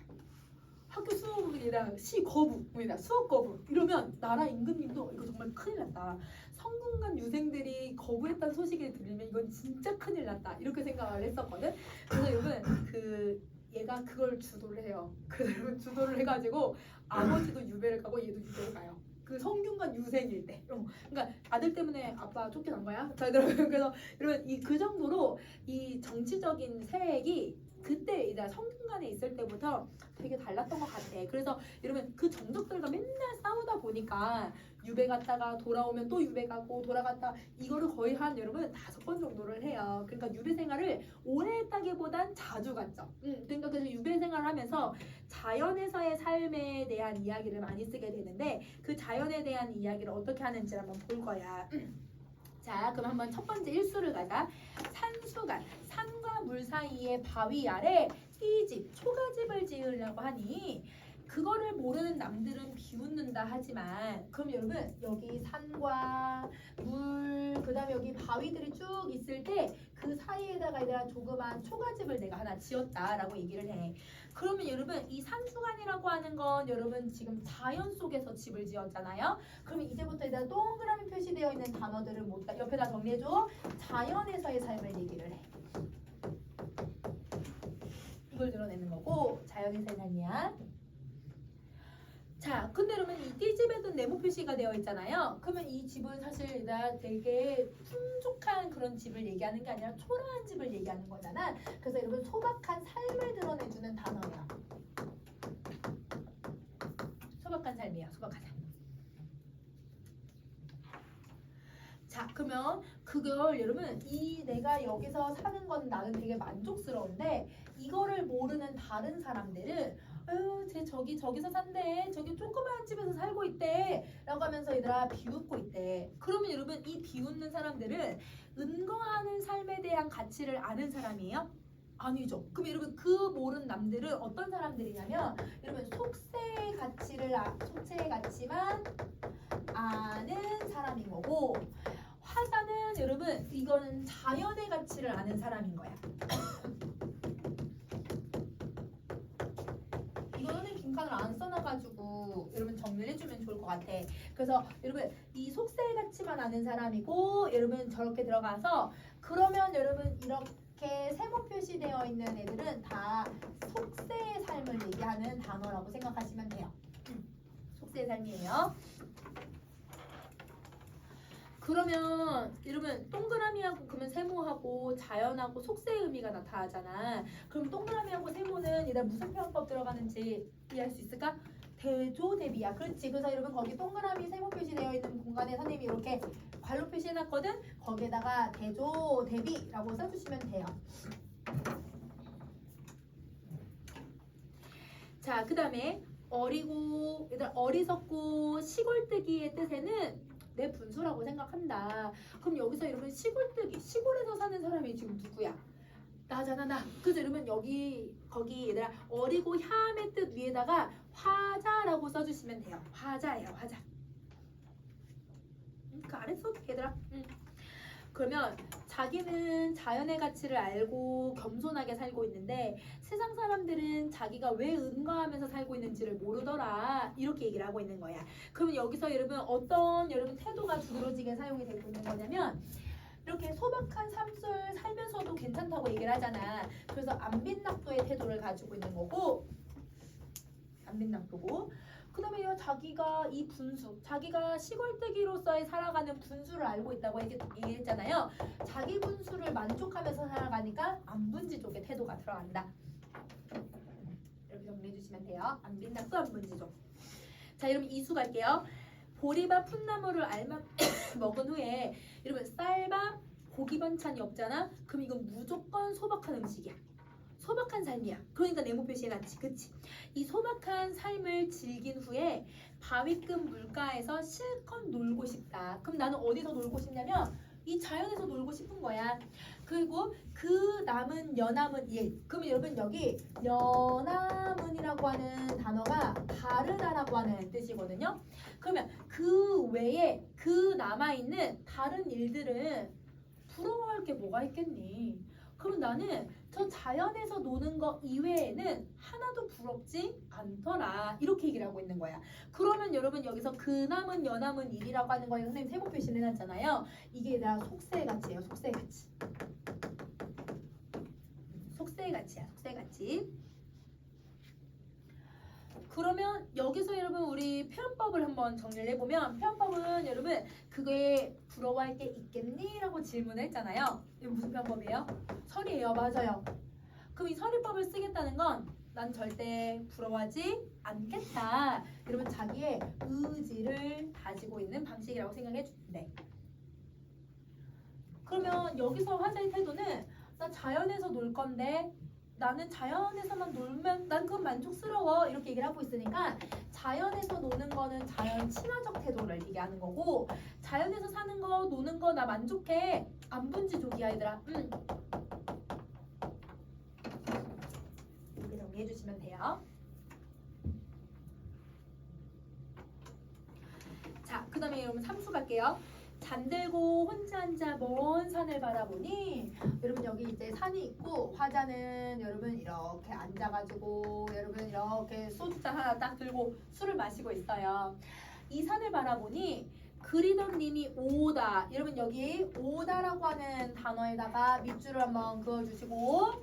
학교 수업을 얘랑 시 거부, 수업 거부 이러면 나라 임금님도 이거 정말 큰일 났다. 성균관 유생들이 거부했다는 소식을 들으면 이건 진짜 큰일 났다. 이렇게 생각을 했었거든. 그래서 여러분 얘가 그걸 주도를 해요. 그래서 여러분 주도를 해가지고 아버지도 유배를 가고 얘도 유배를 가요. 그 성균관 유생일 때. 그러니까 아들 때문에 아빠 쫓겨난 거야. 자, 그래서 여러분 그 정도로 이 정치적인 세액이 그때 이제 성균관에 있을 때부터 되게 달랐던 것 같아. 그래서 여러분 그 정적들과 맨날 싸우다 보니까 유배 갔다가 돌아오면 또 유배 가고 돌아갔다 이거를 거의 한 여러분 5번 정도를 해요. 그러니까 유배 생활을 오래 했다기보단 자주 갔죠. 그러니까 그래서 유배 생활을 하면서 자연에서의 삶에 대한 이야기를 많이 쓰게 되는데 그 자연에 대한 이야기를 어떻게 하는지 한번 볼 거야. 자 그럼 한번 첫 번째 일수를 가자. 산수간 산과 물 사이에 바위 아래 띠집 초가집을 지으려고 하니 그거를 모르는 남들은 비웃는다 하지만 그럼 여러분 여기 산과 물 그다음에 여기 바위들이 쭉 있을 때 그 사이에다가 얘들아 조그만 초가집을 내가 하나 지었다라고 얘기를 해. 그러면 여러분 이 산수간이라고 하는 건 여러분 지금 자연 속에서 집을 지었잖아요. 그러면 이제부터 얘들아 동그라미 표시되어 있는 단어들을 모두 다 옆에다 정리해줘. 자연에서의 삶을 얘기를 해. 이걸 드러내는 거고 자연에서의 삶이야. 자, 근데 그러면 이 띠집에도 네모 표시가 되어 있잖아요. 그러면 이 집은 사실 되게 풍족한 그런 집을 얘기하는 게 아니라 초라한 집을 얘기하는 거잖아. 그래서 여러분 소박한 삶을 드러내주는 단어예요. 소박한 삶이에요. 소박한 삶. 자, 그러면 그걸 여러분 내가 여기서 사는 건 나는 되게 만족스러운데 이거를 모르는 다른 사람들은 쟤 저기서 산대. 저기 조그마한 집에서 살고 있대. 라고 하면서 얘들아 비웃고 있대. 그러면 여러분 이 비웃는 사람들은 은거하는 삶에 대한 가치를 아는 사람이에요? 아니죠. 그럼 여러분 그 모르는 남들은 어떤 사람들이냐면 여러분 속세의 가치만 아는 사람인 거고 화자는 여러분 이거는 자연의 가치를 아는 사람인 거야. 이거는 빈칸을 안 써놔가지고 여러분 정리를 해주면 좋을 것 같아. 그래서 여러분 이 속세의 가치만 아는 사람이고 여러분 저렇게 들어가서 그러면 여러분 이렇게 세모 표시되어 있는 애들은 다 속세의 삶을 얘기하는 단어라고 생각하시면 돼요. 속세의 삶이에요. 그러면 여러분 동그라미하고 그러면 세모하고 자연하고 속세의 의미가 나타나잖아. 그럼 동그라미하고 세모는 얘들 무슨 표현법 들어가는지 이해할 수 있을까? 대조 대비야. 그렇지. 그래서 여러분 거기 동그라미 세모 표시되어 있는 공간에 선생님이 이렇게 괄호 표시해놨거든. 거기에다가 대조 대비라고 써주시면 돼요. 자, 그 다음에 어리고 얘들 어리석고 시골뜨기의 뜻에는 내 분수라고 생각한다. 그럼 여기서 여러분 시골뜨기, 시골에서 사는 사람이 지금 누구야? 나잖아, 나. 그래서 여러분 여기 거기 얘들아 어리고 혐의 뜻 위에다가 화자라고 써주시면 돼요. 화자예요, 화자. 그 아래 써도 얘들아. 그러면 자기는 자연의 가치를 알고 겸손하게 살고 있는데 세상 사람들은 자기가 왜 은거하면서 살고 있는지를 모르더라. 이렇게 얘기를 하고 있는 거야. 그러면 여기서 여러분 어떤 여러분 태도가 두드러지게 사용이 되고 있는 거냐면 이렇게 소박한 삶을 살면서도 괜찮다고 얘기를 하잖아. 그래서 안빈낙도의 태도를 가지고 있는 거고, 안빈낙도고. 그 다음에 자기가 이 분수, 자기가 시골뜨기로서의 살아가는 분수를 알고 있다고 얘기했잖아요. 자기 분수를 만족하면서 살아가니까 안분지족의 태도가 들어간다. 이렇게 정리해 주시면 돼요. 안빈낙도 안분지족. 자, 여러분 이수 갈게요. 보리밥 풋나물을 알만 먹은 후에 여러분 쌀밥 고기 반찬이 없잖아. 그럼 이건 무조건 소박한 음식이야. 소박한 삶이야. 그러니까 네모 표시해놨지. 그치? 이 소박한 삶을 즐긴 후에 바위급 물가에서 실컷 놀고 싶다. 그럼 나는 어디서 놀고 싶냐면 이 자연에서 놀고 싶은 거야. 그리고 그 남은 연함은 일. 그러면 여러분 여기 연함은이라고 하는 단어가 다르다라고 하는 뜻이거든요. 그러면 그 외에 그 남아있는 다른 일들은 부러워할 게 뭐가 있겠니? 그럼 나는 저 자연에서 노는 거 이외에는 하나도 부럽지 않더라. 이렇게 얘기를 하고 있는 거야. 그러면 여러분 여기서 그남은 연함은 일이라고 하는 거에 선생님 세모 표시를 해놨잖아요. 이게 다 속세의 가치예요. 속세의 가치. 속세의 가치야. 속세의 가치. 그러면 여기서 여러분 우리 표현법을 한번 정리를 해보면 표현법은 여러분 그게 부러워할 게 있겠니? 라고 질문을 했잖아요. 이거 무슨 표현법이에요? 설이에요. 맞아요. 그럼 이 설이법을 쓰겠다는 건 난 절대 부러워하지 않겠다. 여러분 자기의 의지를 가지고 있는 방식이라고 생각해 주는데 그러면 여기서 화자의 태도는 나 자연에서 놀 건데 나는 자연에서만 놀면 난 그건 만족스러워 이렇게 얘기를 하고 있으니까 자연에서 노는 거는 자연 친화적 태도를 얘기하는 거고 자연에서 사는 거 노는 거 나 만족해 안분지족이야 얘들아. 이렇게 정리해 주시면 돼요. 자, 그 다음에 여러분 삼수 갈게요. 잠들고 혼자 앉아 먼 산을 바라보니 여러분 여기 이제 산이 있고 화자는 여러분 이렇게 앉아가지고 여러분 이렇게 소주잔 하나 딱 들고 술을 마시고 있어요. 이 산을 바라보니 그리던 님이 오다. 여러분 여기 오다라고 하는 단어에다가 밑줄을 한번 그어주시고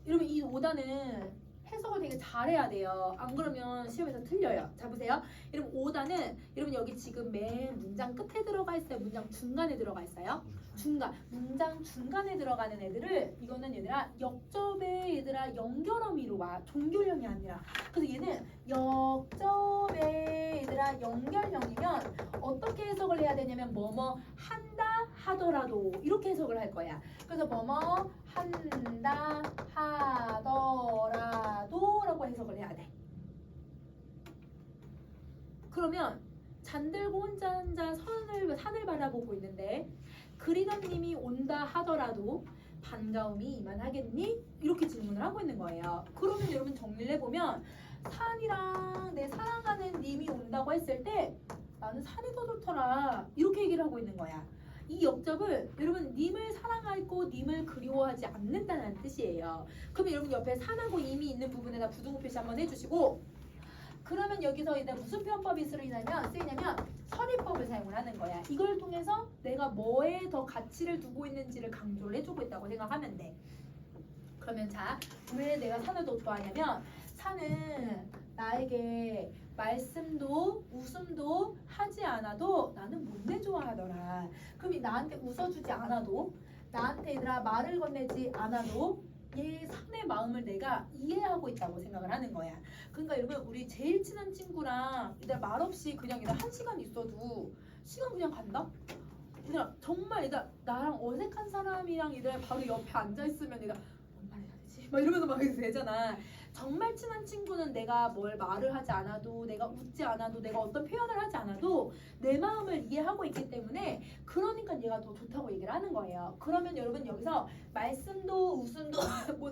여러분 이 오다는 해석을 되게 잘해야 돼요. 안 그러면 시험에서 틀려요. 자 보세요. 여러분 오다는 여러분 여기 지금 맨 문장 끝에 들어가 있어요. 문장 중간에 들어가 있어요. 중간 문장 중간에 들어가는 애들을 이거는 얘들아 역접에 얘들아 연결어미로 와. 종결형이 아니라. 그래서 얘는 역접에 얘들아 연결형이면 어떻게 해석을 해야 되냐면 뭐뭐 한다 하더라도 이렇게 해석을 할 거야. 그래서 뭐뭐 한다 하더라도 라고 해석을 해야 돼. 그러면 잠들고 혼자 앉아 산을 바라보고 있는데 그리던 님이 온다 하더라도 반가움이 이만하겠니? 이렇게 질문을 하고 있는 거예요. 그러면 여러분 정리를 해보면 산이랑 내 사랑하는 님이 온다고 했을 때 나는 산이 더 좋더라 이렇게 얘기를 하고 있는 거야. 이 역접은 여러분 님을 사랑하고 님을 그리워하지 않는다는 뜻이에요. 그러면 여러분 옆에 산하고 임이 있는 부분에다 부등호 표시 한번 해주시고 그러면 여기서 이제 무슨 표현법이 쓰이냐면 설이법을 사용을 하는 거야. 이걸 통해서 내가 뭐에 더 가치를 두고 있는지를 강조를 해주고 있다고 생각하면 돼. 그러면 자, 왜 내가 산을 더 좋아하냐면 산은 나에게 말씀도 웃음도 하지 않아도 나는 못내 좋아하더라. 그럼 이 나한테 웃어주지 않아도 나한테 얘들아 말을 건네지 않아도 얘 상대 마음을 내가 이해하고 있다고 생각을 하는 거야. 그러니까 여러분 우리 제일 친한 친구랑 얘들아 말없이 그냥 얘들아 1시간 있어도 시간 그냥 간다? 얘들아 정말 얘들아 나랑 어색한 사람이랑 얘들아 바로 옆에 앉아있으면 얘들아 뭔 말 해야 되지? 막 이러면서 막 이렇게 되잖아. 정말 친한 친구는 내가 뭘 말을 하지 않아도 내가 웃지 않아도 내가 어떤 표현을 하지 않아도 내 마음을 이해하고 있기 때문에 그러니까 얘가 더 좋다고 얘기를 하는 거예요. 그러면 여러분 여기서 말씀도 웃음도 뭐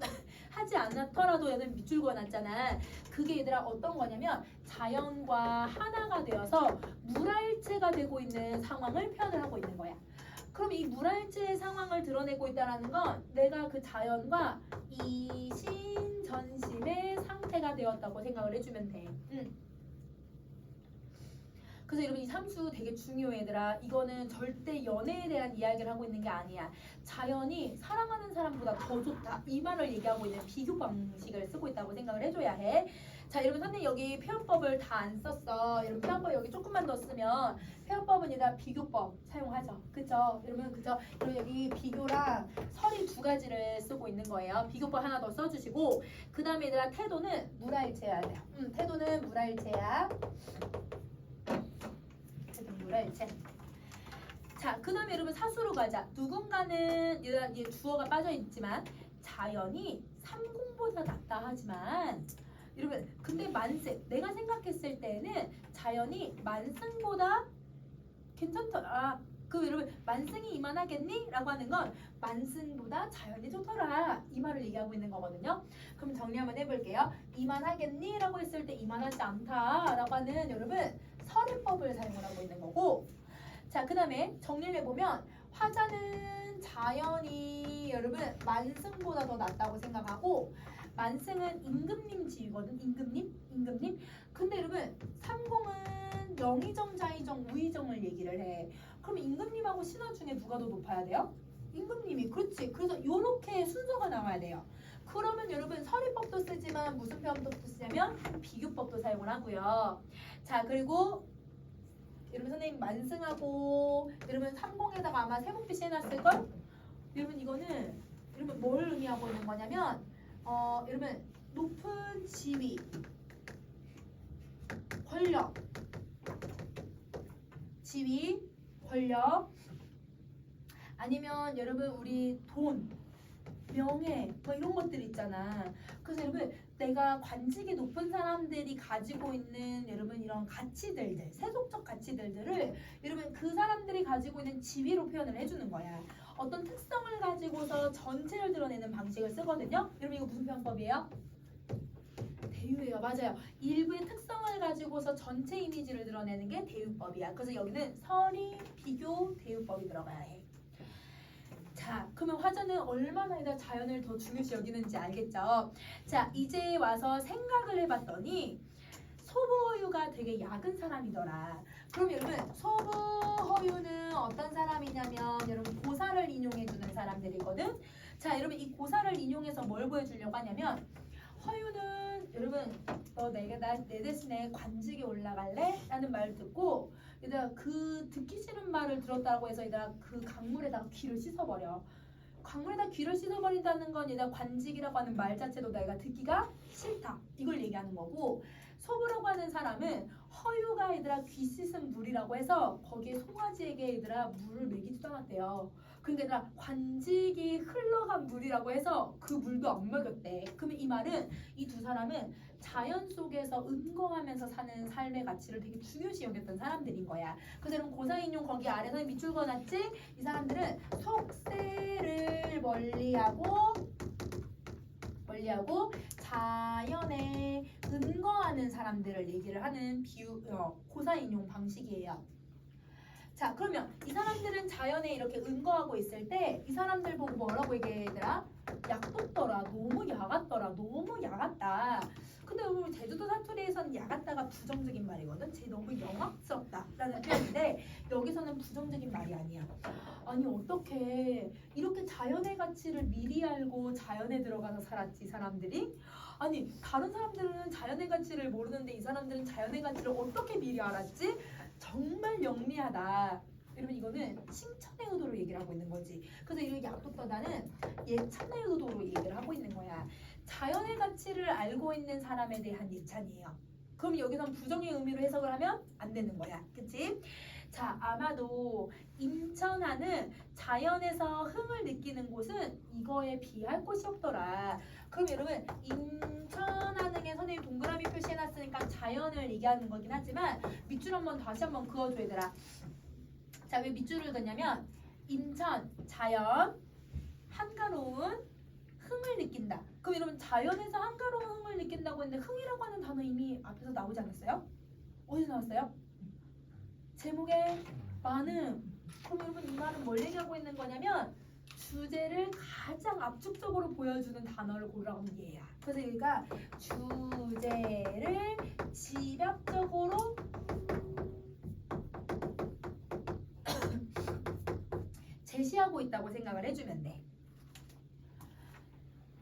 하지 않았더라도 얘는 밑줄 그어놨잖아. 그게 얘들아 어떤 거냐면 자연과 하나가 되어서 물화일체가 되고 있는 상황을 표현을 하고 있는 거야. 그럼 이 물화일체의 상황을 드러내고 있다는 건 내가 그 자연과 이신전심의 상태가 되었다고 생각을 해주면 돼. 그래서 여러분 이 삼수 되게 중요해 얘들아. 이거는 절대 연애에 대한 이야기를 하고 있는 게 아니야. 자연이 사랑하는 사람보다 더 좋다 이 말을 얘기하고 있는 비교 방식을 쓰고 있다고 생각을 해줘야 해. 자 여러분 선생님 여기 표현법을 다 안 썼어. 여러분 표현법 여기 조금만 더 쓰면 표현법은 얘들아 비교법 사용하죠. 그쵸? 여러분 그쵸? 그리고 여기 비교랑 설이 2가지를 쓰고 있는 거예요. 비교법 하나 더 써주시고 그 다음에 얘들아 태도는 물화일체야 돼요. 태도는 물화일체야. 물화일체. 자, 그 다음에 여러분 사수로 가자. 누군가는 얘 주어가 빠져있지만 자연이 삼공보다 낫다 하지만 여러분 근데 만승 내가 생각했을 때는 자연이 만승보다 괜찮더라. 그 여러분 만승이 이만하겠니? 라고 하는 건 만승보다 자연이 좋더라 이 말을 얘기하고 있는 거거든요. 그럼 정리 한번 해볼게요. 이만하겠니? 라고 했을 때 이만하지 않다 라고 하는 여러분 설의법을 사용을 하고 있는 거고 자 그 다음에 정리를 해보면 화자는 자연이 여러분 만승보다 더 낫다고 생각하고 만승은 임금님 지위거든. 임금님. 근데 여러분 삼공은 영의정, 자의정, 우의정을 얘기를 해. 그럼 임금님하고 신하 중에 누가 더 높아야 돼요? 임금님이. 그렇지. 그래서 요렇게 순서가 나와야 돼요. 그러면 여러분 설의법도 쓰지만 무슨 표현법도 쓰냐면 비교법도 사용을 하고요. 자 그리고 여러분 선생님 만승하고 여러분 삼공에다가 아마 세목빛이 해놨을걸? 여러분 이거는 여러분 뭘 의미하고 있는 거냐면 여러분 높은 지위, 권력, 지위, 권력 아니면 여러분 우리 돈, 명예 뭐 이런 것들 있잖아. 그래서 여러분 내가 관직이 높은 사람들이 가지고 있는 여러분 이런 가치들들, 세속적 가치들을 여러분 그 사람들이 가지고 있는 지위로 표현을 해주는 거야. 어떤 특성을 가지고서 전체를 드러내는 방식을 쓰거든요. 여러분 이거 무슨 표현법이에요? 대유예요. 맞아요. 일부의 특성을 가지고서 전체 이미지를 드러내는 게 대유법이야. 그래서 여기는 설이, 비교, 대유법이 들어가야 해. 자, 그러면 화자는 얼마나 자연을 더 중요시 여기는지 알겠죠? 자, 이제 와서 생각을 해봤더니 소부허유가 되게 약은 사람이더라. 그럼 여러분 소부허유는 어떤 사람이냐면 여러분 고사를 인용해주는 사람들이거든. 자, 여러분 이 고사를 인용해서 뭘 보여주려고 하냐면 허유는 여러분 너 내 대신에 관직에 올라갈래? 라는 말을 듣고 얘들아 그 듣기 싫은 말을 들었다고 해서 얘들아 그 강물에다가 귀를 씻어버려. 강물에다 귀를 씻어버린다는 건 얘들아 관직이라고 하는 말 자체도 내가 듣기가 싫다 이걸 얘기하는 거고 소부라고 하는 사람은 허유가 얘들아 귀 씻은 물이라고 해서 거기에 송아지에게 얘들아 물을 먹이지도 않았대요. 그러니까 얘들아 관직이 흘러간 물이라고 해서 그 물도 안 먹였대. 그러면 이 말은 이 두 사람은 자연 속에서 은거하면서 사는 삶의 가치를 되게 중요시 여겼던 사람들인 거야. 그래서 여러분 고사인용 거기 아래서 밑줄 그어놨지? 이 사람들은 속세를 멀리하고 자연에 은거하는 사람들을 얘기를 하는 고사인용 방식이에요. 자 그러면 이 사람들은 자연에 이렇게 은거하고 있을 때 이 사람들 보고 뭐라고 얘기해 얘들아? 약독더라. 너무 야같더라. 너무 야같다. 근데 우리 제주도 사투리에서는 건 야 같다가 부정적인 말이거든. 쟤 너무 영악스럽다라는 표현인데 여기서는 부정적인 말이 아니야. 아니 어떻게 이렇게 자연의 가치를 미리 알고 자연에 들어가서 살았지 이 사람들이? 아니 다른 사람들은 자연의 가치를 모르는데 이 사람들은 자연의 가치를 어떻게 미리 알았지? 정말 영리하다. 여러분 이거는 칭찬의 의도로 얘기를 하고 있는 거지. 그래서 이 약도떠다는 예찬의 의도로 얘기를 하고 있는 거야. 자연의 가치를 알고 있는 사람에 대한 예찬이에요. 그럼 여기선 부정의 의미로 해석을 하면 안 되는 거야. 그치? 자, 아마도 임천하는 자연에서 흥을 느끼는 곳은 이거에 비할 곳이 없더라. 그럼 여러분 임천하는에 선생님 동그라미 표시해놨으니까 자연을 얘기하는 거긴 하지만 밑줄 한번 다시 한번 그어줘 얘들아. 자, 왜 밑줄을 그었냐면 임천, 자연, 한가로운 흥을 느낀다. 그럼 여러분 자연에서 한가로운 흥을 느낀다고 했는데 흥이라고 하는 단어 이미 앞에서 나오지 않았어요? 어디서 나왔어요? 제목에 많음. 그럼 여러분 이 말은 뭘 얘기하고 있는 거냐면 주제를 가장 압축적으로 보여주는 단어를 고르라고 하면 얘야. 그래서 여기가 주제를 집약적으로 제시하고 있다고 생각을 해주면 돼.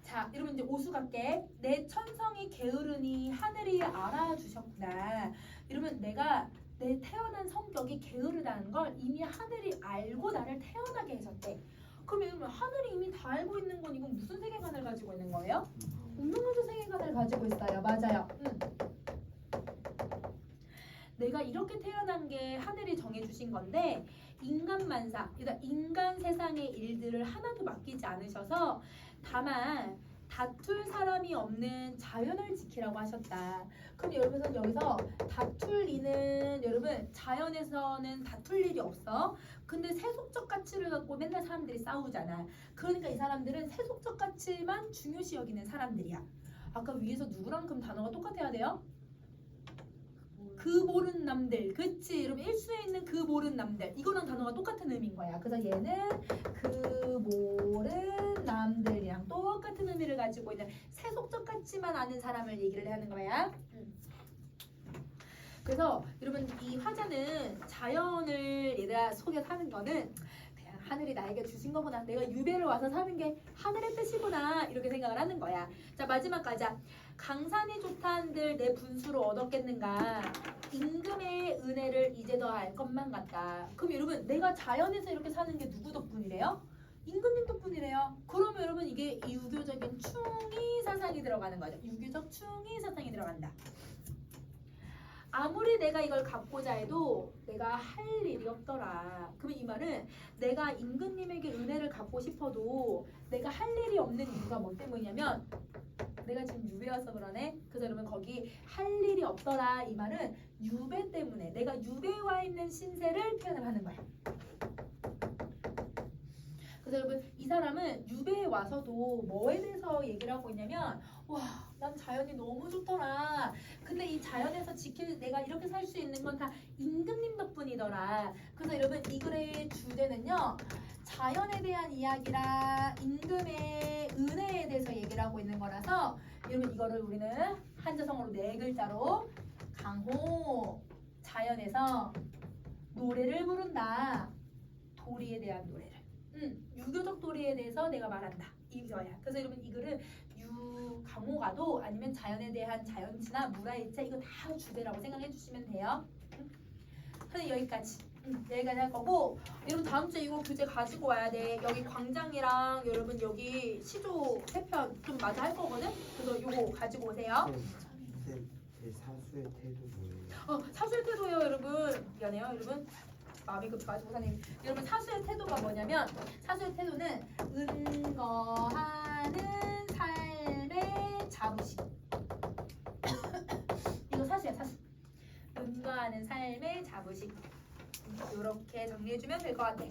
자, 여러분 이제 오수 갈게. 내 천성이 게으르니 하늘이 알아주셨구나. 여러분 내가 내 태어난 성격이 게으르다는 걸 이미 하늘이 알고 나를 태어나게 해줬대. 그럼 여러분 하늘이 이미 다 알고 있는 건 이건 무슨 세계관을 가지고 있는 거예요? 운명론적 세계관을 가지고 있어요. 맞아요. 내가 이렇게 태어난 게 하늘이 정해주신 건데 인간만사, 그러니까 인간 세상의 일들을 하나도 맡기지 않으셔서 다만 다툴 사람이 없는 자연을 지키라고 하셨다. 그럼 여러분 여기서 다툴 리는 여러분 자연에서는 다툴 일이 없어. 근데 세속적 가치를 갖고 맨날 사람들이 싸우잖아. 그러니까 이 사람들은 세속적 가치만 중요시 여기는 사람들이야. 아까 위에서 누구랑 그럼 단어가 똑같아야 돼요? 그 모른 남들. 그치? 여러분 일수에 있는 그 모른 남들. 이거랑 단어가 똑같은 의미인 거야. 그래서 얘는 그 모른 남들이랑 똑같은 의미를 가지고 있는 세속적 가치만 아는 사람을 얘기를 하는 거야. 그래서 여러분 이 화자는 자연을 얘들아 속에 사는 거는 그냥 하늘이 나에게 주신 거구나. 내가 유배를 와서 사는 게 하늘의 뜻이구나. 이렇게 생각을 하는 거야. 자 마지막 가자. 강산이 좋다한들 내 분수로 얻었겠는가. 임금의 은혜를 이제 더 알 것만 같다. 그럼 여러분 내가 자연에서 이렇게 사는 게 누구 덕분이래요? 임금님 덕분이래요. 그러면 여러분 이게 유교적인 충의 사상이 들어가는 거죠. 유교적 충의 사상이 들어간다. 아무리 내가 이걸 갖고자 해도 내가 할 일이 없더라. 그러면 이 말은 내가 임금님에게 은혜를 갚고 싶어도 내가 할 일이 없는 이유가 뭐 때문이냐면 내가 지금 유배여서 그러네. 그래서 여러분 거기 할 일이 없더라. 이 말은 유배 때문에 내가 유배에 와 있는 신세를 표현을 하는 거야. 그래서 여러분 이 사람은 유배에 와서도 뭐에 대해서 얘기를 하고 있냐면 와, 난 자연이 너무 좋더라. 근데 이 자연에서 내가 이렇게 살 수 있는 건 다 임금님 덕분이더라. 그래서 여러분 이 글의 주제는요. 자연에 대한 이야기라 임금의 은혜에 대해서 얘기를 하고 있는 거라서 여러분 이거를 우리는 한자성어로 4글자로 강호 자연에서 노래를 부른다. 도리에 대한 노래를. 유교적 도리에 대해서 내가 말한다. 이거야. 그래서 여러분 이 글은 강호가도 아니면 자연에 대한 자연치나 물화일체 이거 다 주제라고 생각해 주시면 돼요. 그래서 여기까지. 여기까지 할 거고 여러분 다음 주에 이거 교재 가지고 와야 돼. 여기 광장이랑 여러분 여기 시조 3편 좀 마저 할 거거든. 그래서 이거 가지고 오세요. 제 사수의 태도 뭐예요? 사수의 태도요 여러분. 미안해요 여러분. 마음이 급해가지고 사님. 여러분 사수의 태도가 뭐냐면 사수의 태도는 은거하는 삶의 자부심. 이거 사수야 사수. 은거하는 삶의 자부심. 이렇게 정리해주면 될 것 같아.